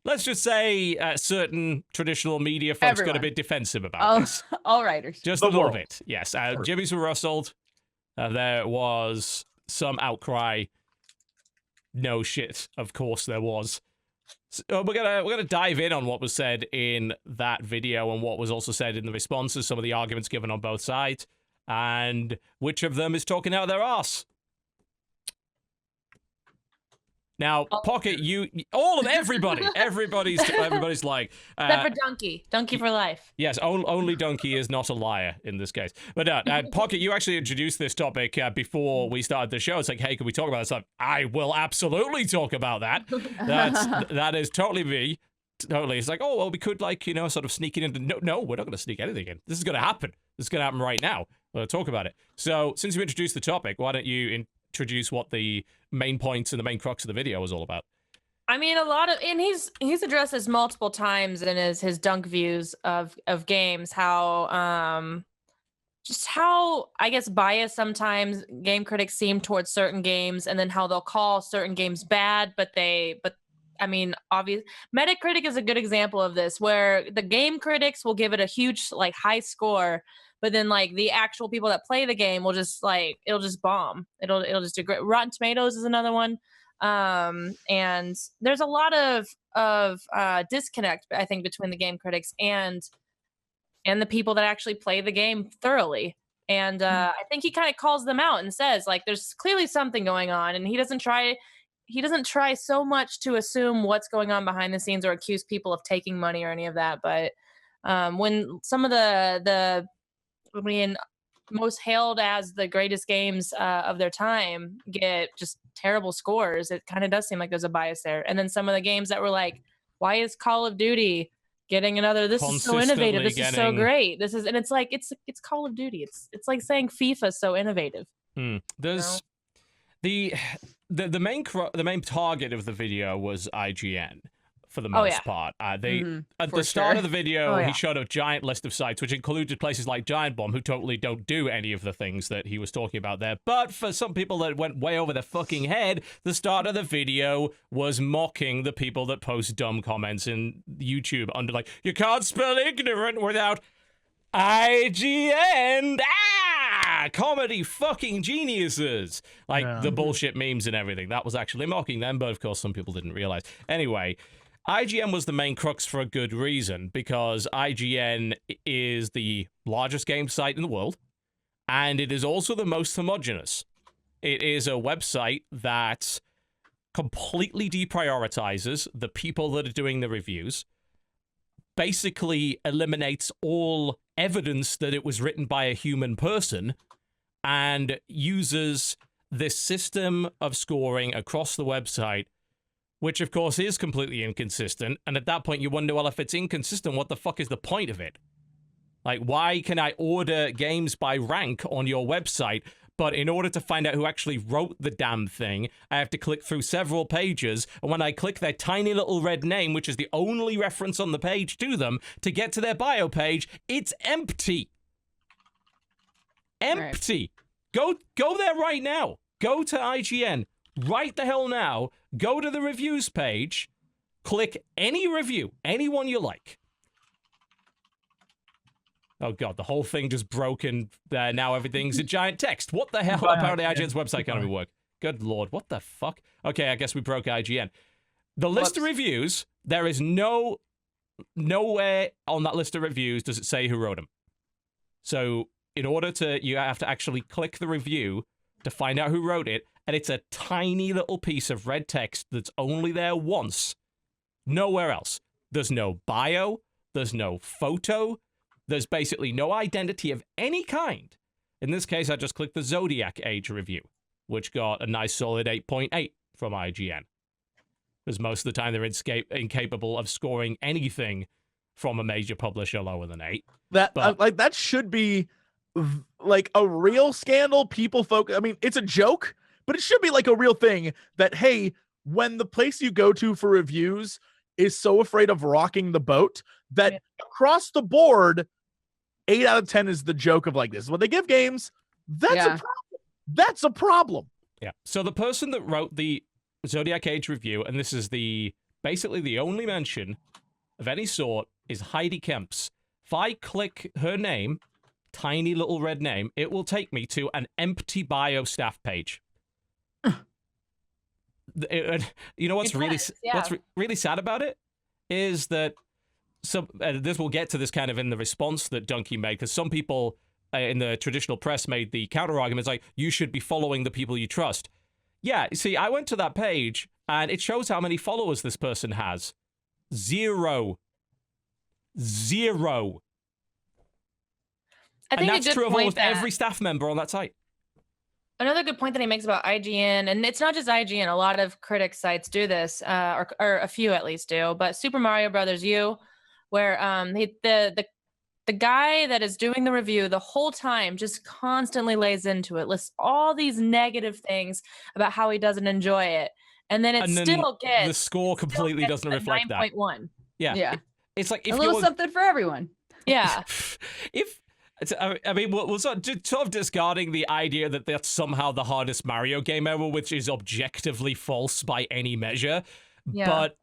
let's just say, certain traditional media folks got a bit defensive about this. All writers. Just The a little world. bit, yes. Jimmies were rustled. There was some outcry. No shit, of course there was. So we're gonna dive in on what was said in that video and what was also said in the responses, some of the arguments given on both sides, and which of them is talking out their arse. Now, Pokket, everybody's like... Except for Donkey for life. Yes, only Donkey is not a liar in this case. But Pokket, you actually introduced this topic before we started the show. It's like, hey, can we talk about this? I will absolutely talk about that. That is totally me. Totally. It's like, oh, well, we could, like, you know, sort of sneak it into... No, we're not going to sneak anything in. This is going to happen. This is going to happen right now. We'll talk about it. So, since you introduced the topic, why don't you introduce what the main points and the main crux of the video was all about? I mean, and he's addressed this multiple times in his dunk views of games, how just how, I guess, biased sometimes game critics seem towards certain games, and then how they'll call certain games bad, but I mean, obvious. Metacritic is a good example of this, where the game critics will give it a huge, like, high score, but then, like, the actual people that play the game will just, like, it'll just bomb. It'll just do great. Rotten Tomatoes is another one. And there's a lot of disconnect, I think, between the game critics and the people that actually play the game thoroughly. And I think he kind of calls them out and says, like, there's clearly something going on, and he doesn't try so much to assume what's going on behind the scenes or accuse people of taking money or any of that. But when some of the most hailed as the greatest games of their time get just terrible scores, it kind of does seem like there's a bias there. And then some of the games that were like, why is Call of Duty getting another, this is so innovative, this is so great, this is, and it's like, it's Call of Duty, it's like saying FIFA is so innovative. There's the main target of the video was IGN for the most part. They at the start of the video, he showed a giant list of sites, which included places like Giant Bomb, who totally don't do any of the things that he was talking about there. But for some people that went way over their fucking head, the start of the video was mocking the people that post dumb comments in YouTube under, like, you can't spell ignorant without IGN. Comedy fucking geniuses. Like the bullshit memes and everything. That was actually mocking them, but of course some people didn't realize. Anyway, IGN was the main crux for a good reason, because IGN is the largest game site in the world, and it is also the most homogenous. It is a website that completely deprioritizes the people that are doing the reviews, basically eliminates all evidence that it was written by a human person, and uses this system of scoring across the website, which of course is completely inconsistent. And at that point you wonder, well, if it's inconsistent, what the fuck is the point of it? Like, why can I order games by rank on your website, but in order to find out who actually wrote the damn thing, I have to click through several pages, and when I click their tiny little red name, which is the only reference on the page to them, to get to their bio page, it's empty. Empty. Right. Go there right now. Go to IGN. Right the hell now. Go to the reviews page. Click any review. Anyone you like. Oh god, the whole thing just broken. Now everything's a giant text. What the hell? Apparently IGN's website can't even work. Good lord, what the fuck? Okay, I guess we broke IGN. The list of reviews, there is nowhere on that list of reviews does it say who wrote them. So in order to, you have to actually click the review to find out who wrote it, and it's a tiny little piece of red text that's only there once. Nowhere else. There's no bio. There's no photo. There's basically no identity of any kind. In this case, I just clicked the Zodiac Aqe review, which got a nice solid 8.8 from IGN. Because most of the time they're incapable of scoring anything from a major publisher lower than 8. That should be like a real scandal. People focus. I mean, it's a joke, but it should be like a real thing that, hey, when the place you go to for reviews is so afraid of rocking the boat that across the board, 8 out of 10 is the joke of like this. When they give games, that's a problem. That's a problem. Yeah. So the person that wrote the Zodiac Aqe review, and this is basically the only mention of any sort, is Heidi Kemps. If I click her name, tiny little red name, it will take me to an empty bio staff page. You know what's really sad about it is that this will get to this kind of in the response that Donkey made, because some people in the traditional press made the counter arguments like, you should be following the people you trust. Yeah, see, I went to that page and it shows how many followers this person has. 0. And that's true of almost every staff member on that site. Another good point that he makes about IGN, and it's not just IGN, a lot of critic sites do this, or a few at least do, but Super Mario Brothers U, where the guy that is doing the review the whole time just constantly lays into it, lists all these negative things about how he doesn't enjoy it, and then the score completely doesn't reflect 9.1. Yeah. It's like, if a little something for everyone. Yeah. I mean, we're sort of discarding the idea that that's somehow the hardest Mario game ever, which is objectively false by any measure. Yeah. But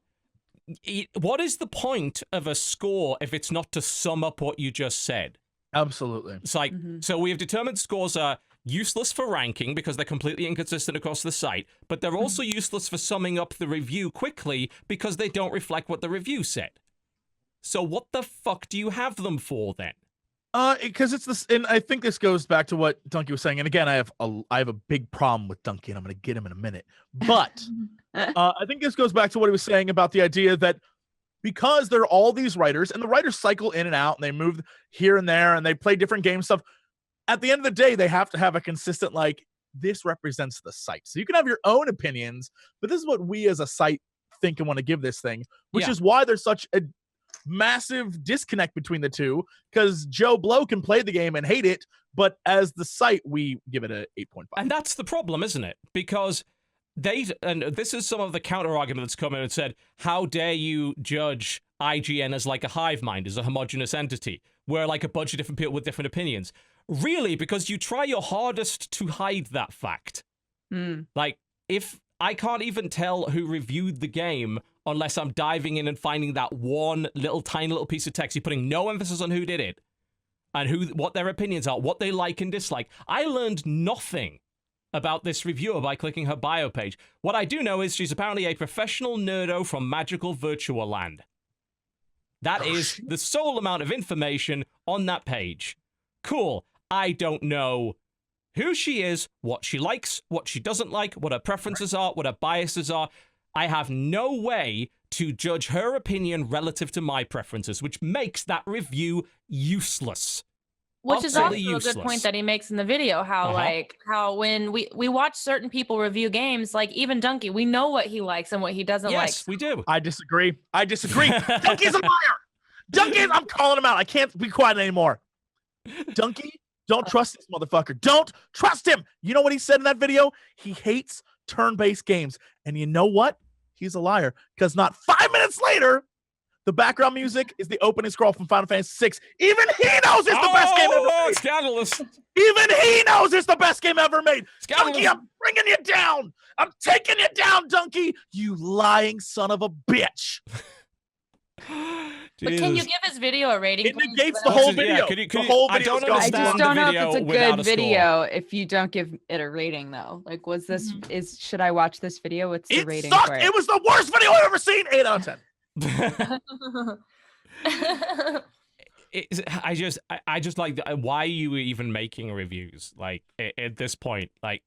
what is the point of a score if it's not to sum up what you just said? Absolutely. It's like, so we have determined scores are useless for ranking because they're completely inconsistent across the site, but they're also useless for summing up the review quickly because they don't reflect what the review said. So what the fuck do you have them for then? Because it's this, and I think this goes back to what Donkey was saying. And again, I have a big problem with Donkey, and I'm going to get him in a minute. But I think this goes back to what he was saying about the idea that because there are all these writers, and the writers cycle in and out, and they move here and there, and they play different game stuff. At the end of the day, they have to have a consistent, like, this represents the site. So you can have your own opinions, but this is what we as a site think and want to give this thing, which is why there's such a massive disconnect between the two, because Joe Blow can play the game and hate it, but as the site, we give it a 8.5. And that's the problem, isn't it? Because and this is some of the counter argument that's come in and said, how dare you judge IGN as like a hive mind, as a homogenous entity, where like a bunch of different people with different opinions. Really, because you try your hardest to hide that fact. Like, if I can't even tell who reviewed the game unless I'm diving in and finding that one tiny little piece of text. You're putting no emphasis on who did it and what their opinions are, what they like and dislike. I learned nothing about this reviewer by clicking her bio page. What I do know is she's apparently a professional nerdo from magical virtual land. That is the sole amount of information on that page. Cool. I don't know who she is, what she likes, what she doesn't like, what her preferences are, what her biases are. I have no way to judge her opinion relative to my preferences, which makes that review useless. Which is also a good point that he makes in the video, how when we watch certain people review games, like even Donkey, we know what he likes and what he doesn't like. Yes, we do. I disagree. Donkey's a liar. I'm calling him out. I can't be quiet anymore. Donkey, don't trust this motherfucker. Don't trust him. You know what he said in that video? He hates turn-based games. And you know what? He's a liar, because not 5 minutes later, the background music is the opening scroll from Final Fantasy VI. Even he knows it's the best game ever made. Scandalous. Even he knows it's the best game ever made. Scandalous. Donkey, I'm bringing you down. I'm taking you down, Donkey. You lying son of a bitch. But can you give his video a rating? It please? negates the whole video. Yeah, the whole I video's don't gone. I understand just the don't know if video it's a without good a score. video if you don't give it a rating though. Like, was this should I watch this video? What's the It rating sucked. for it? It was the worst video I've ever seen. 8 out of 10. I just like, why are you even making reviews? Like, at this point, like,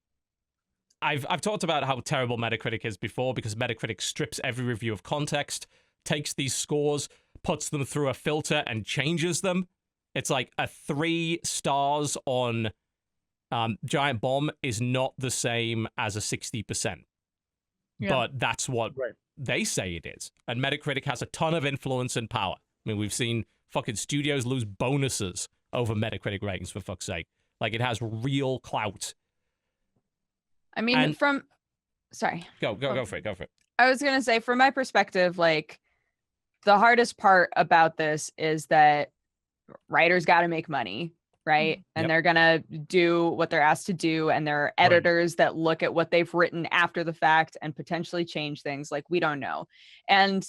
I've talked about how terrible Metacritic is before, because Metacritic strips every review of context, takes these scores, puts them through a filter, and changes them. It's like a 3 stars on Giant Bomb is not the same as a 60%. Yeah. But that's what they say it is. And Metacritic has a ton of influence and power. I mean, we've seen fucking studios lose bonuses over Metacritic ratings, for fuck's sake. Like, it has real clout. I mean, sorry. Go for it. I was going to say, from my perspective, like, the hardest part about this is that writers got to make money, right? And they're going to do what they're asked to do. And there are editors that look at what they've written after the fact and potentially change things. Like, we don't know. And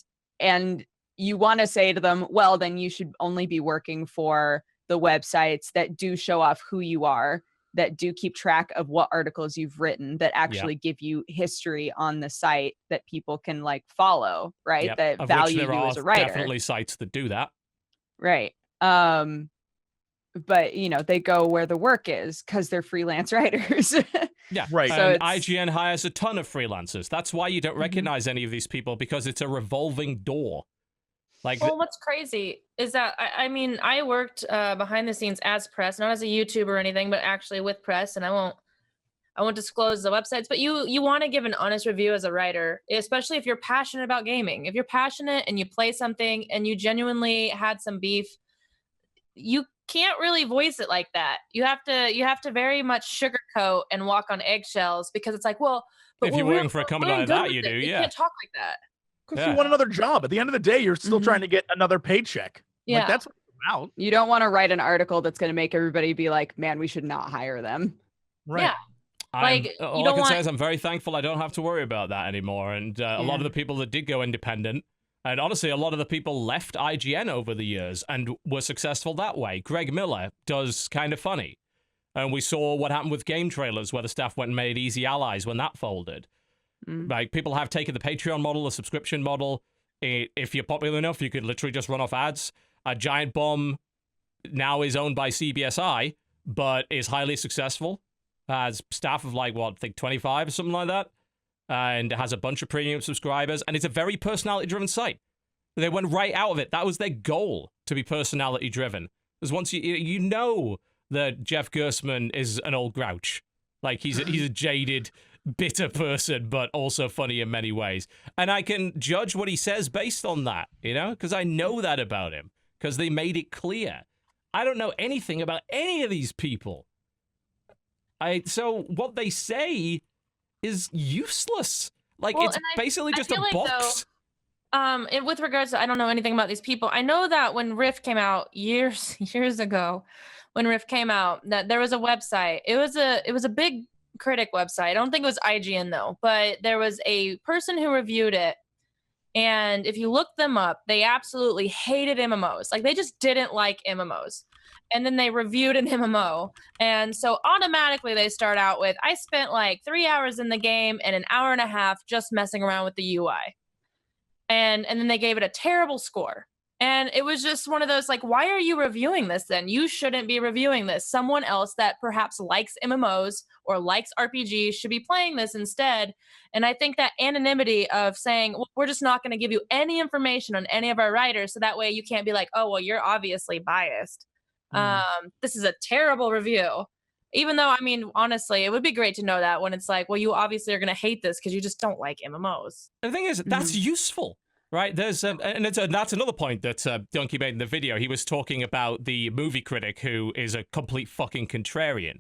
you want to say to them, well, then you should only be working for the websites that do show off who you are, that do keep track of what articles you've written, that actually give you history on the site that people can like follow, right? Yep. That Of value which there you are as a writer. definitely sites that do that. Right. But you know, they go where the work is because they're freelance writers. Yeah. Right. So And it's- IGN hires a ton of freelancers. That's why you don't recognize any of these people, because it's a revolving door. Like, Well, what's crazy is that I mean, I worked behind the scenes as press, not as a YouTuber or anything, but actually with press, and I won't disclose the websites. But you want to give an honest review as a writer, especially if you're passionate about gaming. If you're passionate and you play something and you genuinely had some beef, you can't really voice it like that. You have to very much sugarcoat and walk on eggshells, because it's like, well, but if you're we're- working for a company we're like good that, with you it. do, You yeah. can't talk like that. Because Yeah. you want another job. At the end of the day, you're still trying to get another paycheck. Yeah. Like, that's what it's about. You don't want to write an article that's going to make everybody be like, man, we should not hire them. Right. Yeah. Like, you all I don't can say want- is I'm very thankful I don't have to worry about that anymore. And a lot of the people that did go independent, and honestly, a lot of the people left IGN over the years and were successful that way. Greg Miller does Kind of Funny. And we saw what happened with game trailers, where the staff went and made Easy Allies when that folded. Like, people have taken the Patreon model, the subscription model. If you're popular enough, you could literally just run off ads. Giant Bomb now is owned by CBSI, but is highly successful. Has staff of like, what, I think 25 or something like that. And has a bunch of premium subscribers. And it's a very personality-driven site. They went right out of it. That was their goal, to be personality-driven. Because once you know that Jeff Gersman is an old grouch. Like, he's a jaded, bitter person, but also funny in many ways. And I can judge what he says based on that, you know? Because I know that about him. Because they made it clear. I don't know anything about any of these people. So what they say is useless. Like, Well, it's and basically I just a feel like, box. And with regards to, I don't know anything about these people. I know that when Rift came out years ago, when Rift came out, that there was a website. It was a big critic website. I don't think it was IGN though, but there was a person who reviewed it. And if you look them up, they absolutely hated MMOs. Like, they just didn't like MMOs. And then they reviewed an MMO. And so automatically they start out with, I spent like 3 hours in the game and an hour and a half just messing around with the UI. And then they gave it a terrible score. And it was just one of those, like, why are you reviewing this then? You shouldn't be reviewing this. Someone else that perhaps likes MMOs or likes RPGs should be playing this instead. And I think that anonymity of saying, well, we're just not going to give you any information on any of our writers, so that way you can't be like, oh, well, you're obviously biased. This is a terrible review. Even though, I mean, honestly, it would be great to know that when it's like, well, you obviously are going to hate this because you just don't like MMOs. The thing is, that's useful. Right, there's and that's another point that Donkey made in the video. He was talking about the movie critic who is a complete fucking contrarian.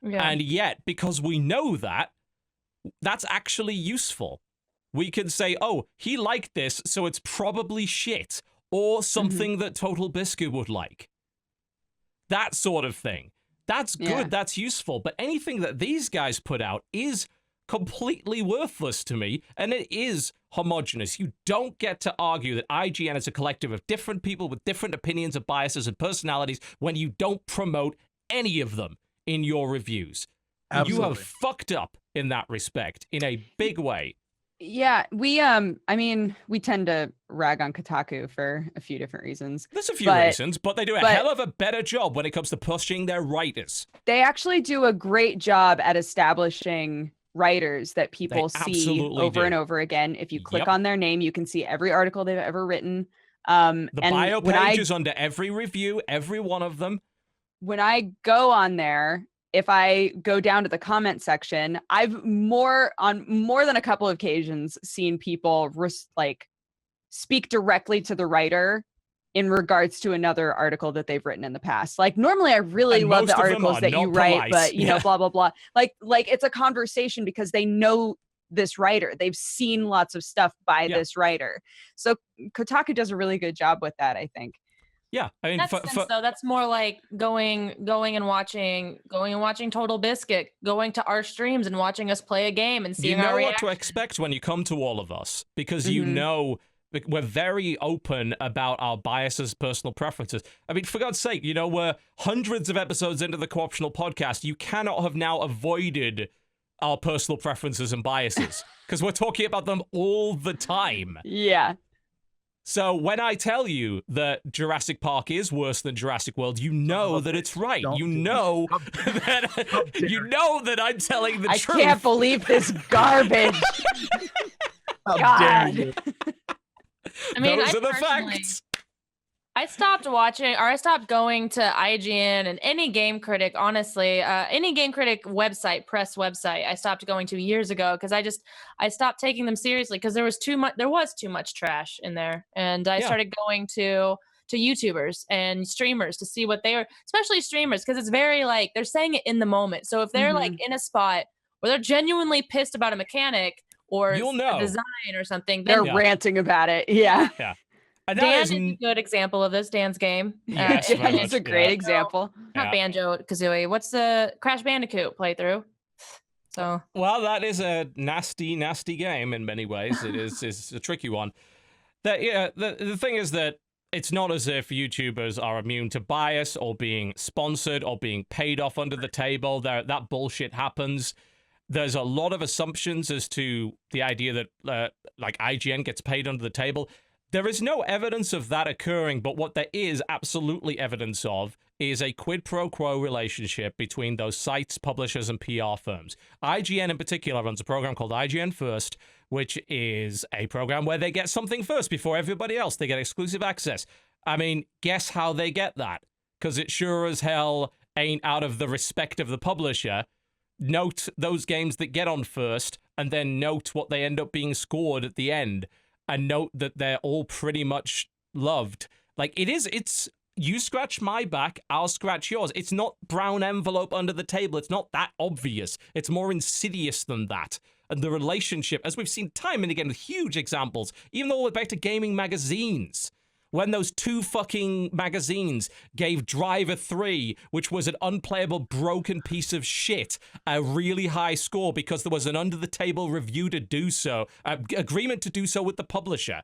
Yeah. And yet, because we know that, that's actually useful. We can say, oh, he liked this, so it's probably shit, or something that TotalBiscuit would like. That sort of thing. That's good, that's useful, but anything that these guys put out is completely worthless to me, and it is homogenous. You don't get to argue that IGN is a collective of different people with different opinions and biases and personalities when you don't promote any of them in your reviews. Absolutely. You have fucked up in that respect in a big way. Yeah, we we tend to rag on Kotaku for a few different reasons. There's a few reasons, but they do a hell of a better job when it comes to pushing their writers. They actually do a great job at establishing writers that people see over and over again. If you click on their name, you can see every article they've ever written. The bio page is under every review, every one of them. When I go on there, if I go down to the comment section, I've on more than a couple of occasions seen people speak directly to the writer in regards to another article that they've written in the past. Like normally I really love the articles that you write, but you know, blah, blah, blah. Like it's a conversation because they know this writer. They've seen lots of stuff by this writer. So Kotaku does a really good job with that, I think. Yeah, I mean, though, that's more like going and watching TotalBiscuit, going to our streams and watching us play a game and seeing our reaction. You know what to expect when you come to all of us, because you know we're very open about our biases, personal preferences. I mean, for God's sake, you know, we're hundreds of episodes into the Co-optional podcast. You cannot have now avoided our personal preferences and biases because we're talking about them all the time. Yeah. So when I tell you that Jurassic Park is worse than Jurassic World, you know that it's right. You know that I'm telling the truth. I can't believe this garbage. How dare you? I mean, those are the facts. I stopped watching, or I stopped going to IGN and any game critic, honestly, any game critic website, press website, I stopped going to years ago because I stopped taking them seriously because there was too much trash in there. And I started going to YouTubers and streamers to see what they are, especially streamers, because it's very like, they're saying it in the moment. So if they're like in a spot where they're genuinely pissed about a mechanic or a design or something, they're ranting about it. Yeah. Yeah. Dan is a good example of this. Dan's game. Yes, it's a great example. Not Banjo-Kazooie. What's the Crash Bandicoot playthrough? So well, that is a nasty, nasty game in many ways. It is a tricky one. The thing is that it's not as if YouTubers are immune to bias or being sponsored or being paid off under the table. That bullshit happens. There's a lot of assumptions as to the idea that like IGN gets paid under the table. There is no evidence of that occurring, but what there is absolutely evidence of is a quid pro quo relationship between those sites, publishers, and PR firms. IGN in particular runs a program called IGN First, which is a program where they get something first before everybody else. They get exclusive access. I mean, guess how they get that? Because it sure as hell ain't out of the respect of the publisher. Note those games that get on first, and then note what they end up being scored at the end. And note that they're all pretty much loved. Like, it's you scratch my back, I'll scratch yours. It's not brown envelope under the table. It's not that obvious. It's more insidious than that. And the relationship, as we've seen time and again with huge examples, even all the way back to gaming magazines, when those two fucking magazines gave Driver 3, which was an unplayable, broken piece of shit, a really high score because there was an under-the-table review to do so, agreement to do so with the publisher.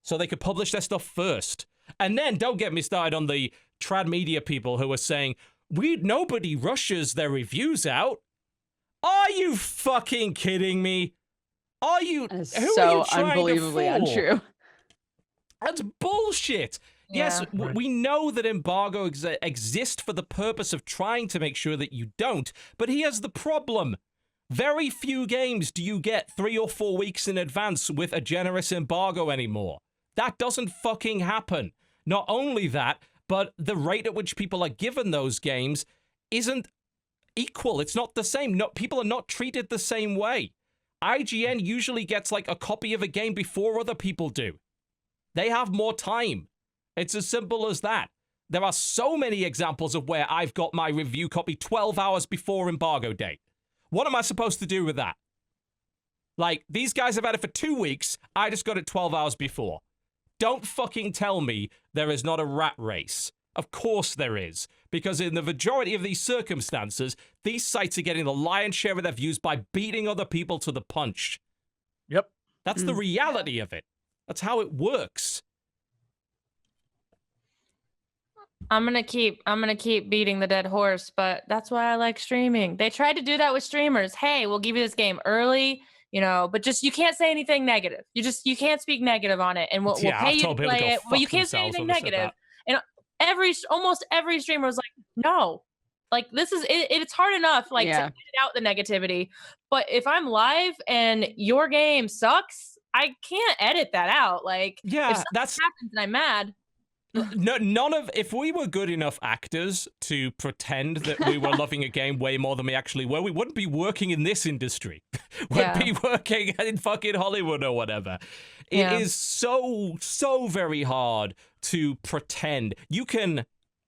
So they could publish their stuff first. And then, don't get me started on the trad media people who are saying, nobody rushes their reviews out. Are you fucking kidding me? Are you? That is so unbelievably untrue. That's bullshit. Yeah. Yes, we know that embargo exist for the purpose of trying to make sure that you don't, but here's the problem. Very few games do you get 3 or 4 weeks in advance with a generous embargo anymore. That doesn't fucking happen. Not only that, but the rate at which people are given those games isn't equal. It's not the same. People are not treated the same way. IGN usually gets like a copy of a game before other people do. They have more time. It's as simple as that. There are so many examples of where I've got my review copy 12 hours before embargo date. What am I supposed to do with that? Like, these guys have had it for 2 weeks. I just got it 12 hours before. Don't fucking tell me there is not a rat race. Of course there is. Because in the majority of these circumstances, these sites are getting the lion's share of their views by beating other people to the punch. Yep. That's the reality of it. That's how it works. I'm gonna keep beating the dead horse, but that's why I like streaming. They tried to do that with streamers. Hey, we'll give you this game early, but just you can't say anything negative. You can't speak negative on it, and we'll pay you to play it. But you can't say anything negative. And almost every streamer was like, no, like this is it, it's hard enough to edit out the negativity, but if I'm live and your game sucks, I can't edit that out. Like, if something happens and I'm mad. No, if we were good enough actors to pretend that we were loving a game way more than we actually were, we wouldn't be working in this industry. We'd be working in fucking Hollywood or whatever. It is so very hard to pretend. You can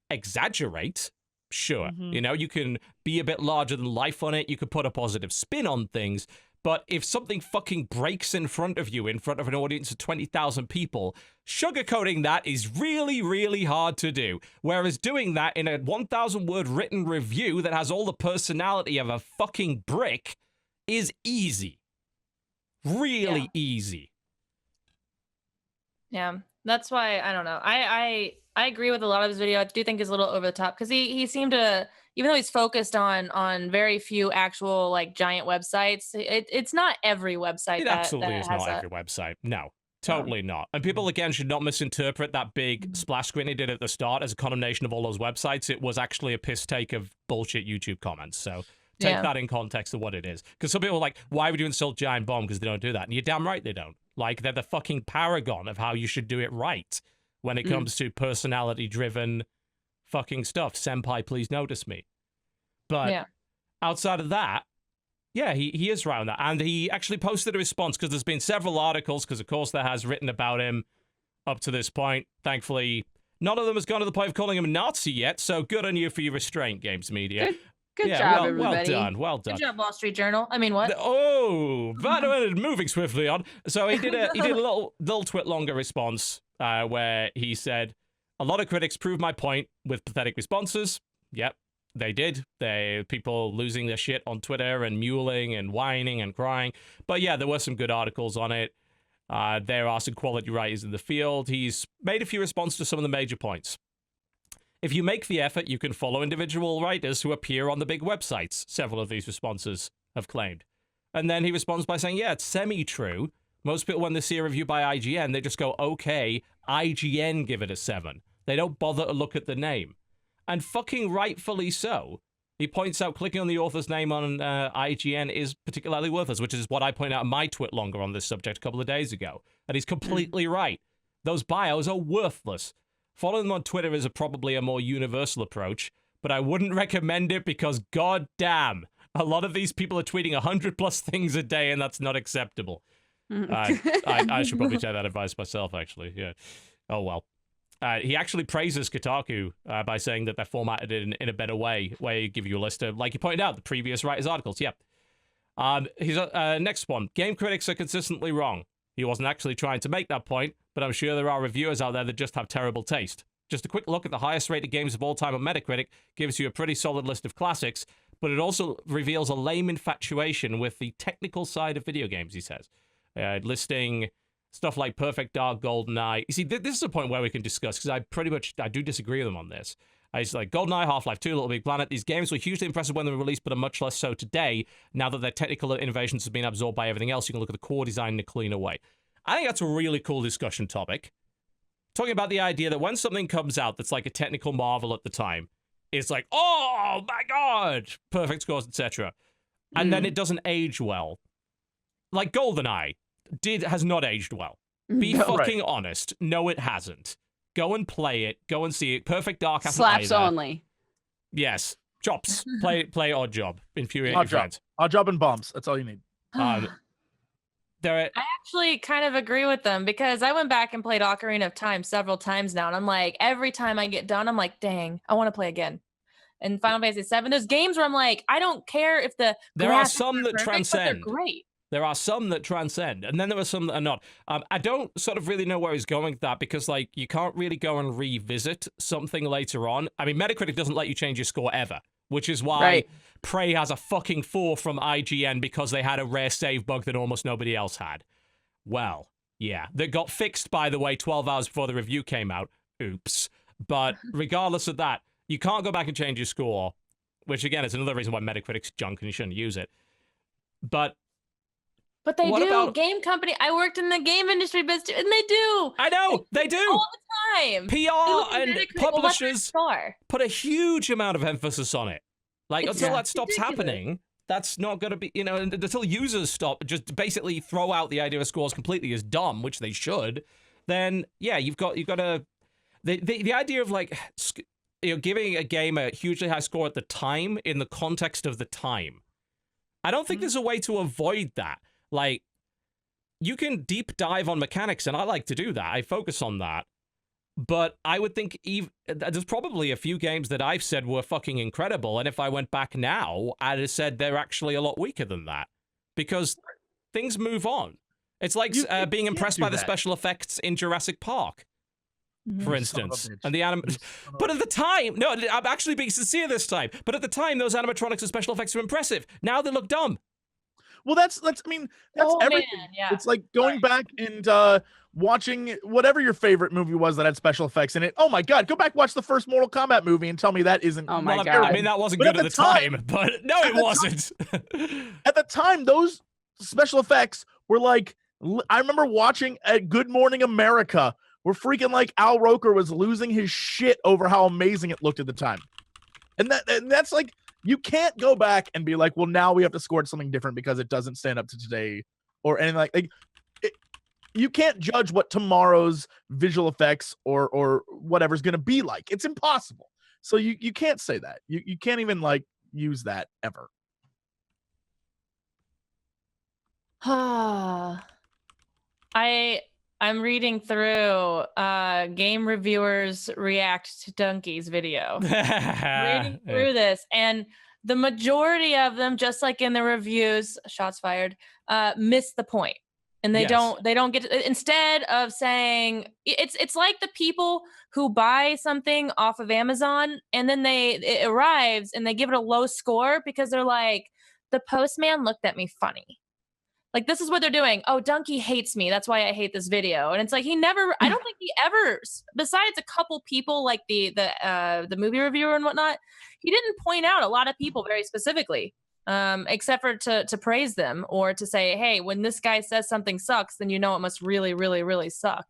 exaggerate, sure. You can be a bit larger than life on it. You could put a positive spin on things. But if something fucking breaks in front of you, in front of an audience of 20,000 people, sugarcoating that is really, really hard to do. Whereas doing that in a 1,000-word written review that has all the personality of a fucking brick is easy. Really easy. Yeah, that's why, I don't know. I agree with a lot of his video. I do think it's a little over the top because he seemed to... Even though he's focused on very few actual like giant websites, it's not every website. It absolutely is not every website. No, totally not. And people again should not misinterpret that big splash screen he did at the start as a condemnation of all those websites. It was actually a piss take of bullshit YouTube comments. So take that in context of what it is. Because some people are like, why would you insult Giant Bomb? Because they don't do that. And you're damn right they don't. Like, they're the fucking paragon of how you should do it right when it comes to personality-driven fucking stuff. Senpai, please notice me. But outside of that, he is around that. And he actually posted a response because there's been several articles, because of course there has written about him up to this point. Thankfully, none of them has gone to the point of calling him a Nazi yet, so good on you for your restraint, Games Media. Good job, everybody. Well done. Good job, Wall Street Journal. I mean, what? But moving swiftly on. So he did a little twit longer response where he said, a lot of critics proved my point with pathetic responses. Yep, they did. People losing their shit on Twitter and mewling and whining and crying. But yeah, there were some good articles on it. There are some quality writers in the field. He's made a few responses to some of the major points. If you make the effort, you can follow individual writers who appear on the big websites, several of these responses have claimed. And then he responds by saying, yeah, it's semi-true. Most people, when they see a review by IGN, they just go, okay, IGN give it a 7. They don't bother to look at the name. And fucking rightfully so. He points out clicking on the author's name on IGN is particularly worthless, which is what I pointed out in my twit longer on this subject a couple of days ago. And he's completely right. Those bios are worthless. Following them on Twitter is probably a more universal approach, but I wouldn't recommend it because, goddamn, a lot of these people are tweeting 100+ things a day, and that's not acceptable. I should probably take that advice myself, actually. Yeah. Oh, well. He actually praises Kotaku by saying that they're formatted in a better way, where you give you a list of, like you pointed out, the previous writers' articles. Yep. His next one. Game critics are consistently wrong. He wasn't actually trying to make that point, but I'm sure there are reviewers out there that just have terrible taste. Just a quick look at the highest rated games of all time on Metacritic gives you a pretty solid list of classics, but it also reveals a lame infatuation with the technical side of video games, he says. Listing stuff like Perfect Dark, GoldenEye. You see, this is a point where we can discuss, because I do disagree with him on this. It's like GoldenEye, Half-Life 2, Little Big Planet. These games were hugely impressive when they were released, but are much less so today, now that their technical innovations have been absorbed by everything else. You can look at the core design in a cleaner way. I think that's a really cool discussion topic. Talking about the idea that when something comes out that's like a technical marvel at the time, it's like, oh my god, perfect scores, etc. And then it doesn't age well. Like GoldenEye has not aged well. Be fucking honest. No, it hasn't. Go and play it. Go and see it. Perfect Dark hasn't Slaps either. only. Yes. Chops. Play Odd Job. Infuriate your friends. Odd Job and bombs. That's all you need. I actually kind of agree with them because I went back and played Ocarina of Time several times now, and I'm like, every time I get done, I'm like, dang, I want to play again. And Final Fantasy VII, there's games where I'm like, I don't care if the there are some that perfect, transcend. but they're great. There are some that transcend, and then there are some that are not. I don't sort of really know where he's going with that because, like, you can't really go and revisit something later on. I mean, Metacritic doesn't let you change your score ever, which is why Prey has a fucking 4 from IGN because they had a rare save bug that almost nobody else had. Well, yeah. That got fixed, by the way, 12 hours before the review came out. Oops. But regardless of that, you can't go back and change your score, which, again, is another reason why Metacritic's junk and you shouldn't use it. But they do. About game company. I worked in the game industry business, and they do. I know. They do. All the time. PR and publishers put a huge amount of emphasis on it. Like, until that stops happening, that's not going to be, until users stop, just basically throw out the idea of scores completely as dumb, which they should, then, yeah, you've got to, the idea of, like, giving a game a hugely high score at the time in the context of the time. I don't think there's a way to avoid that. Like, you can deep dive on mechanics, and I like to do that. I focus on that. But I would think there's probably a few games that I've said were fucking incredible, and if I went back now, I'd have said they're actually a lot weaker than that. Because things move on. It's like being impressed by the special effects in Jurassic Park, for instance. And the But at the time, no, I'm actually being sincere this time, but at the time, those animatronics and special effects were impressive. Now they look dumb. Well, that's everything. Man, yeah. It's like going back and watching whatever your favorite movie was that had special effects in it. Oh my God, go back watch the first Mortal Kombat movie and tell me that isn't. Oh my God. I mean, that wasn't good at the time, but no, it wasn't. At the time, those special effects were like, I remember watching at Good Morning America where freaking like Al Roker was losing his shit over how amazing it looked at the time. And that's like, you can't go back and be like, well, now we have to score it something different because it doesn't stand up to today or anything like you can't judge what tomorrow's visual effects or whatever's going to be like. It's impossible. So you can't say that. You can't even like use that ever. I'm reading through game reviewers react to Donkey's video. Reading through this, and the majority of them, just like in the reviews, shots fired, miss the point. And they don't get to, instead of saying it's like the people who buy something off of Amazon and then it arrives and they give it a low score because they're like, the postman looked at me funny. Like, this is what they're doing. Oh, Donkey hates me. That's why I hate this video. And it's like, I don't think he ever, besides a couple people like the movie reviewer and whatnot, he didn't point out a lot of people very specifically, except for to praise them or to say, hey, when this guy says something sucks, then you know it must really, really, really suck.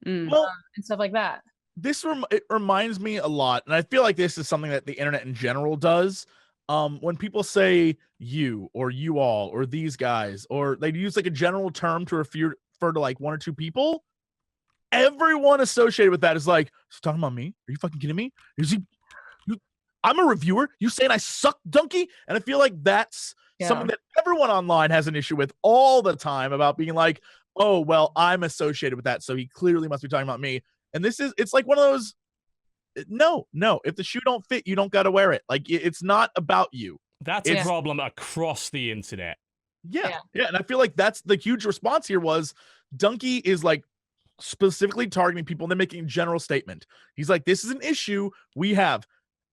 Well, and stuff like that. It reminds me a lot, and I feel like this is something that the internet in general does. When people say you or you all or these guys, or they use like a general term to refer to like one or two people, everyone associated with that is like, is he talking about me? Are you fucking kidding me? I'm a reviewer. You saying I suck, Donkey? And I feel like that's something that everyone online has an issue with all the time about being like, oh, well, I'm associated with that, so he clearly must be talking about me. And it's like one of those, no, if the shoe don't fit, you don't got to wear it. Like, it's not about you. That's a problem across the internet. Yeah. And I feel like that's the huge response here was Donkey is like specifically targeting people and then making a general statement. He's like, this is an issue we have.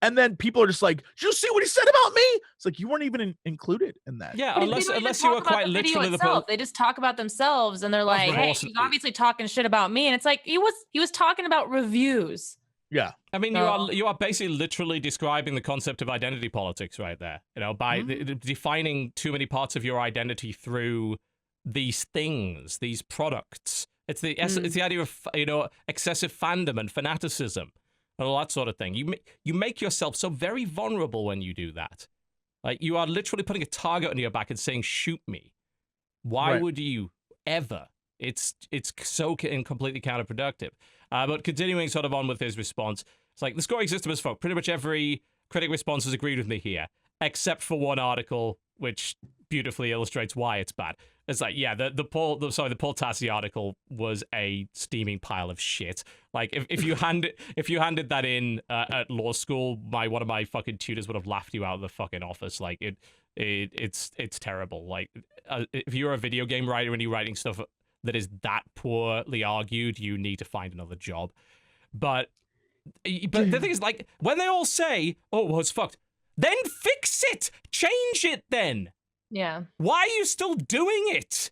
And then people are just like, did you see what he said about me? It's like, you weren't even included in that. Yeah, unless you were quite literally the person. They just talk about themselves and they're like, hey, he's obviously talking shit about me. And it's like, he was talking about reviews. Yeah. I mean, you are basically literally describing the concept of identity politics right there, by defining too many parts of your identity through these things, these products. It's the idea of, excessive fandom and fanaticism and all that sort of thing. You make yourself so very vulnerable when you do that. Like, you are literally putting a target on your back and saying, shoot me. Why would you ever? It's so completely counterproductive. But continuing sort of on with his response, it's like, the scoring system is fucked. Pretty much every critic response has agreed with me here, except for one article, which beautifully illustrates why it's bad. It's like, yeah, the Paul Tassi article was a steaming pile of shit. Like, if you handed that in at law school, one of my fucking tutors would have laughed you out of the fucking office. Like, it's terrible. Like, if you're a video game writer and you're writing stuff that is that poorly argued, you need to find another job. But the thing is, like, when they all say, "Oh, well, it's fucked," then fix it, change it. Then. Yeah. Why are you still doing it?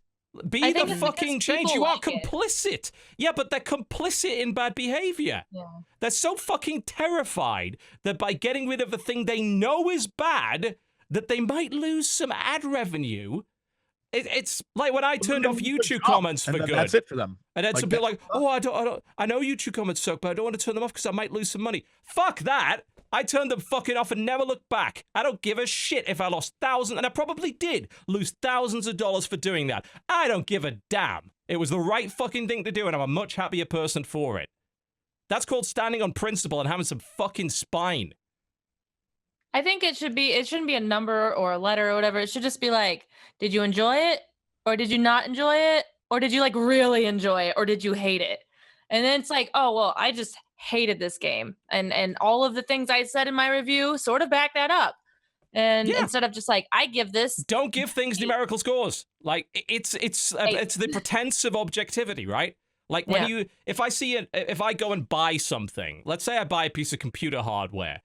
Be the fucking change. You are complicit. Yeah, but they're complicit in bad behavior. Yeah. They're so fucking terrified that by getting rid of the thing they know is bad, that they might lose some ad revenue. It's like when I turned off YouTube comments for good. That's it for them. And then some people like, oh, I know YouTube comments suck, but I don't want to turn them off because I might lose some money. Fuck that. I turned them fucking off and never looked back. I don't give a shit if I lost thousands, and I probably did lose thousands of dollars for doing that. I don't give a damn. It was the right fucking thing to do, and I'm a much happier person for it. That's called standing on principle and having some fucking spine. I think it shouldn't be a number or a letter or whatever. It should just be like, did you enjoy it? Or did you not enjoy it? Or did you like really enjoy it? Or did you hate it? And then it's like, oh, well, I just hated this game. And all of the things I said in my review sort of back that up. And instead of just like, I give this. Don't give things numerical scores. Like it's the pretense of objectivity, right? Like when if I go and buy something, let's say I buy a piece of computer hardware.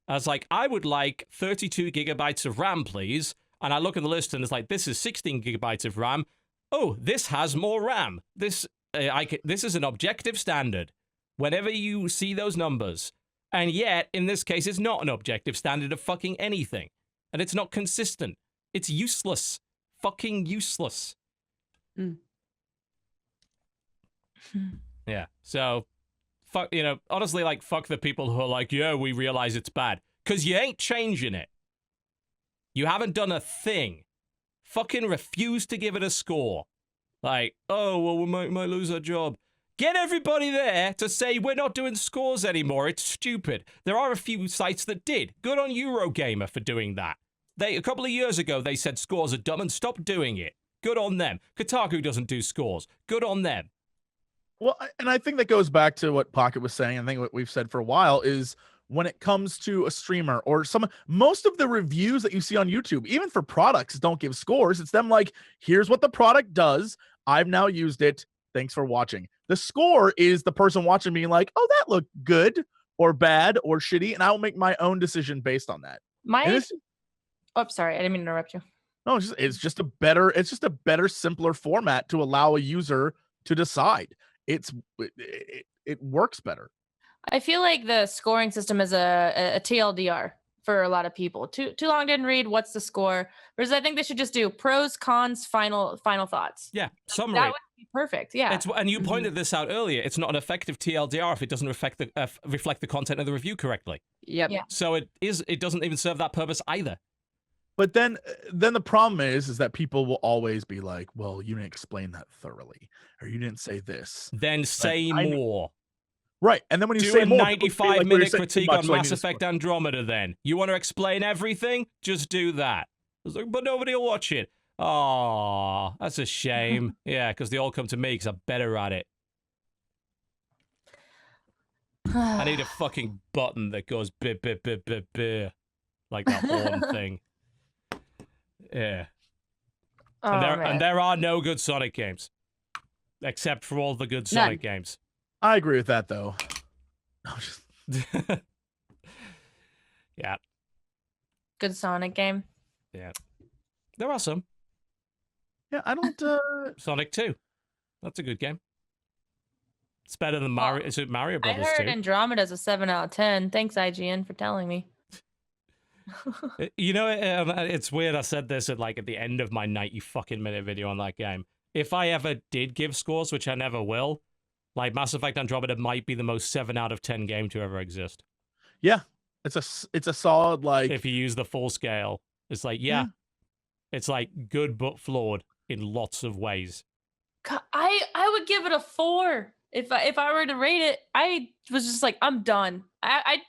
I was like, I would like 32 gigabytes of RAM, please. And I look at the list and it's like, this is 16 gigabytes of RAM. Oh, this has more RAM. This is an objective standard. Whenever you see those numbers. And yet, in this case, it's not an objective standard of fucking anything. And it's not consistent. It's useless. Fucking useless. Mm. Yeah. So, fuck, honestly, like, fuck the people who are like, yeah, we realize it's bad. Because you ain't changing it. You haven't done a thing. Fucking refuse to give it a score. Like, oh, well, we might lose our job. Get everybody there to say we're not doing scores anymore. It's stupid. There are a few sites that did. Good on Eurogamer for doing that. A couple of years ago, they said scores are dumb and stopped doing it. Good on them. Kotaku doesn't do scores. Good on them. Well, and I think that goes back to what Pokket was saying. I think what we've said for a while is when it comes to a streamer or most of the reviews that you see on YouTube, even for products, don't give scores. It's them like, here's what the product does. I've now used it. Thanks for watching. The score is the person watching being like, oh, that looked good or bad or shitty. And I will make my own decision based on that. Sorry. I didn't mean to interrupt you. No, it's just a better, simpler format to allow a user to decide. It works better. I feel like the scoring system is a TLDR for a lot of people. Too long didn't read. What's the score? Whereas I think they should just do pros, cons, final thoughts. Yeah, summary. That would be perfect. Yeah. And you pointed this out earlier. It's not an effective TLDR if it doesn't reflect the content of the review correctly. Yep. Yeah. So it doesn't even serve that purpose either. But then the problem is that people will always be like, well, you didn't explain that thoroughly, or you didn't say this. Then say more. Right. And then when you do say a more, 95-minute critique on Mass Effect Andromeda then. You want to explain everything? Just do that. Like, but nobody will watch it. Oh, that's a shame. Yeah, because they all come to me because I'm better at it. I need a fucking button that goes bit, like that horn thing. Yeah. And there are no good Sonic games. Except for all the good Sonic games. I agree with that, though. Yeah. Good Sonic game. Yeah. There are some. Yeah, I don't... Sonic 2. That's a good game. It's better than Mario. Is it Mario Brothers 2? I heard Andromeda's a 7 out of 10. Thanks, IGN, for telling me. It's weird. I said this at the end of my 90-fucking-minute video on that game. If I ever did give scores, which I never will, Mass Effect Andromeda might be the most 7 out of 10 game to ever exist. Yeah, it's a solid If you use the full scale, it's it's good but flawed in lots of ways. I would give it a 4 if I were to rate it. I was just like, I'm done. I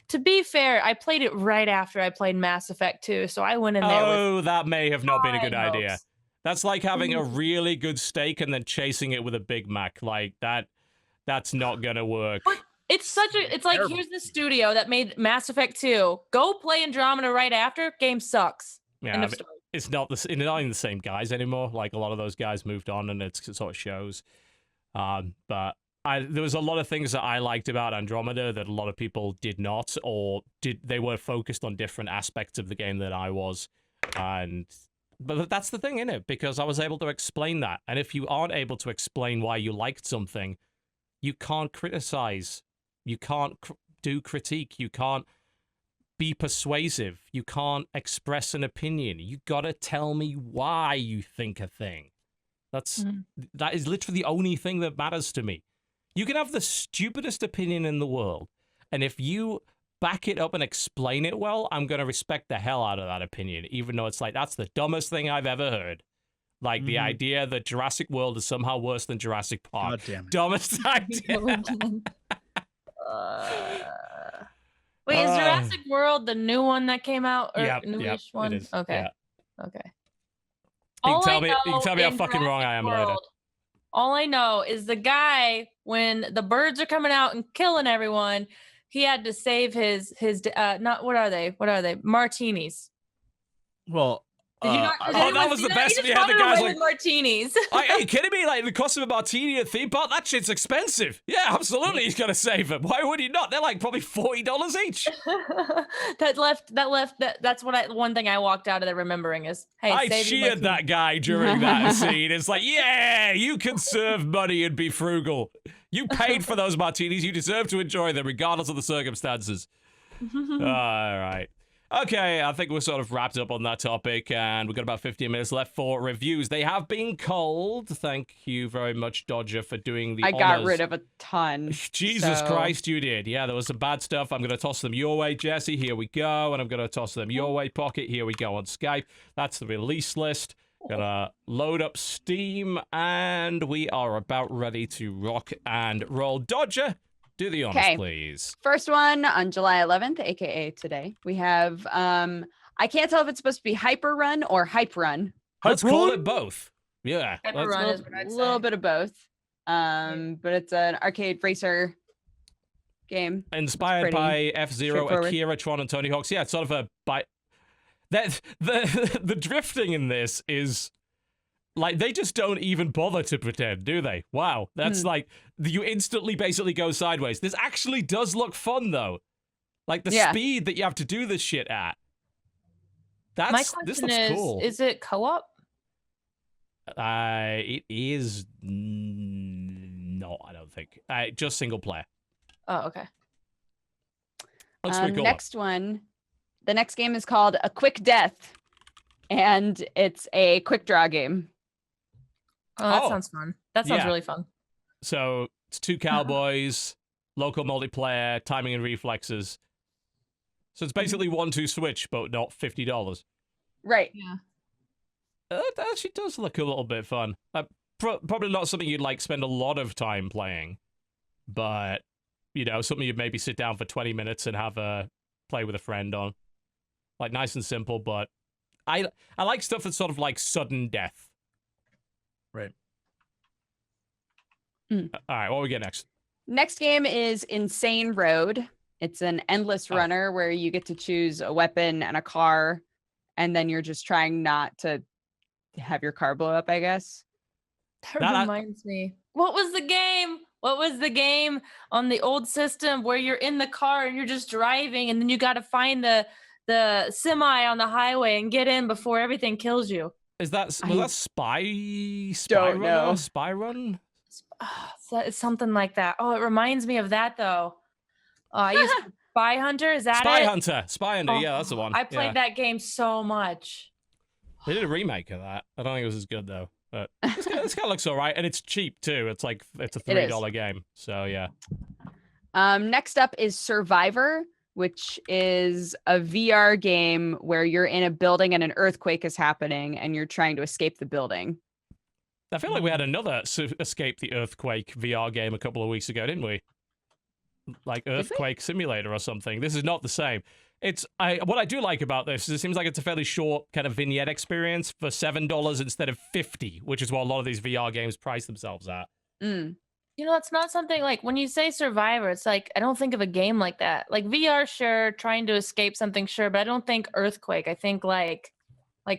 to be fair, I played it right after I played Mass Effect 2, so I went in there. Oh, that may have not been a good idea. That's like having a really good steak and then chasing it with a Big Mac. Like that's not gonna work. But it's like, Terrible. here's the studio that made Mass Effect 2. Go play Andromeda right after. Game sucks. Yeah, End of story. it's not even the same guys anymore. Like a lot of those guys moved on, and it sort of shows. But there was a lot of things that I liked about Andromeda that a lot of people did not, or they were focused on different aspects of the game that I was, but that's the thing, innit? Because I was able to explain that, and if you aren't able to explain why you liked something, you can't criticize, you can't do critique, you can't be persuasive, you can't express an opinion. You gotta tell me why you think a thing. That is literally the only thing that matters to me. You can have the stupidest opinion in the world, and if you back it up and explain it well, I'm going to respect the hell out of that opinion, even though it's like, that's the dumbest thing I've ever heard. Like the idea that Jurassic World is somehow worse than Jurassic Park. God damn it. Dumbest idea. Wait, is Jurassic World the new one that came out? Or Yep, newish one? it is. Okay. Yeah. Okay. You can tell me how fucking wrong I am later. All I know is the guy, when the birds are coming out and killing everyone, he had to save his not what are they? Martinis. Well, Did you not? that was the best. He Yeah, just the running guys away like, with martinis. are you kidding me? Like the cost of a martini at a theme park, that shit's expensive. Yeah, absolutely, he's gonna save them. Why would he not? They're like probably $40 each. That's one thing I walked out of there remembering is, hey, I save your cheered that guy during that scene. It's like, yeah, you can serve money and be frugal. You paid for those martinis. You deserve to enjoy them, regardless of the circumstances. All right. Okay, I think we're sort of wrapped up on that topic, and we've got about 15 minutes left for reviews. They have been culled. Thank you very much, Dodger, for doing the I got rid of a ton. Jesus so. Christ, you did. Yeah, there was some bad stuff. I'm going to toss them your way, Jesse. Here we go. And I'm going to toss them your way, Pocket. Here we go on Skype. That's the release list. Gonna load up Steam, and we are about ready to rock and roll. Dodger, do the honors, please. First one on July 11th, aka today. We have I can't tell if it's supposed to be Hyper Run or Hype Run. Let's call it both. Yeah, Hyper Run is what I'd A say. little bit of both. But it's an arcade racer game. Inspired by F-Zero, Akira, Tron, and Tony Hawk's. Yeah, it's sort of the drifting in this is like they just don't even bother to pretend, do they? Wow, that's like you instantly basically go sideways. This actually does look fun though, like the speed that you have to do this shit at. My question this looks cool. Is it co-op? It is not. I don't think. Just single player. Oh, okay. Looks pretty cool. Next one. The next game is called A Quick Death, and it's a quick draw game. Oh, that sounds fun. That sounds really fun. So it's two cowboys, local multiplayer, timing and reflexes. So it's basically 1-2 switch, but not $50. Right. Yeah. That actually does look a little bit fun. Probably not something you'd like spend a lot of time playing, but you know, something you'd maybe sit down for 20 minutes and have a play with a friend on. Like nice and simple, but I like stuff that's sort of like sudden death. Right. All right, what do we get next? Next game is Insane Road. It's an endless runner where you get to choose a weapon and a car, and then you're just trying not to have your car blow up, I guess. That reminds me. What was the game? What was the game on the old system where you're in the car and you're just driving, and then you got to find the semi on the highway and get in before everything kills you? Was that Spy Don't Run? know. Spy Run? It's something like that. Oh, it reminds me of that though. I used Spy Hunter. Is that Spy it? Spy Hunter. Yeah, that's the one. I played that game so much. They did a remake of that. I don't think it was as good though. But this kind of looks all right, and it's cheap too. It's like it's a $3 game. So yeah. Next up is Survivor, which is a VR game where you're in a building and an earthquake is happening, and you're trying to escape the building. I feel like we had another Escape the Earthquake VR game a couple of weeks ago, didn't we? Like Earthquake Simulator or something. This is not the same. What I do like about this is it seems like it's a fairly short kind of vignette experience for $7 instead of $50, which is what a lot of these VR games price themselves at. Mm. You know, it's not something like when you say Survivor, it's like I don't think of a game like that. Like VR, sure, trying to escape something, sure, but I don't think Earthquake. I think like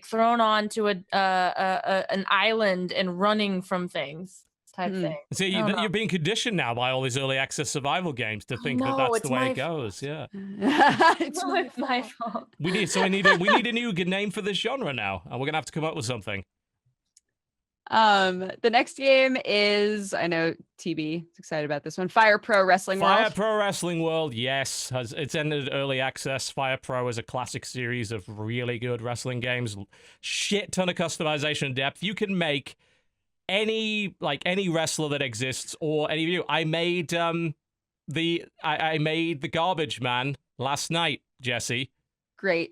thrown onto an island and running from things type thing. See, you're being conditioned now by all these early access survival games to think that that's the way it goes. Yeah, It's my fault. we need a new good name for this genre now, and we're gonna have to come up with something. The next game is, I know TB is excited about this one, Fire Pro Wrestling World. Fire Pro Wrestling World, yes, it's entered early access. Fire Pro is a classic series of really good wrestling games, shit ton of customization and depth. You can make any wrestler that exists, or any of you. I made I made the Garbage Man last night, Jesse. Great.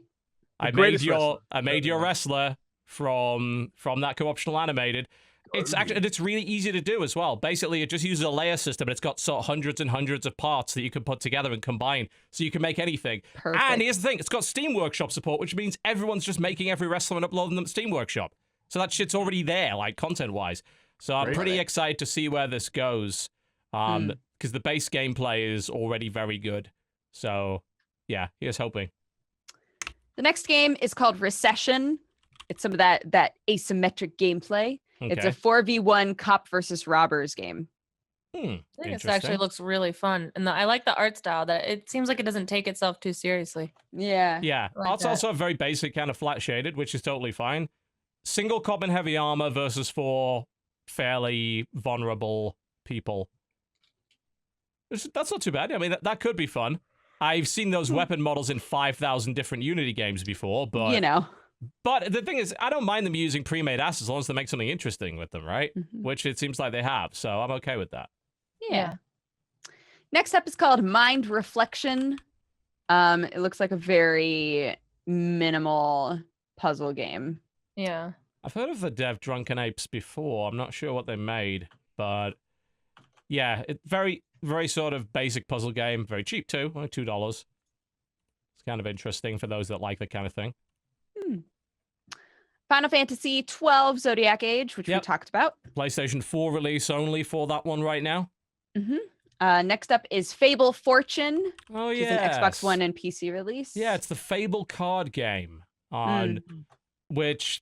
I made your wrestler from that co-optional animated. It's really easy to do as well. Basically, it just uses a layer system, and it's got hundreds and hundreds of parts that you can put together and combine, so you can make anything. Perfect. And here's the thing: it's got Steam Workshop support, which means everyone's just making every wrestler and uploading them to Steam Workshop. So that shit's already there, like content-wise. So I'm pretty excited to see where this goes, because the base gameplay is already very good. So yeah, here's hoping. The next game is called Recession. It's some of that asymmetric gameplay. Okay. It's a 4v1 cop versus robbers game. I think this actually looks really fun, and I like the art style. That it seems like it doesn't take itself too seriously. Yeah. It's also very basic, kind of flat shaded, which is totally fine. Single cop in heavy armor versus 4 fairly vulnerable people. That's not too bad. I mean, that could be fun. I've seen those weapon models in 5,000 different Unity games before, but you know. But the thing is, I don't mind them using pre-made assets as long as they make something interesting with them, right? Which it seems like they have, so I'm okay with that. Yeah. Next up is called Mind Reflection. It looks like a very minimal puzzle game. Yeah. I've heard of the dev Drunken Apes before. I'm not sure what they made, but yeah, very, very sort of basic puzzle game. Very cheap too, only $2. It's kind of interesting for those that like that kind of thing. Final Fantasy 12 Zodiac Age, which we talked about. PlayStation 4 release only for that one right now. Next up is Fable Fortune. Oh, which is an Xbox One and PC release. Yeah, it's the Fable card game, which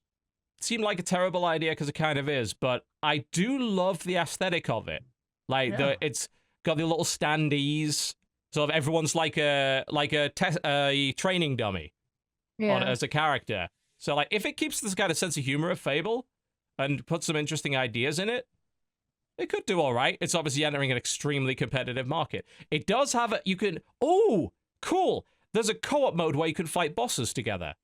seemed like a terrible idea because it kind of is, but I do love the aesthetic of it. Like it's got the little standees, sort of everyone's like a training dummy as a character. So like if it keeps this kind of sense of humor of Fable and puts some interesting ideas in it, it could do all right. It's obviously entering an extremely competitive market. It does have cool. There's a co-op mode where you can fight bosses together.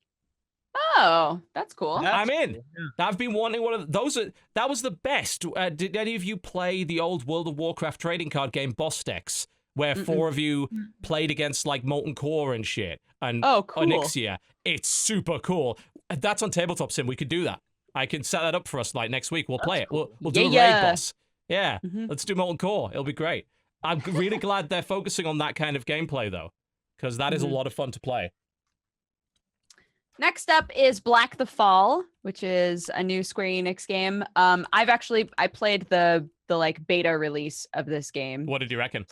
Oh, that's cool. I'm in. Yeah. I've been wanting one of those. That was the best. Did any of you play the old World of Warcraft trading card game Boss Decks, where 4 of you played against like Molten Core and shit? And cool. Onyxia. It's super cool. That's on Tabletop Sim. We could do that. I can set that up for us. Like next week, we'll play it. We'll do a raid boss. Yeah, let's do Molten Core. It'll be great. I'm really glad they're focusing on that kind of gameplay though, because that is a lot of fun to play. Next up is Black the Fall, which is a new Square Enix game. I played the like beta release of this game. What did you reckon?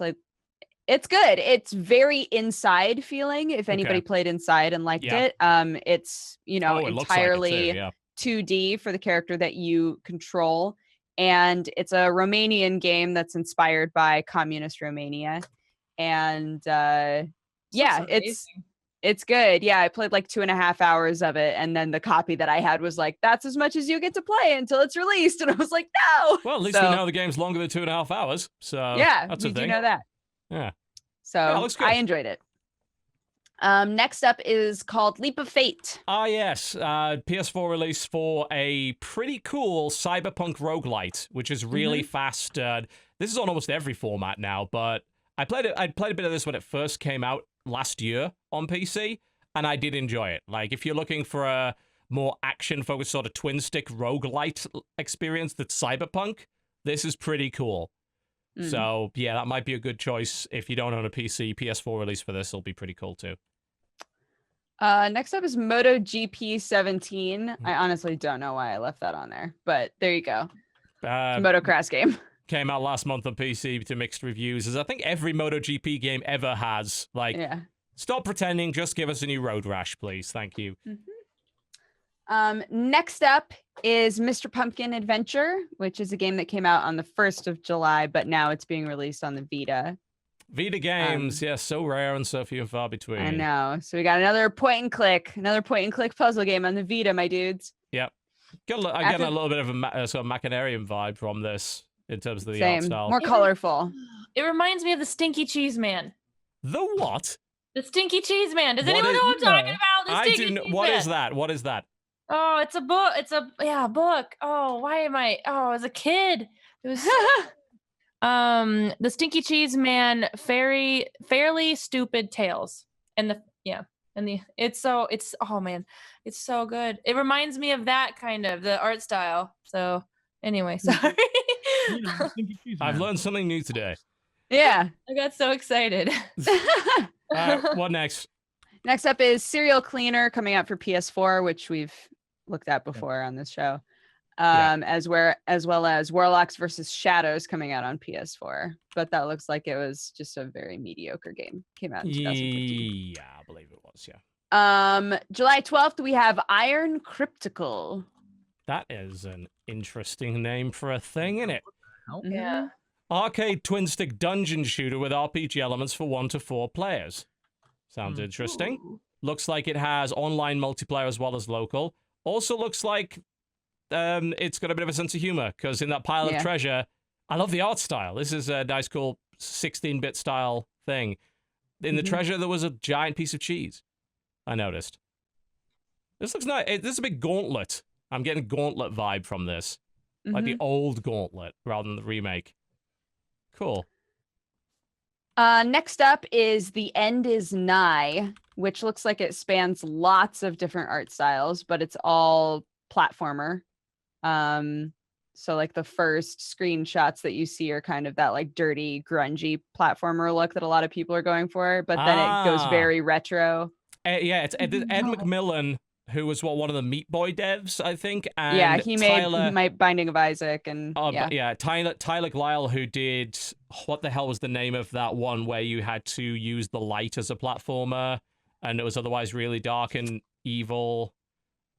It's good. It's very Inside feeling. If anybody played Inside and liked it, it's entirely 2D for the character that you control, and it's a Romanian game that's inspired by communist Romania, and it's good. Yeah, I played like 2.5 hours of it, and then the copy that I had was like, that's as much as you get to play until it's released, and I was like, no. Well, at least we know the game's longer than 2.5 hours, so that's a thing. Do know that. Yeah. So I enjoyed it. Next up is called Leap of Fate. Ah, yes. PS4 release for a pretty cool cyberpunk roguelite, which is really fast. This is on almost every format now, but I played a bit of this when it first came out last year on PC, and I did enjoy it. Like, if you're looking for a more action-focused sort of twin-stick roguelite experience that's cyberpunk, this is pretty cool. So, yeah, that might be a good choice. If you don't own a PC, PS4 release for this will be pretty cool, too. Next up is MotoGP 17. I honestly don't know why I left that on there, but there you go. Motocross game. Came out last month on PC to mixed reviews, as I think every MotoGP game ever has. Like, stop pretending, just give us a new Road Rash, please. Thank you. Next up is Mr. Pumpkin Adventure, which is a game that came out on the 1st of July, but now it's being released on the Vita. Vita games, so rare and so few and far between. I know. So we got another point and click puzzle game on the Vita, my dudes. Yep. I get a little bit of a sort of Machinarium vibe from this in terms of the art style. More colorful. It reminds me of the Stinky Cheese Man. The what? The Stinky Cheese Man. Does anyone know what I'm talking about? The Stinky Cheese What Man. is that? What is that? Oh, it's a book. It's a book. Oh, why am I? Oh, as a kid, it was the Stinky Cheese Man, fairly stupid tales, it's oh man, it's so good. It reminds me of that kind of the art style. So anyway, sorry. I've learned something new today. Yeah, I got so excited. What next? Next up is Serial Cleaner, coming out for PS4, which we've looked at before on this show. As well as Warlocks versus Shadows coming out on PS4. But that looks like it was just a very mediocre game. Came out in 2015. Yeah, I believe it was, yeah. July 12th, we have Iron Cryptical. That is an interesting name for a thing, isn't it? Yeah. Arcade twin stick dungeon shooter with RPG elements for 1 to 4 players. Sounds interesting. Ooh. Looks like it has online multiplayer as well as local. Also looks like it's got a bit of a sense of humor, because in that pile of treasure, I love the art style. This is a nice, cool 16-bit style thing. In the treasure, there was a giant piece of cheese, I noticed. This looks nice. This is a big gauntlet. I'm getting gauntlet vibe from this. Like the old gauntlet rather than the remake. Cool. Next up is The End Is Nigh, which looks like it spans lots of different art styles, but it's all platformer. So like the first screenshots that you see are kind of that like dirty, grungy platformer look that a lot of people are going for, but then it goes very retro. It's Ed McMillan, who was one of the Meat Boy devs, I think. And he made Binding of Isaac and Tyler Glyle, who did what the hell was the name of that one where you had to use the light as a platformer and it was otherwise really dark and evil.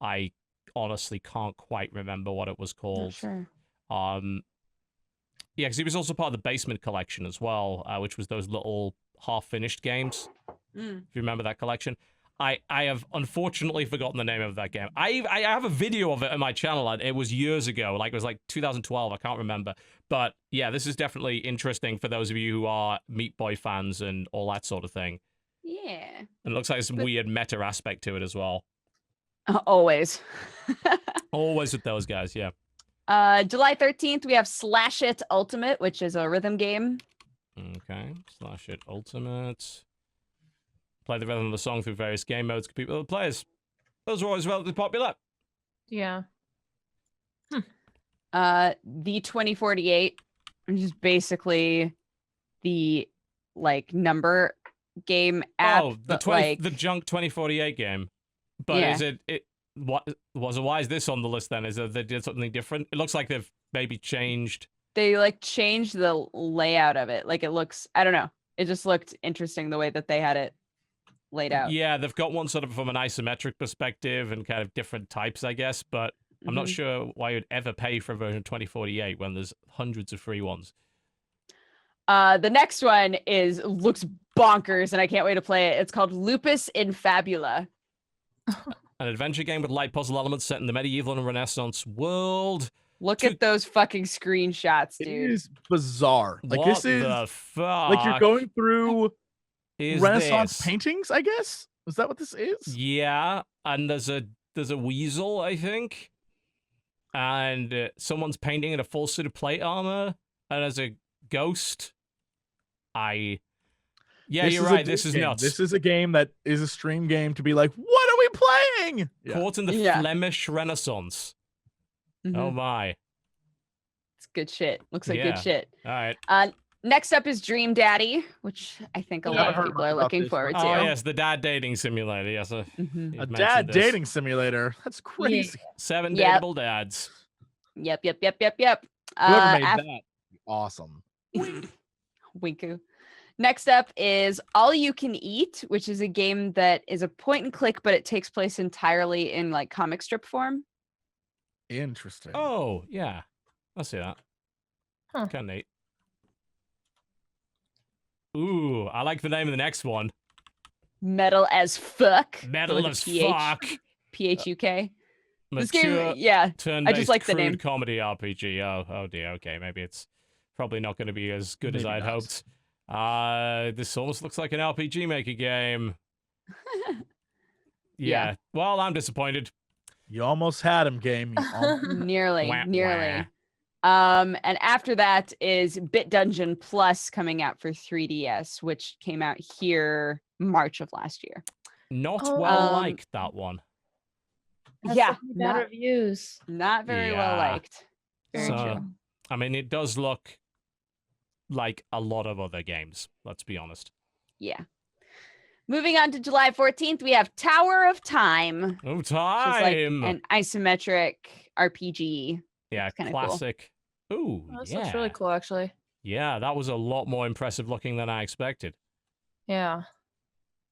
I honestly can't quite remember what it was called. Sure. Because he was also part of the Basement collection as well, which was those little half-finished games. If you remember that collection. I have unfortunately forgotten the name of that game. I have a video of it on my channel. It was years ago, like it was like 2012. I can't remember. But yeah, this is definitely interesting for those of you who are Meat Boy fans and all that sort of thing. Yeah. And it looks like there's some weird meta aspect to it as well. Always. Always with those guys, yeah. July 13th, we have Slash It Ultimate, which is a rhythm game. Okay, Slash It Ultimate. Play the rhythm of the song through various game modes, compete with other players. Those are always relatively popular. Yeah. The 2048, which is basically the like number game app. Oh, the junk 2048 game. But is why is this on the list then? Is it they did something different? It looks like they've maybe changed. They like changed the layout of it. Like it looks, I don't know. It just looked interesting the way that they had it laid out. Yeah, they've got one sort of from an isometric perspective and kind of different types, I guess, but I'm not sure why you'd ever pay for a version of 2048 when there's hundreds of free ones. The next one looks bonkers and I can't wait to play it. It's called Lupus in Fabula. An adventure game with light puzzle elements set in the medieval and Renaissance world. Look at those fucking screenshots, dude. It is bizarre. Like what this is the fuck? like you're going through Renaissance this? paintings, I guess. Is that what this is? Yeah, and there's a weasel, I think, and someone's painting in a full suit of plate armor, and there's a ghost. You're right. This is nuts. This is a game that is a stream game to be like, what are we playing? Caught in the Flemish Renaissance. Oh my. It's good shit. Looks like good shit. All right. Next up is Dream Daddy, which I think a lot of people are looking forward to. Oh, yes, the dad dating simulator. Yes, a dad dating simulator. That's crazy. 7 dateable dads. Yep. Whoever made that, awesome. Winku. Next up is All You Can Eat, which is a game that is a point and click, but it takes place entirely in like comic strip form. Interesting. Oh, yeah. I see that. Kind of neat. Ooh, I like the name of the next one. Metal as Fuck. Metal as Fuck. PHUK. This Mature, game, I just like the crude name. comedy RPG. Oh dear. Okay, maybe it's probably not going to be as good as I'd hoped. This almost looks like an RPG Maker game. Yeah. Well, I'm disappointed. You almost had him, game. Nearly. And after that is Bit Dungeon Plus coming out for 3DS, which came out here March of last year. Not well liked, that one. Bad reviews. Not very well liked. Very true. I mean, it does look like a lot of other games, let's be honest. Yeah. Moving on to July 14th, we have Tower of Time. Oh, Which is time! like an isometric RPG. Yeah, classic. Cool. Ooh, This looks really cool, actually. Yeah, that was a lot more impressive looking than I expected. Yeah.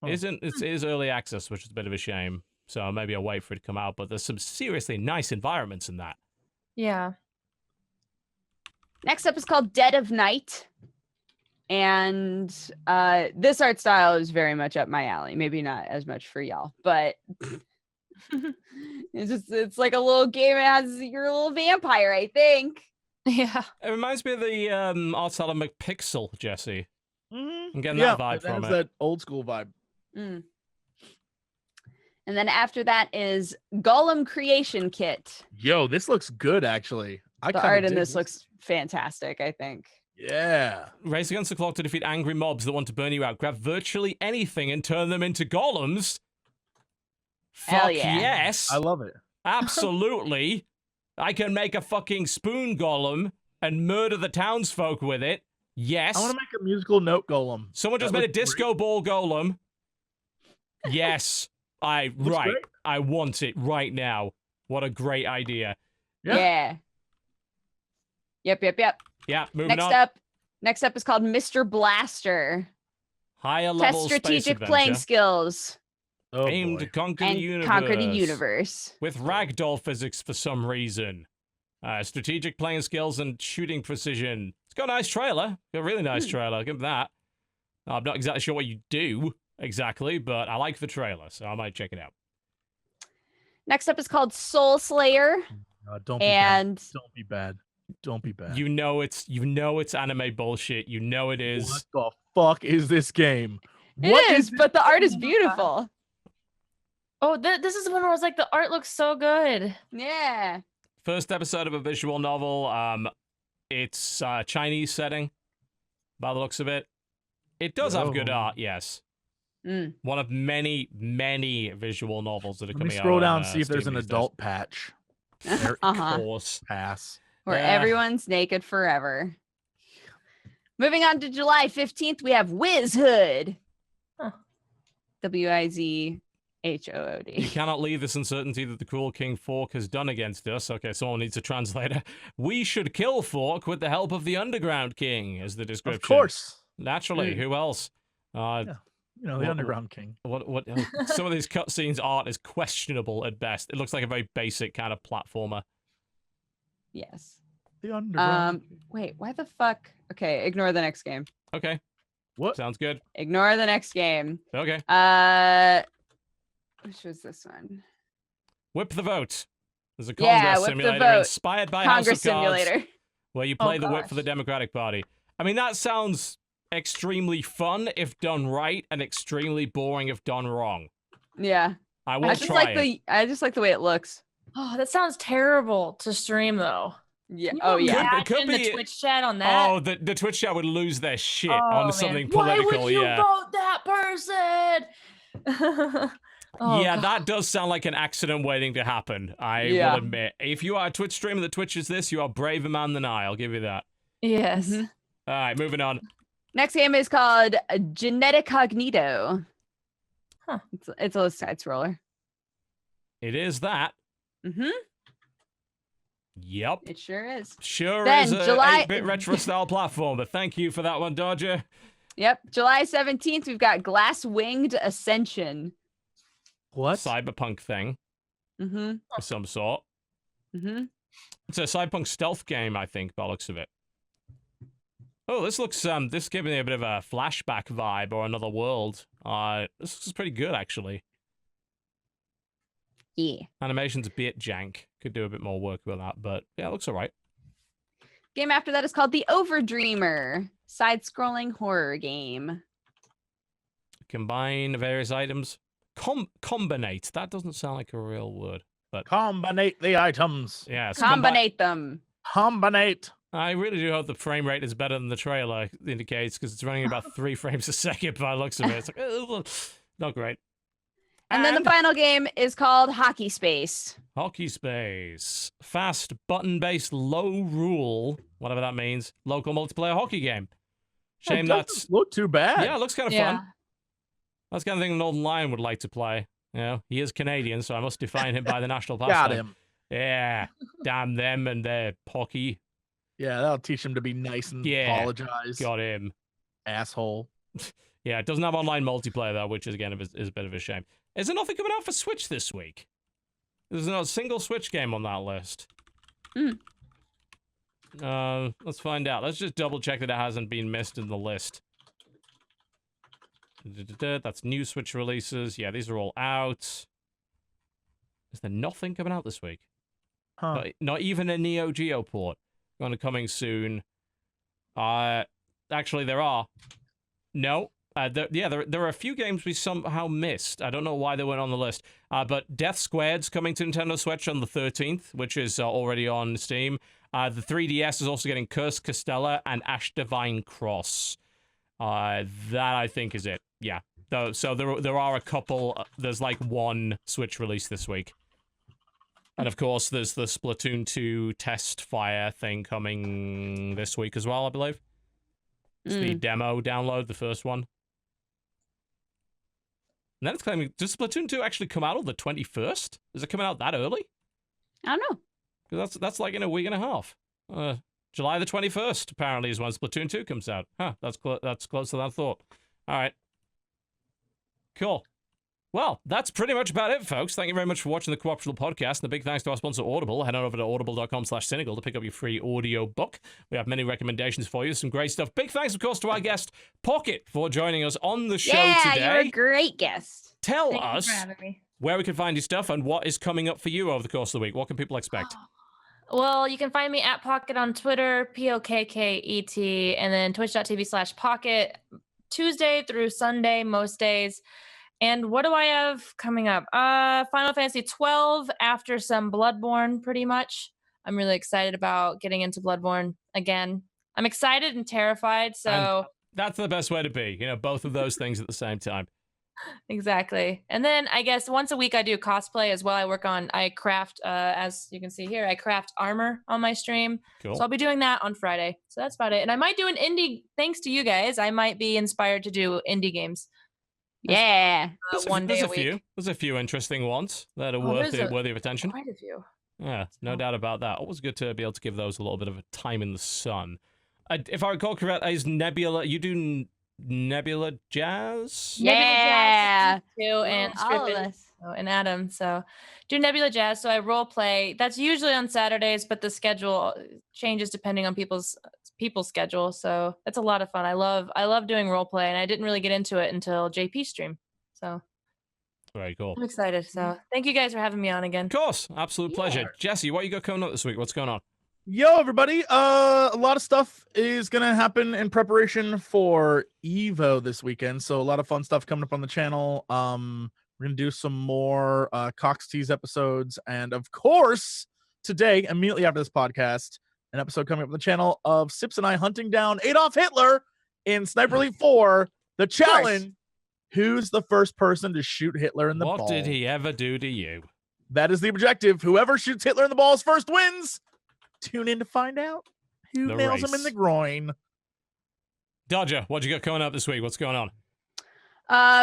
It is early access, which is a bit of a shame. So maybe I'll wait for it to come out, but there's some seriously nice environments in that. Yeah. Next up is called Dead of Night. And this art style is very much up my alley. Maybe not as much for y'all, but it's like a little game. It has your little vampire, I think. Yeah. It reminds me of the art style of McPixel, Jesse. Mm-hmm. I'm getting that vibe from it. That old school vibe. Mm. And then after that is Golem Creation Kit. Yo, this looks good, actually. The art in this looks fantastic, I think. Yeah. Race against the clock to defeat angry mobs that want to burn you out. Grab virtually anything and turn them into golems. Hell Fuck yeah. yes. I love it. Absolutely. I can make a fucking spoon golem and murder the townsfolk with it. Yes. I want to make a musical note golem. Someone just made a disco ball golem. Yes. I want it right now. What a great idea. Yeah. Yep. Yeah, moving on. Next up is called Mr. Blaster. Higher level Test strategic playing skills. Aim to conquer the universe. Conquer the universe. With ragdoll physics for some reason. Strategic playing skills and shooting precision. It's got a nice trailer. Got a really nice trailer. Give it that. I'm not exactly sure what you do exactly, but I like the trailer, so I might check it out. Next up is called Soul Slayer. Don't be bad. Don't be bad. Don't be bad. You know it's anime bullshit. You know it is. What the fuck is this game? It is, but the art is beautiful. Oh, this is the one where I was like, the art looks so good. Yeah. First episode of a visual novel. It's Chinese setting, by the looks of it. It does have good art, yes. One of many, many visual novels that are coming out. Scroll down and see if there's an adult patch. Of course. Pass. Where everyone's naked forever. Moving on to July 15th, we have Wiz Hood. Wizhood. You cannot leave this uncertainty that the cruel King Fork has done against us. Okay, someone needs a translator. We should kill Fork with the help of the Underground King, is the description. Of course. Naturally, who else? Yeah. You know, the Underground King. What? Some of these cutscenes art is questionable at best. It looks like a very basic kind of platformer. Yes. The Underground. Wait, why the fuck? Okay, ignore the next game. Okay. What? Sounds good. Ignore the next game. Okay. Which was this one? Whip the Vote. There's a Congress simulator inspired by Congress House of Cards, simulator. where you play the whip for the Democratic Party. I mean, that sounds extremely fun if done right, and extremely boring if done wrong. Yeah. I will try it. I just like the way it looks. Oh, that sounds terrible to stream, though. Yeah. Oh, yeah. Could be the Twitch chat on that. Oh, the Twitch chat would lose their shit on something political. Why would you vote that person? Yeah, that does sound like an accident waiting to happen. I will admit. If you are a Twitch streamer that Twitches this, you are a braver man than I. I'll give you that. Yes. All right, moving on. Next game is called Genetic Cognito. Huh. It's a side scroller. It is that. Mm-hmm. Yep. It sure is. Sure Then is a July 8-bit retro style platformer. Thank you for that one, Dodger. Yep. July 17th, we've got Glass Winged Ascension. What? Cyberpunk thing Mm-hmm. of some sort. Mm-hmm. It's a cyberpunk stealth game, I think, by the looks of it. Oh, this looks this giving me a bit of a flashback vibe or another world. This looks pretty good, actually. Yeah. Animation's a bit jank. Could do a bit more work with that, but yeah, it looks alright. Game after that is called The Overdreamer. Side-scrolling horror game. Combine various items. Combinate. That doesn't sound like a real word, but Combinate the items. yeah. it's Combinate them. Combinate. I really do hope the frame rate is better than the trailer indicates, because it's running about 3 frames a second by the looks of it. It's like, ugh, not great. And then the final game is called Hockey Space. Hockey Space. Fast, button-based, low rule, whatever that means, local multiplayer hockey game. Shame It that's... doesn't look too bad. Yeah, it looks kind of Yeah. fun. That's the kind of thing Northern Lion would like to play. You know, he is Canadian, so I must define him by the national pastime. Got him. Yeah, damn them and their hockey. Yeah, that'll teach him to be nice and Yeah. apologize. Got him. Asshole. Yeah, it doesn't have online multiplayer, though, which is, again, is a bit of a shame. Is there nothing coming out for Switch this week? There's not a single Switch game on that list. Let's find out. Let's just double check that it hasn't been missed in the list. That's new Switch releases. Yeah, these are all out. Is there nothing coming out this week? Huh. Not even a Neo Geo port. Coming soon. Actually, there are. No. There are a few games we somehow missed. I don't know why they weren't on the list. But Death Squared's coming to Nintendo Switch on the 13th, which is already on Steam. The 3DS is also getting Curse Castella and Ash Divine Cross. That, I think, is it. Yeah. So there are a couple. There's like one Switch release this week. And of course, there's the Splatoon 2 test fire thing coming this week as well, I believe. It's the demo download, the first one. And then it's claiming, does Splatoon 2 actually come out on the 21st? Is it coming out that early? I don't know. 'Cause that's like in a week and a half. July the 21st, apparently, is when Splatoon 2 comes out. Huh, that's closer than I thought. All right. Cool. Well, that's pretty much about it, folks. Thank you very much for watching the Co-optional Podcast. And a big thanks to our sponsor, Audible. Head on over to audible.com/cynical to pick up your free audio book. We have many recommendations for you. Some great stuff. Big thanks, of course, to our guest, Pokket, for joining us on the show today. Yeah, you're a great guest. Tell Thank you us for having me. where we can find your stuff and what is coming up for you over the course of the week. What can people expect? Well, you can find me at Pokket on Twitter, Pokket, and then twitch.tv/Pokket, Tuesday through Sunday, most days. And what do I have coming up? Final Fantasy 12 after some Bloodborne, pretty much. I'm really excited about getting into Bloodborne again. I'm excited and terrified, so... And that's the best way to be. You know, both of those things at the same time. Exactly. And then I guess once a week I do cosplay as well. I craft, as you can see here, I craft armor on my stream. Cool. So I'll be doing that on Friday. So that's about it. And I might do an indie, thanks to you guys, I might be inspired to do indie games. Yeah. One day a week. few. There's a few interesting ones that are there's worthy of attention. Quite a few. Yeah, no doubt about that. Always good to be able to give those a little bit of a time in the sun. If I recall correct, is Nebula, you do Nebula Jazz? Yeah. Too, and All of Strippin' us. and Adam. So do Nebula Jazz. So I role play. That's usually on Saturdays, but the schedule changes depending on people's schedule. So that's a lot of fun. I love doing role play, and I didn't really get into it until JP stream. So Very cool. I'm excited. So thank you guys for having me on again. Of course, absolute pleasure. Jesse, what you got coming up this week? What's going on? Yo, everybody. A lot of stuff is going to happen in preparation for Evo this weekend. So a lot of fun stuff coming up on the channel. We're going to do some more Cox Tease episodes. And of course, today, immediately after this podcast, an episode coming up on the channel of Sips and I hunting down Adolf Hitler in Sniper Elite 4, the challenge. Who's the first person to shoot Hitler in the ball? What did he ever do to you? That is the objective. Whoever shoots Hitler in the balls first wins. Tune in to find out who The nails him in race. the groin. Dodger, what you got coming up this week? What's going on?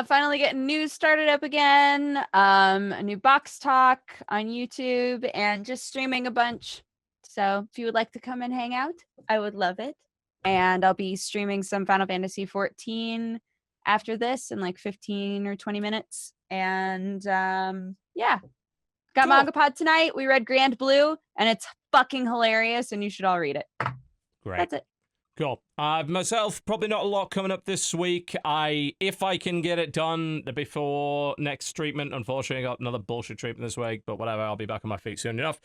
Finally getting news started up again. A new box talk on YouTube and just streaming a bunch. So if you would like to come and hang out, I would love it. And I'll be streaming some Final Fantasy 14 after this in like 15 or 20 minutes. And yeah. Got Cool. Manga Pod tonight. We read Grand Blue and it's fucking hilarious and you should all read it. Great. That's it. Cool. Myself, probably not a lot coming up this week. If I can get it done before next treatment, unfortunately, I got another bullshit treatment this week, but whatever, I'll be back on my feet soon enough.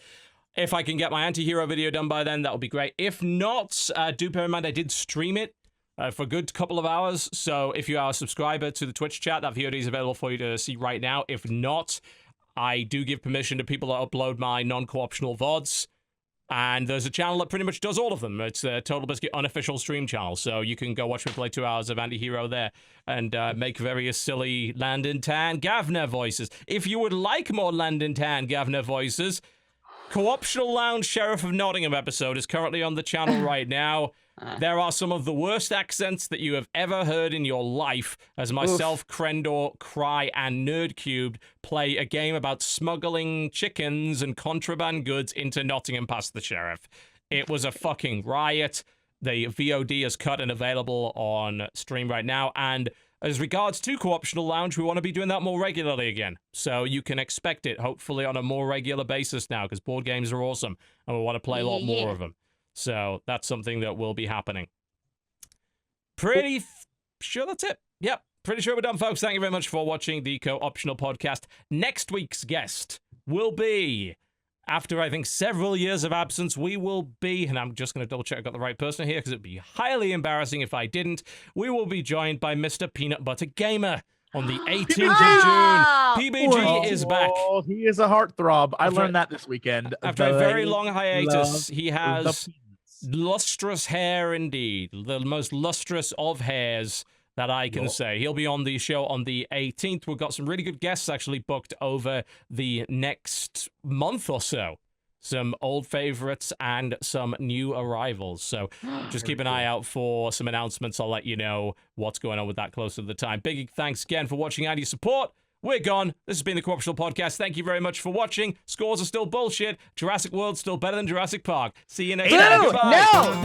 If I can get my Antihero video done by then, that would be great. If not, do bear in mind I did stream it for a good couple of hours, so if you are a subscriber to the Twitch chat, that VOD is available for you to see right now. If not, I do give permission to people that upload my non-co-optional VODs. And there's a channel that pretty much does all of them. It's a TotalBiscuit unofficial stream channel, so you can go watch me play 2 hours of Antihero there and make various silly Landon Tan Gavner voices. If you would like more Landon Tan Gavner voices, Co-optional Lounge Sheriff of Nottingham episode is currently on the channel right now. There are some of the worst accents that you have ever heard in your life as myself, Krendor, Cry, and Nerdcubed play a game about smuggling chickens and contraband goods into Nottingham past the sheriff. It was a fucking riot. The VOD is cut and available on stream right now, and as regards to Co-optional Lounge, we want to be doing that more regularly again. So you can expect it, hopefully, on a more regular basis now, because board games are awesome, and we want to play a lot more of them. So that's something that will be happening. Pretty sure that's it. Yep, pretty sure we're done, folks. Thank you very much for watching the Co-Optional Podcast. Next week's guest will be, after I think several years of absence, we will be, and I'm just going to double check I got the right person here because it'd be highly embarrassing if I didn't. We will be joined by Mr. Peanut Butter Gamer on the 18th of June. PBG is back. Oh, he is a heartthrob. I learned that this weekend. After a very long hiatus, he has lustrous hair indeed. The most lustrous of hairs that I can say. He'll be on the show on the 18th. We've got some really good guests actually booked over the next month or so. Some old favorites and some new arrivals. So just keep an eye out for some announcements. I'll let you know what's going on with that closer to the time. Big thanks again for watching and your support. We're gone. This has been the Co-Optional Podcast. Thank you very much for watching. Scores are still bullshit. Jurassic World's still better than Jurassic Park. See you next time. Goodbye. No!